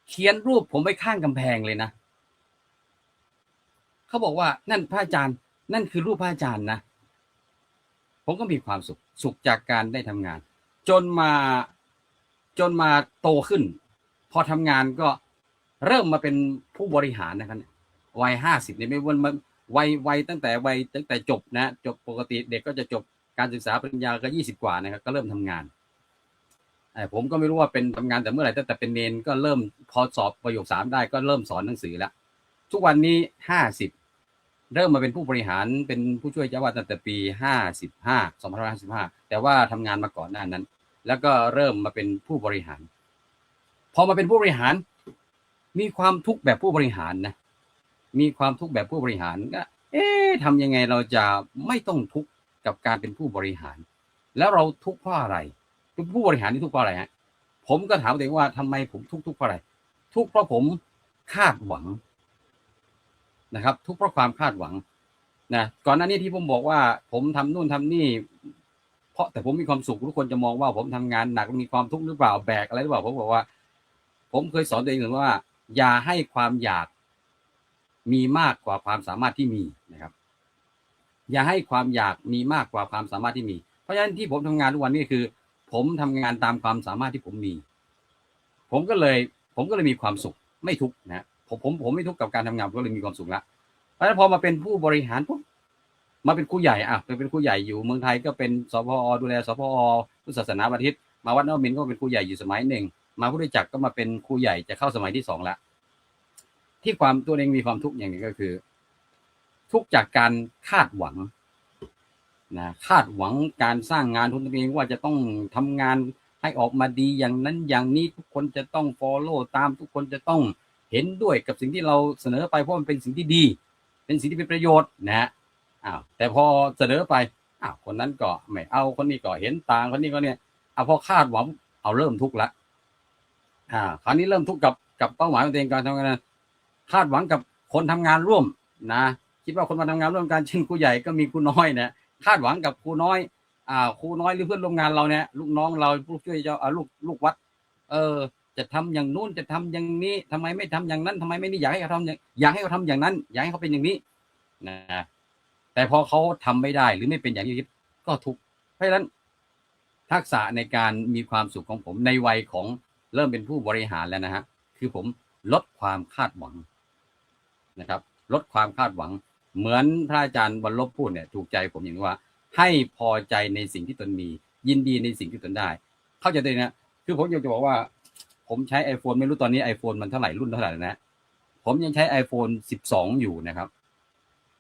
เขียนรูปผมไปข้างกำแพงเลยนะเขาบอกว่านั่นพระอาจารย์นั่นคือรูปพระอาจารย์นะผมก็มีความสุขจากการได้ทำงานจนมาโตขึ้นพอทำงานก็เริ่มมาเป็นผู้บริหารนะครับวัย50เนี่ยไม่วันวัยตั้งแต่จบนะจบปกติเด็กก็จะจบการศึกษาปริญญาก็20 กว่านะครับก็เริ่มทำงานผมก็ไม่รู้ว่าเป็นทำงานแต่เมื่อไหร่ตั้งแต่เป็นเนนก็เริ่มพอสอบประโยค3ได้ก็เริ่มสอนหนังสือแล้วทุกวันนี้50เริ่มมาเป็นผู้บริหารเป็นผู้ช่วยเจ้าวาดตั้งแต่ปี2555แต่ว่าทำงานมาก่อนหน้านั้นแล้วก็เริ่มมาเป็นผู้บริหารพอมาเป็นผู้บริหารมีความทุกข์แบบผู้บริหารนะมีความทุกข์แบบผู้บริหารก็ทำยังไงเราจะไม่ต้องทุกข์กับการเป็นผู้บริหารแล้วเราทุกข์เพราะอะไรเป็นผู้บริหารนี่ทุกข์เพราะอะไรฮะผมก็ถามตัวเองว่าทำไมผมทุกข์เพราะอะไรทุกข์เพราะผมคาดหวังนะครับทุกข์เพราะความคาดหวังนะก่อนหน้านี้ที่ผมบอกว่าผมทำนู่นทำนี่เพราะแต่ผมมีความสุขทุกคนจะมองว่าผมทำงานหนักมีความทุกข์หรือเปล่าแบกอะไรหรือเปล่าผมบอกว่าผมเคยสอนตัวเองว่าอย่าให้ความอยากมีมากกว่าความสามารถที่มีนะครับอย่าให้ความอยากมีมากกว่าความสามารถที่มีเพราะฉะนั้นที่ผมทำงานทุกวันนี้คือผมทำงานตามความสามารถที่ผมมีผมก็เลยมีความสุขไม่ทุกข์นะผมไม่ทุกข์กับการทำงานก็เลยมีความสุขละเพราะฉะนั้นพอมาเป็นผู้บริหารปุ๊บมาเป็นครูใหญ่เป็นครูใหญ่อยู่เมืองไทยก็เป็นสพอดูแลสพอพุทธศาสนาอาทิตย์มาวัดนวมินทร์ก็เป็นครูใหญ่อยู่สมัยหนึ่งมาพุทธจักรก็มาเป็นครูใหญ่จะเข้าสมัยที่2แล้วที่ความตัวเองมีความทุกข์อย่างนี้ก็คือทุกข์จากการคาดหวังนะคาดหวังการสร้างงานของตัวเองว่าจะต้องทำงานให้ออกมาดีอย่างนั้นอย่างนี้ทุกคนจะต้อง follow ตามทุกคนจะต้องเห็นด้วยกับสิ่งที่เราเสนอไปเพราะมันเป็นสิ่งที่ดีเป็นสิ่งที่เป็นประโยชน์นะฮะแต่พอเสนอไปคนนั้นก็ไม่เอาคนนี้ก็เห็นต่างคนนี้ก็เนี่ยพอคาดหวังเริ่มทุกข์ละคราวนี้เริ่มทุกข์กับเป้าหมายของตัวเองการทำงานคาดหวังกับคนทำงานร่วมนะคิดว่าคนมาทำงานร่วมกันเช่นครูใหญ่ก็มีครูน้อยนะคาดหวังกับครูน้อยครูน้อยหรือเพื่อนร่วมงานเราเนี่ยลูกน้องเราผู้ช่วยเจ้าลูกวัดจะทำอย่างนู้นจะทำอย่างนี้ทำไมไม่ทำอย่างนั้นทำไมไม่นี่อยากให้เขาทำอย่างนั้นอยากให้เขาเป็นอย่างนี้นะแต่พอเขาทำไม่ได้หรือไม่เป็นอย่างที่คิดก็ทุกข์เพราะฉะนั้นทักษะในการมีความสุขของผมในวัยของเริ่มเป็นผู้บริหารแล้วนะฮะคือผมลดความคาดหวังนะครับลดความคาดหวังเหมือนพระอาจารย์บรรลบพูดเนี่ยถูกใจผมอย่างว่าให้พอใจในสิ่งที่ตนมียินดีในสิ่งที่ตนได้เข้าใจเลยนะคือผมอยากจะบอกว่าผมใช้ iPhone ไม่รู้ตอนนี้ iPhone มันเท่าไหร่รุ่นเท่าไหร่นะผมยังใช้ iPhone 12อยู่นะครับ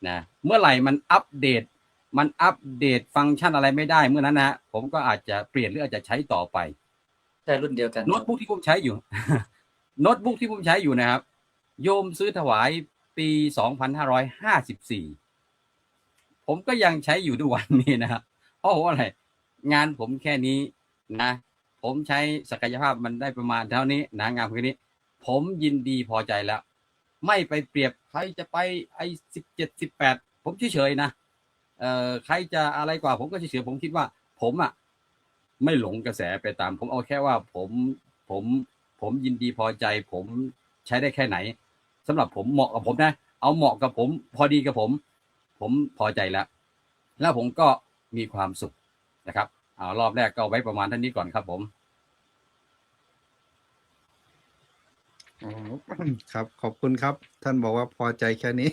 นะเมื่อไหร่มันอัปเดตฟังก์ชันอะไรไม่ได้เมื่อนั้นนะผมก็อาจจะเปลี่ยนหรืออาจจะใช้ต่อไปใช่รุ่นเดียวกันโน้ตบุ๊กที่ผมใช้อยู่ โน้ตบุ๊กที่ผมใช้อยู่นะครับโยมซื้อถวายปี2554ผมก็ยังใช้อยู่ทุกวันนี้นะครับเพราะอะไรงานผมแค่นี้นะ ผมใช้ศักยภาพมันได้ประมาณเท่านี้หนางามแค่นี้ผมยินดีพอใจแล้ว ไม่ไปเปรียบใครจะไป17 18ผมเฉยๆนะใครจะอะไรกว่าผมก็เฉยๆผมคิดว่าผมอ่ะไม่หลงกระแสไปตามผมเอาแค่ว่าผมยินดีพอใจผมใช้ได้แค่ไหนสำหรับผมเหมาะกับผมนะเอาเหมาะกับผมพอดีกับผมพอใจแล้วผมก็มีความสุขนะครับเอารอบแรกก็ไว้ประมาณเท่านี้ก่อนครับผม อ๋อ ครับขอบคุณครับ ท่านบอกว่าพอใจแค่นี้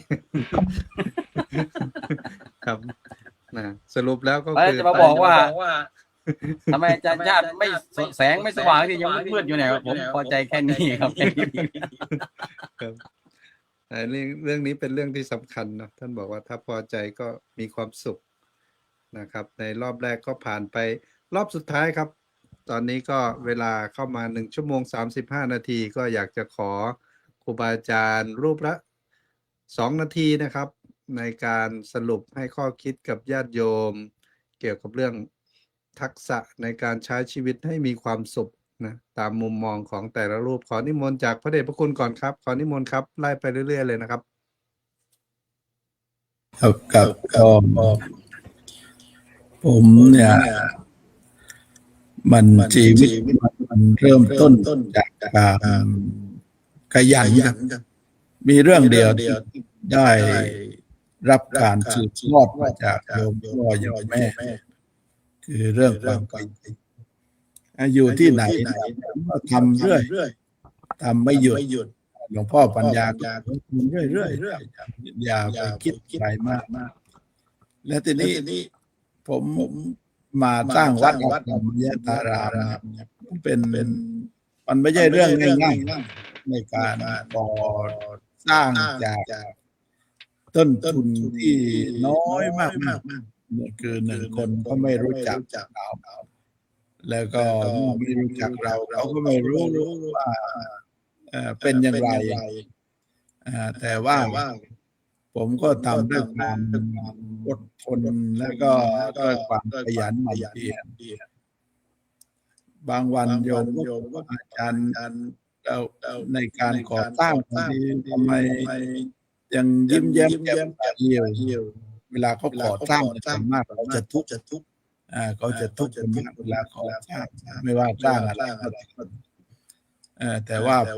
ครับนะสรุปแล้วก็คือ จะมาบอกว่าทำไมอาจารย์ชาติไม่แสงไม่สว่างที่ยังมืดอยู่เนี่ยผมพอใจแค่นี้ครับ ครับแต่เรื่องนี้เป็นเรื่องที่สำคัญนะท่านบอกว่าถ้าพอใจก็มีความสุขนะครับ ในรอบแรกก็ผ่านไปรอบสุดท้ายครับ ตอนนี้ก็เวลาเข้ามา1 ชั่วโมง 35 นาทีก็อยากจะขอครูบาอาจารย์รูปละ2 นาทีนะครับ ในการสรุปให้ข้อคิดกับญาติโยม เกี่ยวกับเรื่องทักษะในการใช้ชีวิตให้มีความสุขนะตามมุมมองของแต่ละรูปขอนิมนต์จากพระเดชพระคุณก่อนครับ ขอนิมนต์ครับไล่ไปเรื่อยๆเลยนะครับ ครับก็ผมเนี่ยมันชีวิตมันเริ่มต้นจากการขยันครับมีเรื่องเดียวที่ได้รับการสืบทอดมาจากโยมพ่อโยมแม่ คือเรื่องความขยันอยู่ที่ไหนก็ทำเรื่อยทำไม่หยุดหลวงพ่อปัญญาก็ทำเรื่อยอย่าไปคิดอะไรมากและทีนี้ผมมาสร้างวัดธรรมยตารามเป็นมันไม่ใช่เรื่องง่ายๆในการก่อสร้างจากต้นทุนที่น้อยมากคือ1 คนก็ไม่รู้จักเราแล้วก็ไม่รู้จักเราก็ไม่รู้ว่าเป็นอย่างไรแต่ว่าผมก็ทำด้วยความอดทนแล้วก็ด้วยความขยันหมั่นเพียรบางวันโยมก็อาจารย์ในการก่อสร้างนี้ทำไมยังยิ้มแย้มแจ่มใสอยู่เวลาเขาก่อสร้างส่วนมากเขาจะทุกข์เขาจะทุกข์กันมากเวลาก่อสร้างไม่ว่าสร้างอะไรก็ตามแต่ว่าผ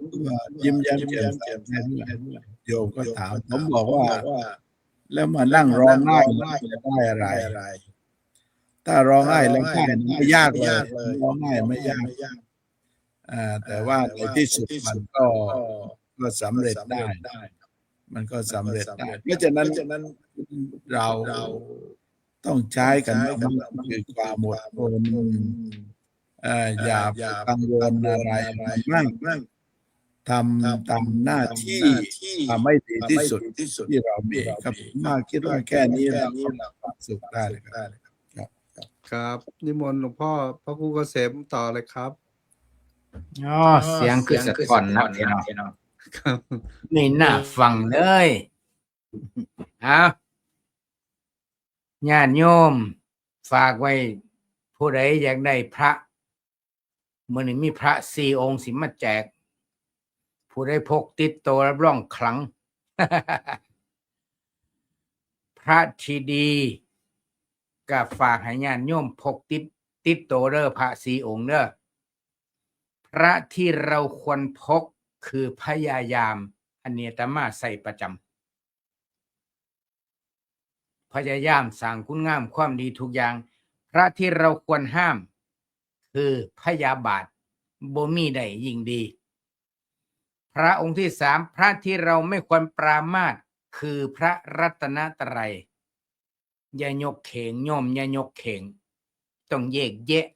มก็ยิ้มแย้มแจ่มใสโยมก็ถามผมบอกว่าแล้วมานั่งร้องไห้จะได้อะไรถ้าร้องไห้แล้วไม่ยากเลยร้องไห้ไม่ยากแต่ว่าในที่สุดมันก็สำเร็จได้มันก็สำเร็จได้เพราะฉะนั้นเราต้องใช้กันคือความอดทนอย่ากังวลอะไรมากทำตามหน้าที่ทำให้ดีที่สุดที่เรามีครับมาคิดว่าแค่นี้เราก็มีความสุขได้เลยครับ ครับนิมนต์หลวงพ่อพระครูเกษมต่อเลยครับ อ๋อเสียงคือสะท้อนนักพี่น้อง ครับ นี่น่าฟังเลยเอาญาติโยมฝากไว้ผู้ใดอยากได้พระมื้อนี้มีพระ4 องค์สิมาแจกผู้ใดพกติดตัวรับรองขลัง พระที่ดีก็ฝากให้ญาติโยมพกติดตัวเด้อพระ4 องค์เด้อพระที่เราควรพกคือพยายามอันนี้อาตมาใส่ประจำพยายามสร้างคุณงามความดีทุกอย่างพระที่เราควรห้ามคือพยาบาทบ่มีใดยิ่งดีพระองค์ที่3พระที่เราไม่ควรปรามาสคือพระรัตนตรัยอย่ายกเข่งโยมอย่ายกเข่งต้องแยกแยะ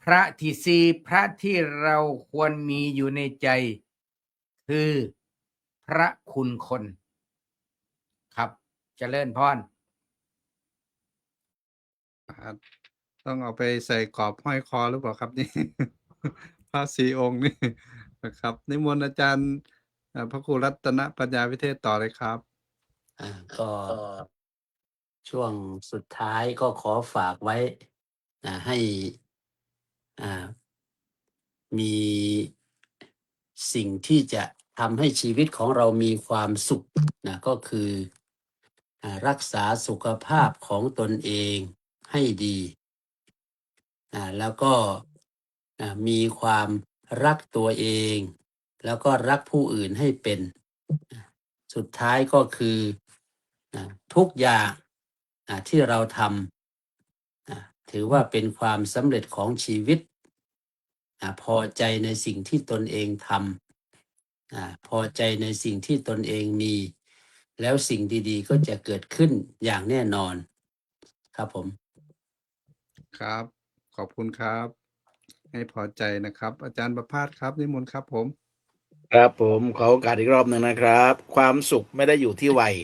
พระที่4พระที่เราควรมีอยู่ในใจคือพระคุณคนครับเจริญพร ต้องเอาไปใส่กรอบห้อยคอหรือเปล่าครับนี่ พระ4 องค์นี่นะครับนิมนต์อาจารย์พระครูรัตนปัญญาวิเทศต่อเลยครับ ก็ช่วงสุดท้ายก็ขอฝากไว้ให้ อ่ามีสิ่งที่จะทำให้ชีวิตของเรามีความสุขนะก็คือรักษาสุขภาพของตนเองให้ดีแล้วก็มีความรักตัวเอง แล้วก็รักผู้อื่นให้เป็นสุดท้ายก็คือทุกอย่างที่เราทำถือว่าเป็นความสำเร็จของชีวิตพอใจในสิ่งที่ตนเองทำพอใจในสิ่งที่ตนเองมีแล้วสิ่งดีๆก็จะเกิดขึ้นอย่างแน่นอนครับผม ครับ ขอบคุณครับ ให้พอใจนะครับ อาจารย์ประภาสครับนิมนต์ครับผม ครับผมขอโอกาสอีกรอบหนึ่งนะครับ ความสุขไม่ได้อยู่ที่วัย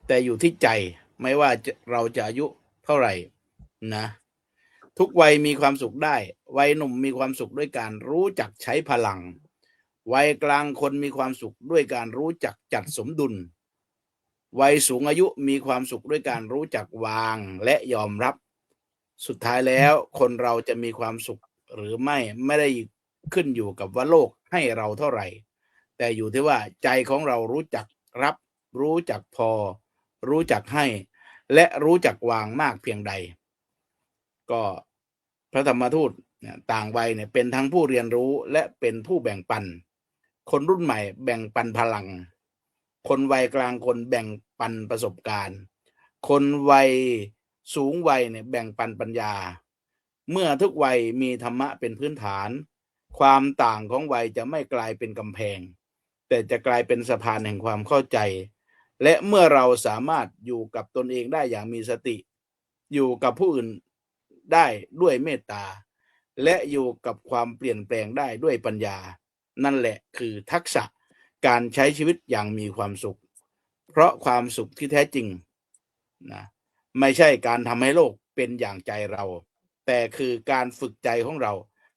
แต่อยู่ที่ใจไม่ว่าเราจะอายุเท่าไหร่นะทุกวัยมีความสุขได้วัยหนุ่มมีความสุขด้วยการรู้จักใช้พลังวัยกลางคนมีความสุขด้วยการรู้จักจัดสมดุลวัยสูงอายุมีความสุขด้วยการรู้จักวางและยอมรับสุดท้ายแล้วคนเราจะมีความสุขหรือไม่ได้ขึ้นอยู่กับว่าโลกให้เราเท่าไหร่แต่อยู่ที่ว่าใจของเรารู้จักรับรู้จักพอรู้จักให้และรู้จักวางมากเพียงใดก็พระธรรมทูตต่างวัยเนี่ยเป็นทั้งผู้เรียนรู้และเป็นผู้แบ่งปันคนรุ่นใหม่แบ่งปันพลังคนวัยกลางคนแบ่งปันประสบการณ์คนวัยสูงวัยเนี่ยแบ่งปันปัญญาเมื่อทุกวัยมีธรรมะเป็นพื้นฐานความต่างของวัยจะไม่กลายเป็นกำแพงแต่จะกลายเป็นสะพานแห่งความเข้าใจและเมื่อเราสามารถอยู่กับตนเองได้อย่างมีสติอยู่กับผู้อื่นได้ด้วยเมตตาและอยู่กับความเปลี่ยนแปลงได้ด้วยปัญญานั่นแหละคือทักษะการใช้ชีวิตอย่างมีความสุขเพราะความสุขที่แท้จริงนะไม่ใช่การทำให้โลกเป็นอย่างใจเราแต่คือการฝึกใจของเรา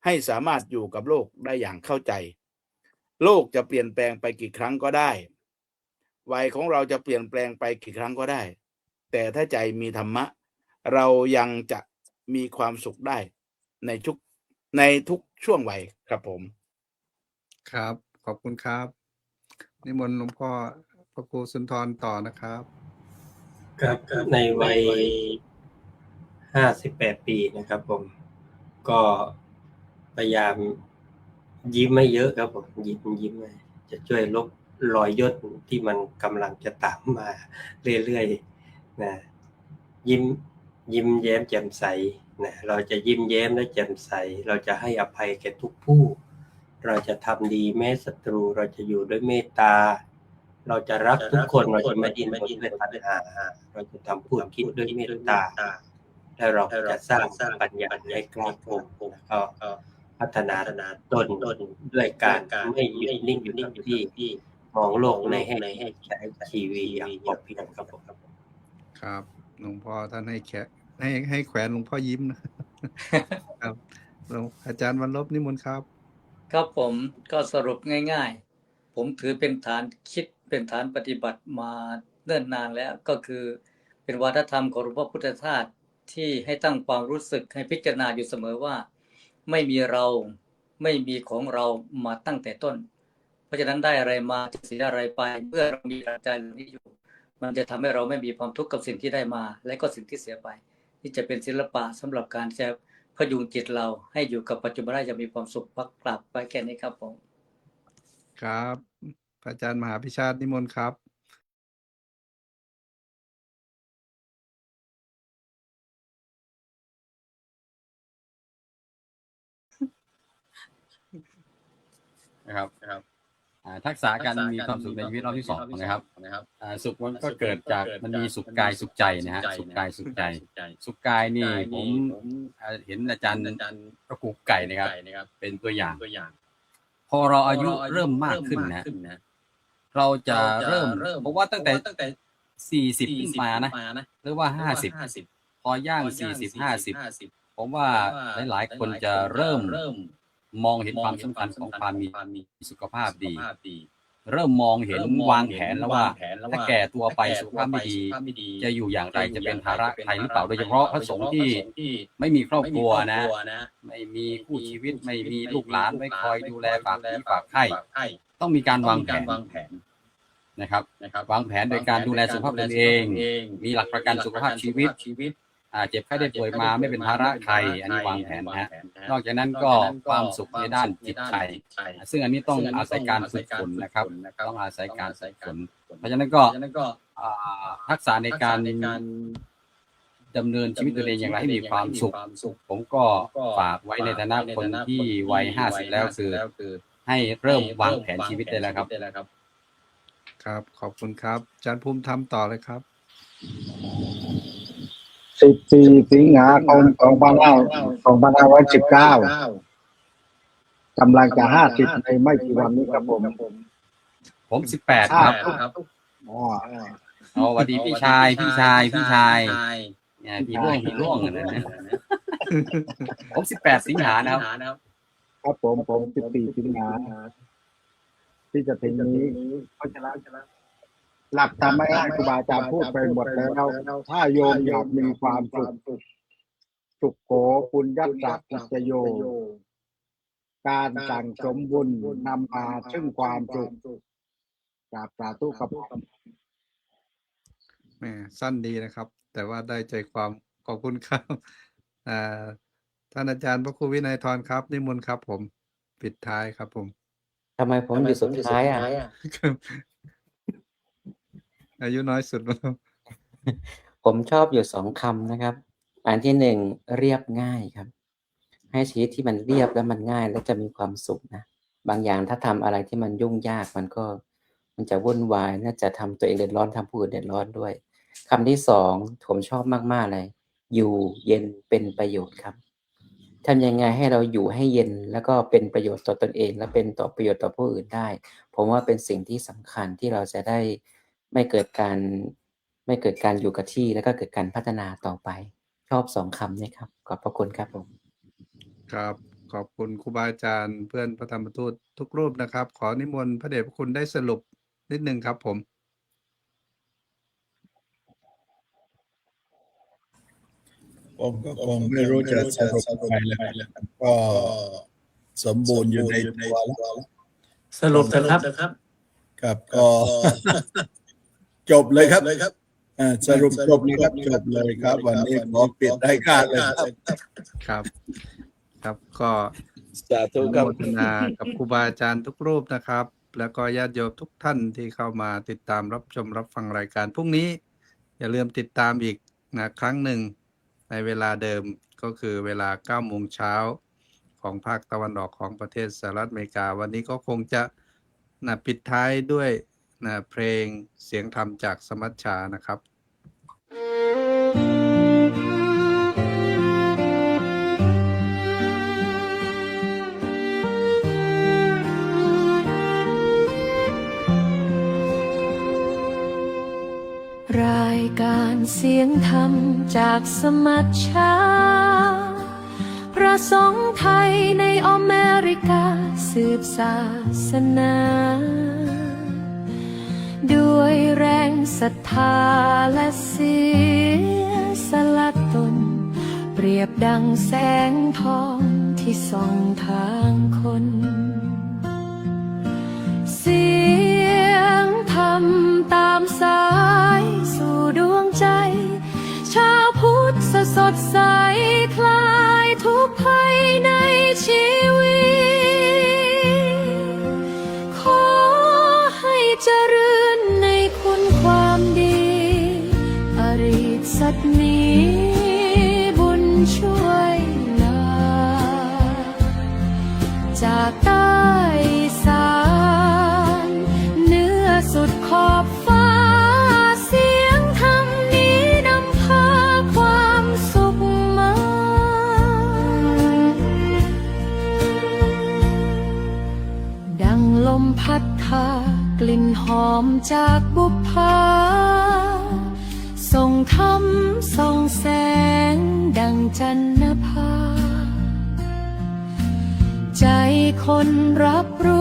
ให้สามารถอยู่กับโลกได้อย่างเข้าใจโลกจะเปลี่ยนแปลงไปกี่ครั้งก็ได้วัยของเราจะเปลี่ยนแปลงไปกี่ครั้งก็ได้แต่ถ้าใจมีธรรมะเรายังจะมีความสุขได้ในทุกช่วงวัยครับผมครับขอบคุณครับนิมนต์หลวงพ่อพระครูสุนทรต่อนะครับครับในวัย58 ปีนะครับผมก็พยายามยิ้มไม่เยอะครับผมยิ้มจะช่วยลบรอยย่นที่มันกำลังจะตามมาเรื่อยๆนะยิ้มแย้มแจ่มใสนะเราจะยิ้มแย้มและแจ่มใสเราจะให้อภัยแก่ทุกผู้เราจะทำดีแม้ศัตรูเราจะอยู่ด้วยเมตตาเราจะรักทุกคนเราจะไม่ดิ้นรนด้วยตัณหาเราจะทำพูดคิดด้วยเมตตาและเราจะสร้างปัญญาให้กล้าโกงแล้วก็พัฒนาตนด้วยการไม่หยุดนิ่งอยู่ที่มองโลกในให้ใช้ชีวิตอย่างพอเพียงครับผมครับหลวงพ่อท่านให้แขวนหลวงพ่อยิ้มนะครับอาจารย์วรรณลบนิมนต์ครับครับผมก็สรุปง่ายๆผมถือเป็นฐานคิดเป็นฐานปฏิบัติมาเนิ่นนานแล้วก็คือเป็นวัฒนธรรมของหลวงพ่อพุทธทาสที่ให้ตั้งความรู้สึกให้พิจารณาอยู่เสมอว่าไม่มีเราไม่มีของเรามาตั้งแต่ต้นเพราะฉะนั้นได้อะไรมาจะเสียอะไรไปเมื่อเรามีหลักใจเหล่านี้อยู่มันจะทำให้เราไม่มีความทุกข์กับสิ่งที่ได้มาและก็สิ่งที่เสียไปที่จะเป็นศิลปะสำหรับการจะพยุงจิตเราให้อยู่กับปัจจุบันได้จะมีความสุขปักกลับไปแค่นี้ครับผมครับพระอาจารย์มหาพิชาตินิมนต์ครับนะครับทักษะการมีความสุขในชีวิตรอบที่ 2นะครับสุขมันก็เกิดจากมันมีสุขกายสุขใจนะฮะสุขกายสุขใจสุขกายนี่ผมเห็นอาจารย์พระครูไก่นะครับเป็นตัวอย่างพอเราอายุเริ่มมากขึ้นนะเราจะเริ่มผมว่าตั้งแต่40ขึ้นมานะหรือว่า50พอย่าง40-50ผมว่าหลายๆคนจะเริ่มมองเห็นความสำคัญของความมีสุขภาพดี เริ่มมองเห็นวางแผนแล้วว่าถ้าแก่ตัวไปสุขภาพไม่ดีจะอยู่อย่างไรจะเป็นภาระใครหรือเปล่าโดยเฉพาะพระสงฆ์ที่ไม่มีครอบครัวนะไม่มีคู่ชีวิตไม่มีลูกหลานไม่คอยดูแลฝากผีฝากไข้ต้องมีการวางแผนนะครับวางแผนโดยการดูแลสุขภาพตนเองมีหลักประกันสุขภาพชีวิตเจ็บไข้ได้ป่วยมาไม่เป็นภาระใครอันนี้วางแผนนะฮะนอกจากนั้นก็ความสุขในด้านจิตใจซึ่งอันนี้ต้องอาศัยการฝึกฝนนะครับต้องอาศัยการฝึกฝนเพราะฉะนั้นก็ทักษะในการดำเนินชีวิตตัวเองอย่างไรให้มีความสุขผมก็ฝากไว้ในฐานะคนที่วัย50แล้วคือให้เริ่มวางแผนชีวิตได้แล้วครับครับขอบคุณครับอาจารย์ภูมิธรรมต่อเลยครับ 14 สิงหาคม 2519 กำลังจะ 50 ในไม่กี่วันนี้ครับผม 18ครับอ๋อ สวัสดีพี่ชายเนี่ยพี่ร่วงนะผม18 สิงหานะครับครับผม14 สิงหาที่จะถึงนี้เพราะฉะนั้นหลักธรรมะครูบาอาจารย์พูดไปหมดแล้วถ้าโยมอยากมีความสุขโขปุญญัสสะอิจโยการสั่งสมบุญนำมาซึ่งความสุขจากสาธุครับแหมสั้นดีนะครับ แต่ว่าได้ใจความขอบคุณครับท่านอาจารย์พระครูวินัยธรครับนิมนต์ครับผมปิดท้ายครับผมทำไมผมอยู่สุดท้ายอายุน้อยสุดแล้ว ผมชอบอยู่2 คำนะครับอันที่ 1เรียบง่ายครับให้ชีวิตที่มันเรียบแล้วมันง่ายแล้วจะมีความสุขนะบางอย่างถ้าทำอะไรที่มันยุ่งยากมันจะวุ่นวายน่าจะทำตัวเองเดือดร้อนทำผู้อื่นเดือดร้อนด้วยคำที่ 2ผมชอบมากๆเลยอยู่เย็นเป็นประโยชน์ครับทำยังไงให้เราอยู่ให้เย็นแล้วก็เป็นประโยชน์ต่อตนเองและเป็นต่อประโยชน์ต่อผู้อื่นได้ผมว่าเป็นสิ่งที่สำคัญที่เราจะได้ไม่เกิดการอยู่กับที่แล้วก็เกิดการพัฒนาต่อไปชอบ2 คำนี้ครับขอบพระคุณครับผมครับขอบคุณครูบาอาจารย์เพื่อนพระธรรมทูตทุกรูปนะครับขอนิมนต์พระเดชพระคุณได้สรุปนิดนึงครับผมก็คงไม่รู้จะสรุปไปแล้วก็สมบูรณ์อยู่ในตัวแล้วสรุปเถอะครับครับก็จบเลยครับสรุปจบเลยครับจบเลยครับวันนี้ขอปิดรายการเลยครับครับก็สาธุครับอนุโมทนากับครูบาอาจารย์ทุกรูปนะครับแล้วก็ญาติโยมทุกท่านที่เข้ามาติดตามรับชมรับฟังรายการพรุ่งนี้อย่าลืมติดตามอีกนะครั้งหนึ่งในเวลาเดิมก็คือเวลา 9 โมงเช้าของภาคตะวันออกของประเทศสหรัฐอเมริกาวันนี้ก็คงจะปิดท้ายด้วยเพลงเสียงธรรมจากสมัชชานะครับรายการเสียงธรรมจากสมัชชาพระสงฆ์ไทยในอเมริกาสืบศาสนาด้วยแรงศรัทธาและเสียสละตนเปรียบดังแสงทองที่ส่องทางคนเสียงธรรมตามสายสู่ดวงใจชาวพุทธสดใสคลายทุกภัยในชีวิตขอให้เจริญในคุณความดีอริยสัจนี้บุญช่วยลาจากใต้สานเหนือสุดขอบฟ้าเสียงธรรมนี้นำพาความสุขมาดังลมพัดพากลิ่นหอมจากบุพภาส่งธรรมส่องแสงดังจันทร์นภาใจคนรับรู้